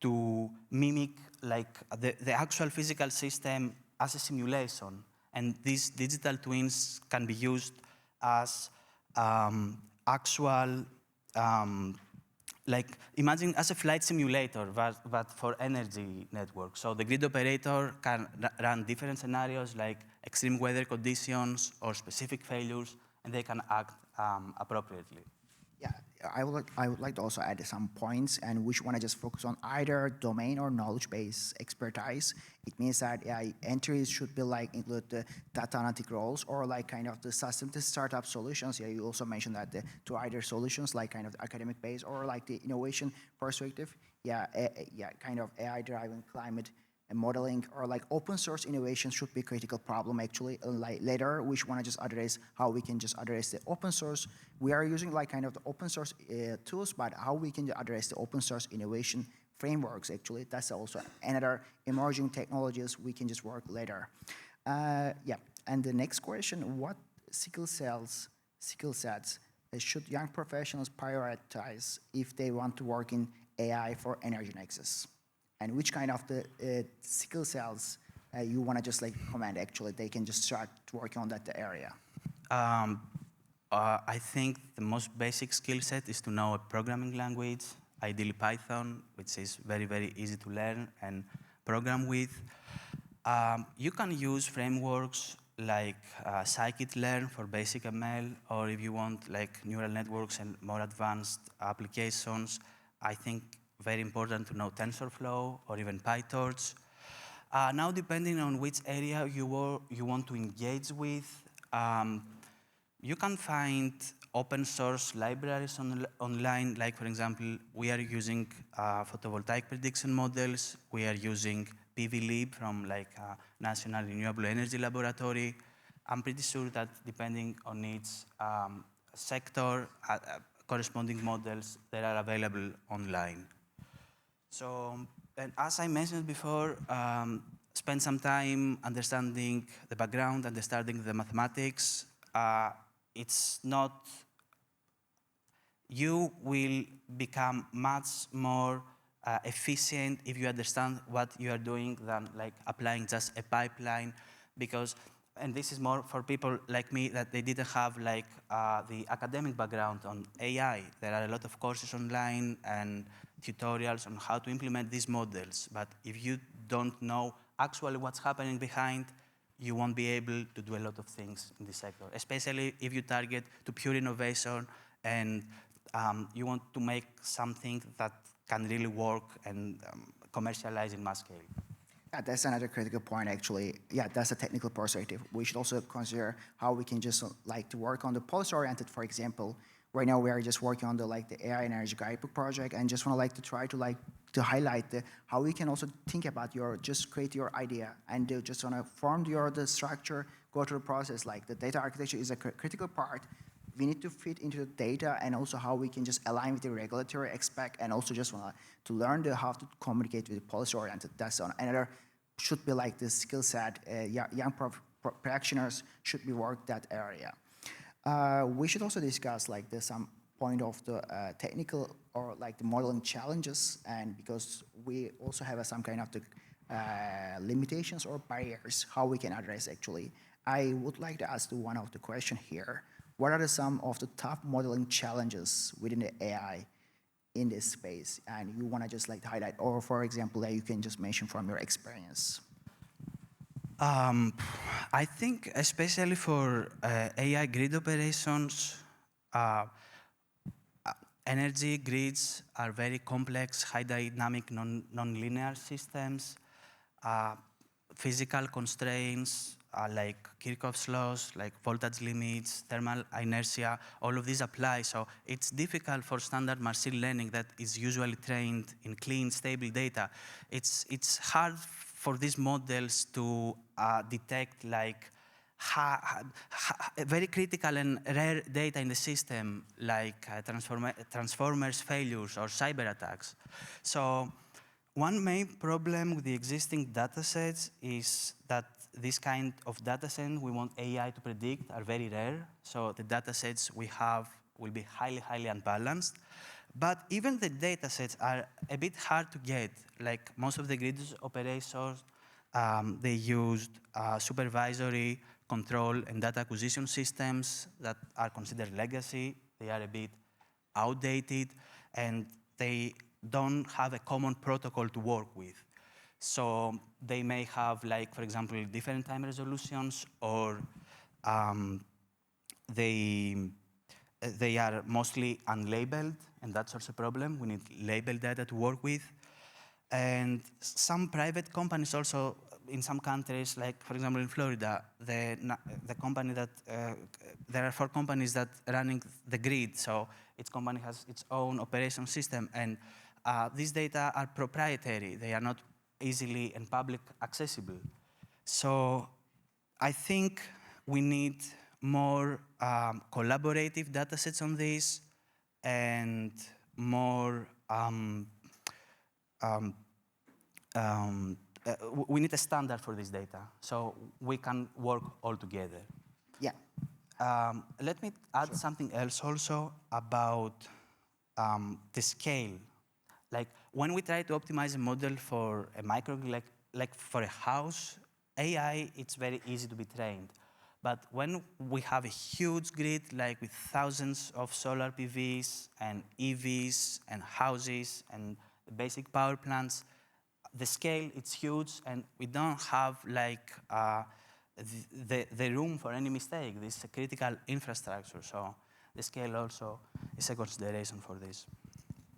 to mimic like the actual physical system as a simulation. And these digital twins can be used as actual, like imagine as a flight simulator, but for energy network. So the grid operator can run different scenarios like extreme weather conditions or specific failures, and they can act appropriately. Yeah, I would like to also add some points, and we want to just focus on either domain or knowledge-based expertise. It means that entries should be like include the data analytic roles or like kind of the system startup solutions. Yeah, you also mentioned that to either solutions like kind of academic base or like the innovation perspective. Yeah, kind of AI-driven climate and modeling, or like open source innovation should be a critical problem actually. Like later, we want to just address how we can just address the open source. We are using like kind of the open source tools, but how we can address the open source innovation frameworks actually. That's also another emerging technologies we can just work later. Yeah, and the next question, what skill sets should young professionals prioritize if they want to work in AI for energy nexus? And which kind of the skill sets you want to just like comment actually, they can just start working on that area? I think the most basic skill set is to know a programming language, ideally Python, which is very, very easy to learn and program with. You can use frameworks like scikit-learn for basic ML, or if you want like neural networks and more advanced applications, I think very important to know TensorFlow or even PyTorch. Now, depending on which area you want to engage with, you can find open source libraries online, like for example, we are using photovoltaic prediction models, we are using PVLib from like National Renewable Energy Laboratory. I'm pretty sure that depending on each sector, corresponding models that are available online. So, and as I mentioned before, spend some time understanding the background, understanding the mathematics. It's not, you will become much more efficient if you understand what you are doing than like applying just a pipeline, because, and this is more for people like me that they didn't have like the academic background on AI. There are a lot of courses online and tutorials on how to implement these models, but if you don't know actually what's happening behind, you won't be able to do a lot of things in this sector, especially if you target to pure innovation and you want to make something that can really work and commercialize in mass scale. Yeah, that's another critical point, actually. Yeah, that's a technical perspective. We should also consider how we can just like to work on the policy-oriented, for example. Right now, we are just working on the AI energy guidebook project, and just want to try to highlight how we can also think about just create your idea and just want to form the structure, go through the process. Like the data architecture is a critical part. We need to fit into the data and also how we can just align with the regulatory aspect, and also just want to learn how to communicate with the policy-oriented. That's another should be like the skill set. Young practitioners should be work that area. We should also discuss like some point of the technical or like the modeling challenges, and because we also have some kind of the limitations or barriers, how we can address actually. I would like to ask one of the question here. What are some of the top modeling challenges within the AI in this space? And you want to just like highlight, or for example, that you can just mention from your experience. I think especially for AI grid operations, energy grids are very complex, high dynamic, non-linear systems. Physical constraints like Kirchhoff's laws, like voltage limits, thermal inertia, all of these apply. So it's difficult for standard machine learning that is usually trained in clean, stable data. It's hard for these models to detect like very critical and rare data in the system, like transformers failures or cyber attacks. So one main problem with the existing datasets is that this kind of dataset we want AI to predict are very rare. So the datasets we have will be highly, highly unbalanced. But even the datasets are a bit hard to get. Like most of the grid operators, they used supervisory control and data acquisition systems that are considered legacy. They are a bit outdated, and they don't have a common protocol to work with. So they may have, like, for example, different time resolutions, or they are mostly unlabeled, and that's also a problem. We need labeled data to work with. And some private companies also, in some countries, like, for example, in Florida, the company that, there are 4 companies that are running the grid, so each company has its own operation system, and these data are proprietary. They are not easily and public accessible. So I think we need more collaborative data sets on this and more we need a standard for this data so we can work all together. Yeah. Let me add something else also about the scale. Like when we try to optimize a model for a microgrid, like for a house, AI, it's very easy to be trained. But when we have a huge grid, like with thousands of solar PVs and EVs and houses and basic power plants, the scale, it's huge, and we don't have like the room for any mistake. This is a critical infrastructure, so the scale also is a consideration for this.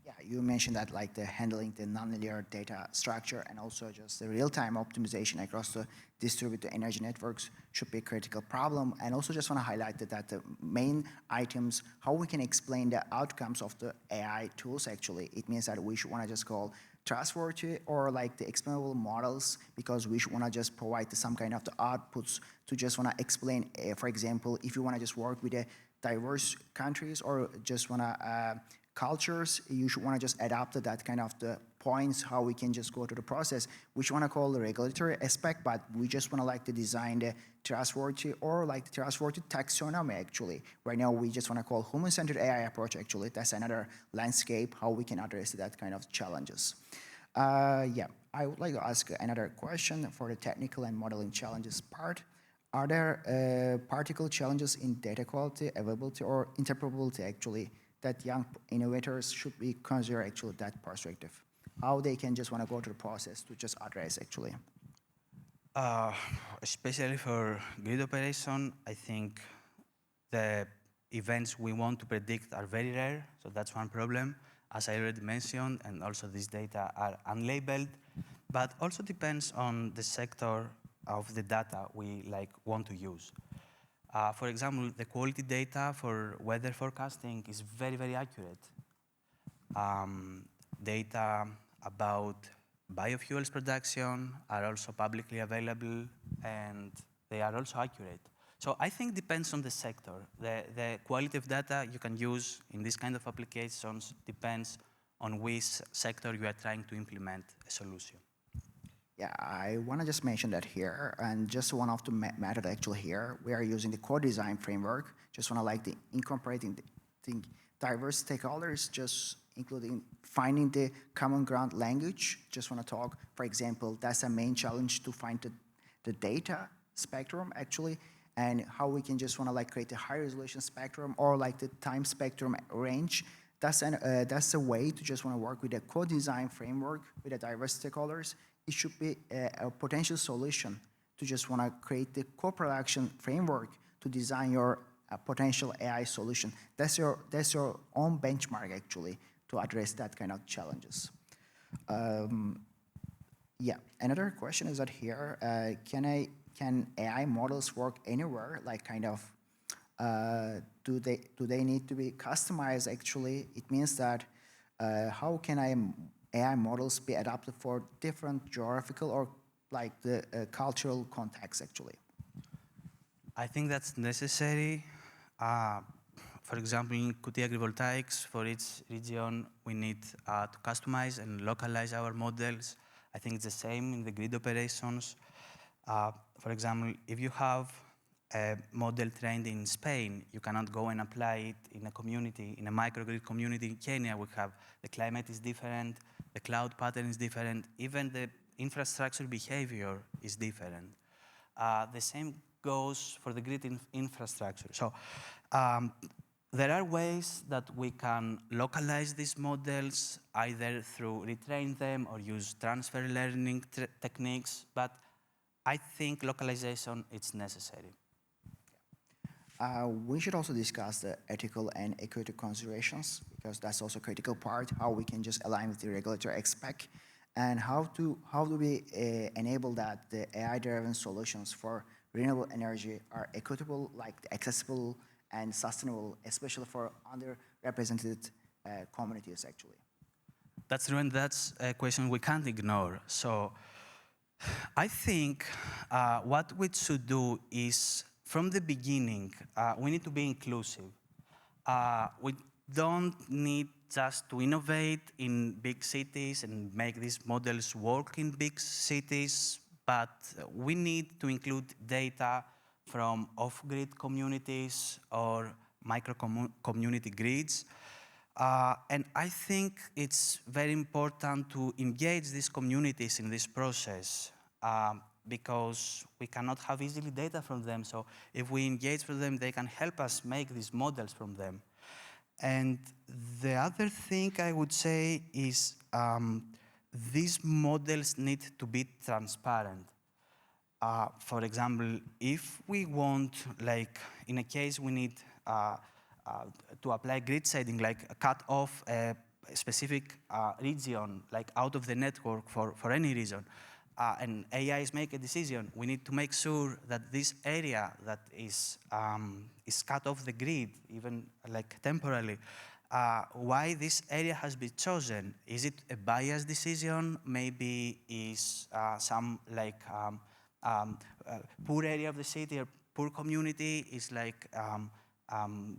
Yeah, you mentioned that like the handling the nonlinear data structure and also just the real-time optimization across the distributed energy networks should be a critical problem. And also just want to highlight that the main items, how we can explain the outcomes of the AI tools actually. It means that we should want to just call trustworthy or like the explainable models, because we should want to just provide some kind of the outputs to just want to explain, for example, if you want to just work with diverse countries or just want to cultures, you should want to just adapt to that kind of the points, how we can just go to the process, which want to call the regulatory aspect, but we just want to like to design the trustworthy or like the trustworthy taxonomy actually. Right now, we just want to call human-centered AI approach actually. That's another landscape, how we can address that kind of challenges. Yeah, I would like to ask another question for the technical and modeling challenges part. Are there particular challenges in data quality, availability, or interpretability actually that young innovators should be consider actually that perspective? How they can just want to go to the process to just address actually? Especially for grid operation, I think the events we want to predict are very rare, so that's one problem, as I already mentioned, and also these data are unlabeled, but also depends on the sector of the data we want to use. For example, the quality data for weather forecasting is very, very accurate. Data about biofuels production are also publicly available, and they are also accurate. So I think it depends on the sector. The quality of data you can use in this kind of applications depends on which sector you are trying to implement a solution. Yeah, I want to just mention that here, and just one of the method actually here, we are using the co-design framework. Just want to like the incorporating the diverse stakeholders, just including finding the common ground language. Just want to talk, for example, that's a main challenge to find the data spectrum actually, and how we can just want to like create a high resolution spectrum or like the time spectrum range. That's a way to just want to work with a co-design framework with the diverse stakeholders. It should be a potential solution to just want to create the co-production framework to design your potential AI solution. That's your own benchmark actually to address that kind of challenges. Yeah, another question is that here, can AI models work anywhere? Like kind of, do they need to be customized actually? It means that how can AI models be adapted for different geographical or like the cultural context actually? I think that's necessary. For example, in QT agrivoltaics, for each region, we need to customize and localize our models. I think it's the same in the grid operations. For example, if you have a model trained in Spain, you cannot go and apply it in a community, in a microgrid community in Kenya. We have the climate is different, the cloud pattern is different, even the infrastructure behavior is different. The same goes for the grid infrastructure. So there are ways that we can localize these models, either through retrain them or use transfer learning techniques, but I think localization is necessary. We should also discuss the ethical and equity considerations, because that's also a critical part, how we can just align with the regulatory expect, and how do we enable that the AI-driven solutions for renewable energy are equitable, like accessible and sustainable, especially for underrepresented communities actually. That's true, and that's a question we can't ignore. So I think what we should do is, from the beginning, we need to be inclusive. We don't need just to innovate in big cities and make these models work in big cities, but we need to include data from off-grid communities or micro-community grids. And I think it's very important to engage these communities in this process because we cannot have easily data from them. So if we engage with them, they can help us make these models from them. And the other thing I would say is these models need to be transparent. For example, if we want, like in a case we need to apply grid shading, like cut off a specific region, like out of the network for any reason, and AIs make a decision, we need to make sure that this area that is cut off the grid, even like temporarily, why this area has been chosen. Is it a biased decision? Maybe is some like poor area of the city or poor community is like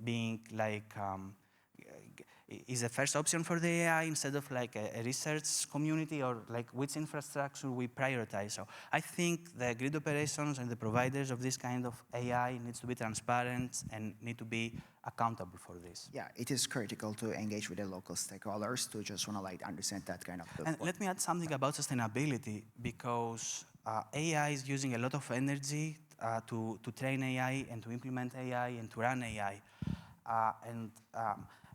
being like is the first option for the AI instead of like a research community, or like which infrastructure we prioritize. So I think the grid operations and the providers of this kind of AI needs to be transparent and need to be accountable for this. Yeah, it is critical to engage with the local stakeholders to just want to like understand that kind of. And let me add something about sustainability, because AI is using a lot of energy to train AI and to implement AI and to run AI.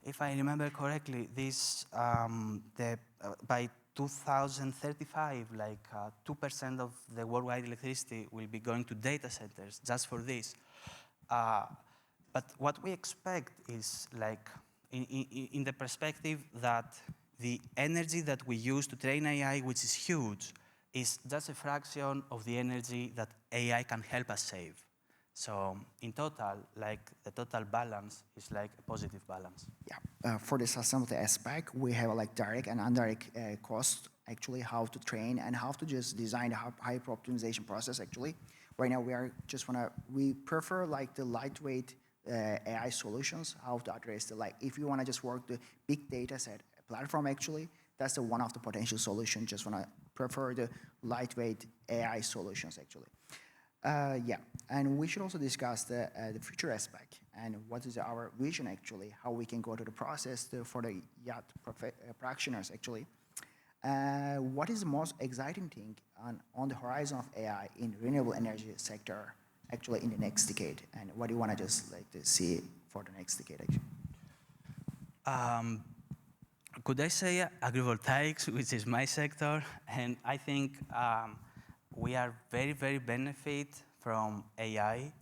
If I remember correctly, this by 2035, like 2% of the worldwide electricity will be going to data centers just for this. But what we expect is like in the perspective that the energy that we use to train AI, which is huge, is just a fraction of the energy that AI can help us save. So in total, like the total balance is like a positive balance. Yeah, for the sustainability aspect, we have like direct and indirect costs, actually how to train and how to just design the hyper-optimization process actually. Right now we prefer like the lightweight AI solutions, how to address the like, if you want to just work the big data set platform actually, that's the one of the potential solutions, just want to prefer the lightweight AI solutions actually. Yeah, and we should also discuss the future aspect and what is our vision actually, how we can go to the process for the yacht practitioners actually. What is the most exciting thing on the horizon of AI in renewable energy sector actually in the next decade, and what do you want to just like to see for the next decade actually? Could I say agrivoltaics, which is my sector, and I think we are very, very benefit from AI,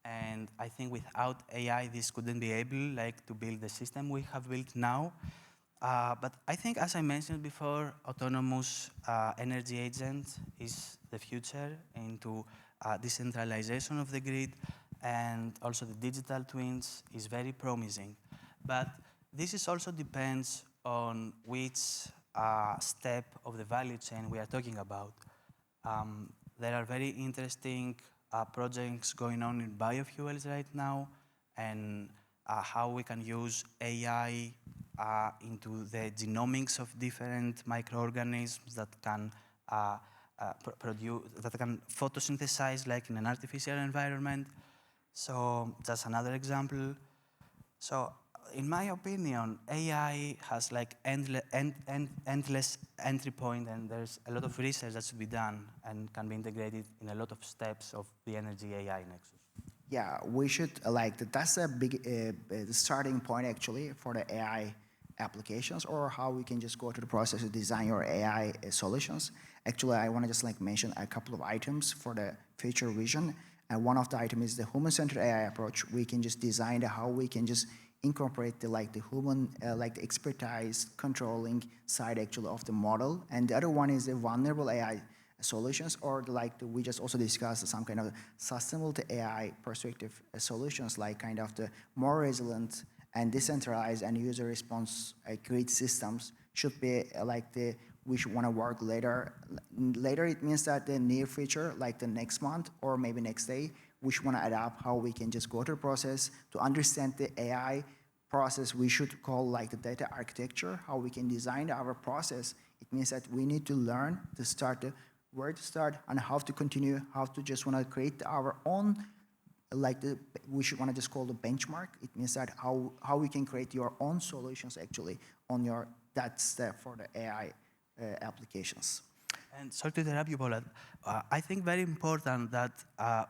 and I think without AI, this couldn't be able like to build the system we have built now. But I think, as I mentioned before, autonomous energy agents is the future into decentralization of the grid, and also the digital twins is very promising. But this is also depends on which step of the value chain we are talking about. There are very interesting projects going on in biofuels right now, and how we can use AI into the genomics of different microorganisms that can photosynthesize like in an artificial environment. So that's another example. So in my opinion, AI has like endless entry point, and there's a lot of research that should be done and can be integrated in a lot of steps of the energy AI nexus. Yeah, we should that's a big starting point actually for the AI applications, or how we can just go to the process to design your AI solutions. Actually, I want to just like mention a couple of items for the future vision. And one of the items is the human-centered AI approach. We can just design how we can just incorporate the human the expertise controlling side actually of the model. And the other one is the vulnerable AI solutions, or we just also discussed some kind of sustainable AI perspective solutions, like kind of the more resilient and decentralized and user response grid systems should be like we should want to work later. Later, it means that the near future, like the next month or maybe next day, we should want to adapt how we can just go to the process to understand the AI process. We should call like the data architecture, how we can design our process. It means that we need to learn to start where to start and how to continue, how to just want to create our own, we should want to just call the benchmark. It means that how we can create your own solutions actually on your, that step for the AI applications. And sorry to interrupt you, Poletti. I think very important that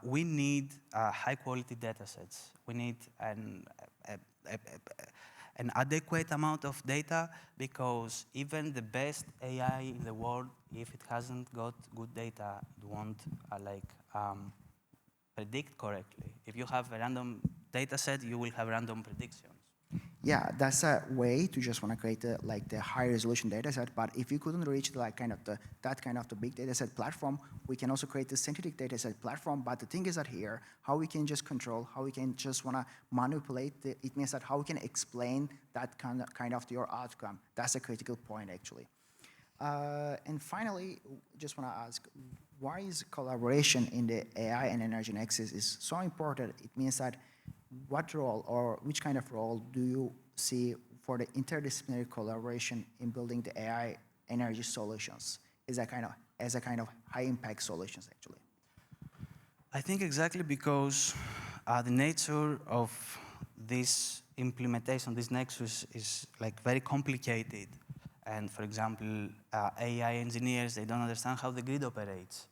we need high quality data sets. We need an adequate amount of data, because even the best AI in the world, if it hasn't got good data, it won't predict correctly. If you have a random data set, you will have random predictions. Yeah, that's a way to just want to create the high resolution data set. But if you couldn't reach that kind of the big data set platform, we can also create the synthetic data set platform. But the thing is that here, how we can just control, how we can just want to manipulate, it means that how we can explain that kind of your outcome. That's a critical point actually. And finally, just want to ask, why is collaboration in the AI and energy nexus is so important? It means that what role or which kind of role do you see for the interdisciplinary collaboration in building the AI energy solutions as a kind of high impact solutions actually? I think exactly because the nature of this implementation, this nexus is like very complicated. And for example, AI engineers, they don't understand how the grid operates.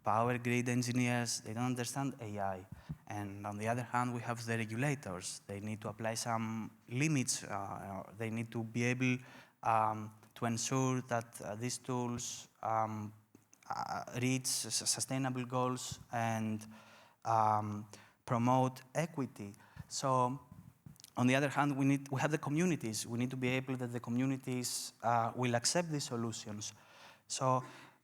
Power grid engineers, they don't understand AI. And on the other hand, we have the regulators. They need to apply some limits. They need to be able to ensure that these tools reach sustainable goals and promote equity. So on the other hand, we have the communities. We need to be able that the communities will accept these solutions. So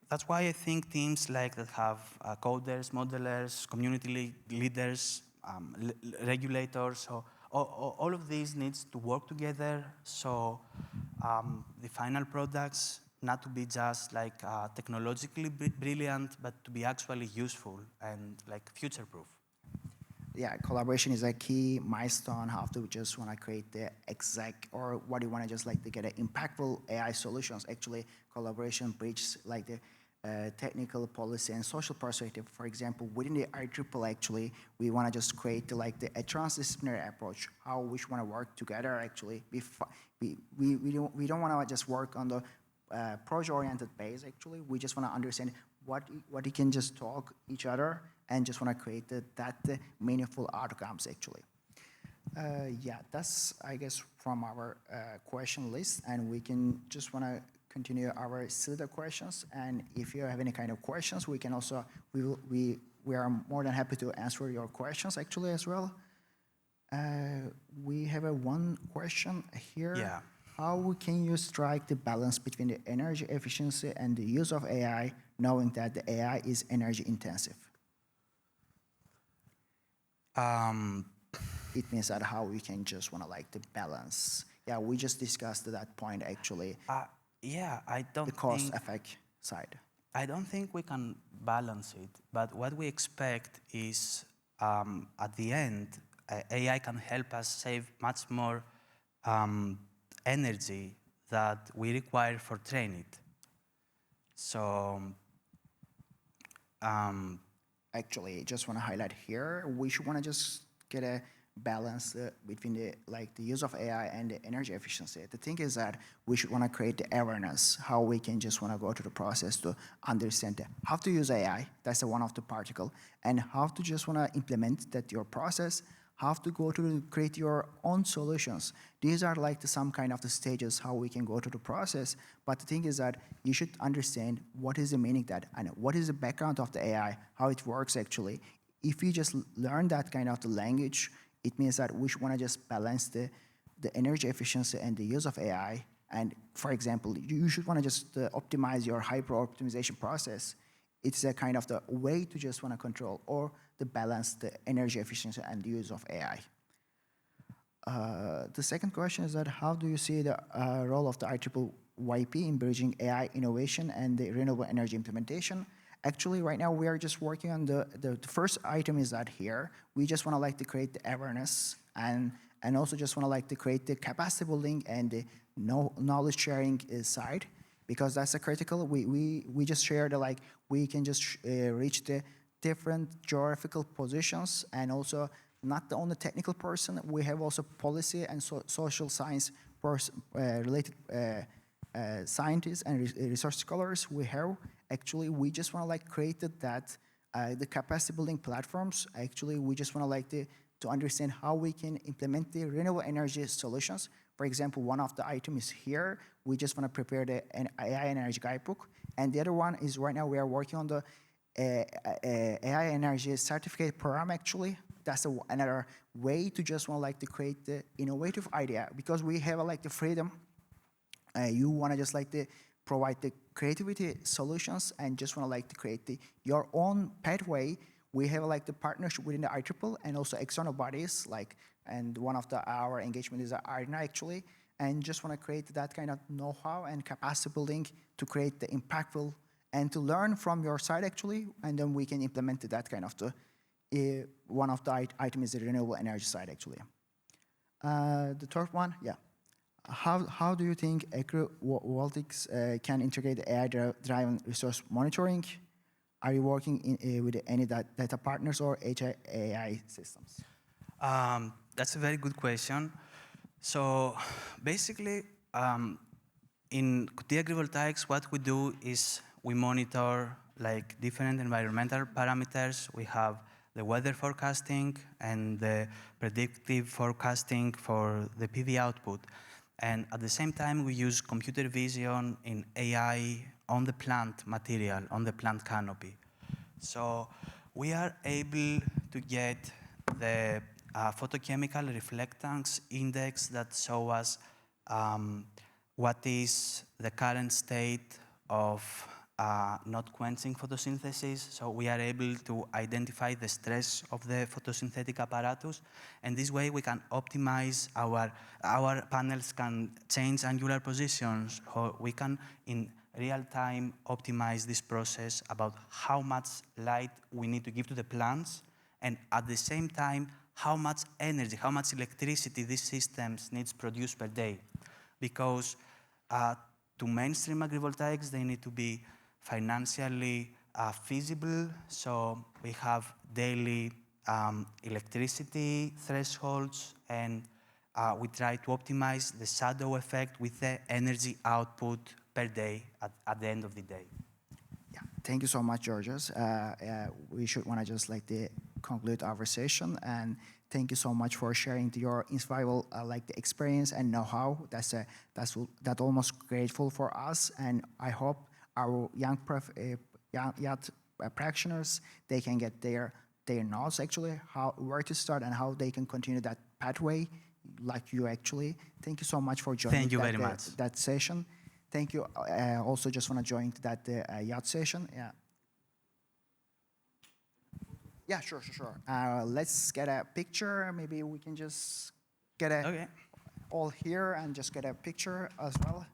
that's why I think teams like that have coders, modelers, community leaders, regulators. So all of these needs to work together. So the final products not to be just like technologically brilliant, but to be actually useful and like future-proof. Yeah, collaboration is a key milestone. How to just want to create the exact, or what you want to just like to get an impactful AI solutions. Actually, collaboration bridges like the technical, policy, and social perspective. For example, within the IEEE, actually, we want to just create like a transdisciplinary approach. How we want to work together. Actually, we don't want to just work on the project-oriented base. Actually, we just want to understand what you can just talk each other and just want to create that meaningful outcomes. Actually, yeah, that's I guess from our question list, and we can just want to continue our series of questions. And if you have any kind of questions, we can also we are more than happy to answer your questions actually as well. We have one question here. Yeah. How can you strike the balance between the energy efficiency and the use of AI, knowing that the AI is energy intensive? It means that how we can just want to like the balance. Yeah, we just discussed that point actually. Yeah, I don't the cost effect side. I don't think we can balance it, but what we expect is at the end, AI can help us save much more energy that we require for training it. So actually, just want to highlight here, we should want to just get a balance between the use of AI and the energy efficiency. The thing is that we should want to create the awareness, how we can just want to go through the process to understand how to use AI, that's one of the particle, and how to just want to implement that your process, how to go to create your own solutions. These are like some kind of the stages how we can go to the process. But the thing is that you should understand what is the meaning that and what is the background of the AI, how it works actually. If you just learn that kind of the language, it means that we should want to just balance the energy efficiency and the use of AI. And for example, you should want to just optimize your hyper-optimization process. It's a kind of the way to just want to control or to balance the energy efficiency and the use of AI. The second question is that how do you see the role of the IIYP in bridging AI innovation and the renewable energy implementation? Actually, right now we are just working on the first item is that here. We just want to like to create the awareness and also just want to like to create the capacity building and the knowledge sharing side, because that's a critical. We just share the like we can just reach the different geographical positions, and also not the only technical person. We have also policy and social science related scientists and research scholars. We have actually we just want to like create that the capacity building platforms. Actually, we just want to like to understand how we can implement the renewable energy solutions. For example, one of the items is here. We just want to prepare an AI energy guidebook. And the other one is right now we are working on the AI energy certificate program actually. That's another way to just want to like to create the innovative idea, because we have like the freedom. You want to just like to provide the creativity solutions and just want to like to create your own pathway. We have like the partnership within the IEEE and also external bodies like, and one of our engagement is IRENA actually, and just want to create that kind of know-how and capacity building to create the impactful and to learn from your side actually, and then we can implement that kind of the, one of the items is the renewable energy side actually. The third one, yeah. How do you think agrivoltaics can integrate AI-driven resource monitoring? Are you working with any data partners or AI systems? That's a very good question. So basically, in the agrivoltaics, what we do is we monitor like different environmental parameters. We have the weather forecasting and the predictive forecasting for the PV output. And at the same time, we use computer vision in AI on the plant material, on the plant canopy. So we are able to get the photochemical reflectance index that show us what is the current state of not quenching photosynthesis. So we are able to identify the stress of the photosynthetic apparatus. And this way we can optimize our panels can change angular positions, or we can in real time optimize this process about how much light we need to give to the plants, and at the same time, how much energy, how much electricity these systems needs produce per day. Because to mainstream agrivoltaics, they need to be financially feasible. So we have daily electricity thresholds, and we try to optimize the shadow effect with the energy output per day at the end of the day. Yeah, thank you so much, Georgios. We should want to just like to conclude our session, and thank you so much for sharing your inspirable like the experience and know-how. That's almost grateful for us, and I hope our young practitioners, they can get their knowledge actually where to start and how they can continue that pathway like you actually. Thank you so much for joining that session. Thank you. Also just want to join that yacht session. Yeah. Yeah, sure. Let's get a picture. Maybe we can just get all here and just get a picture as well.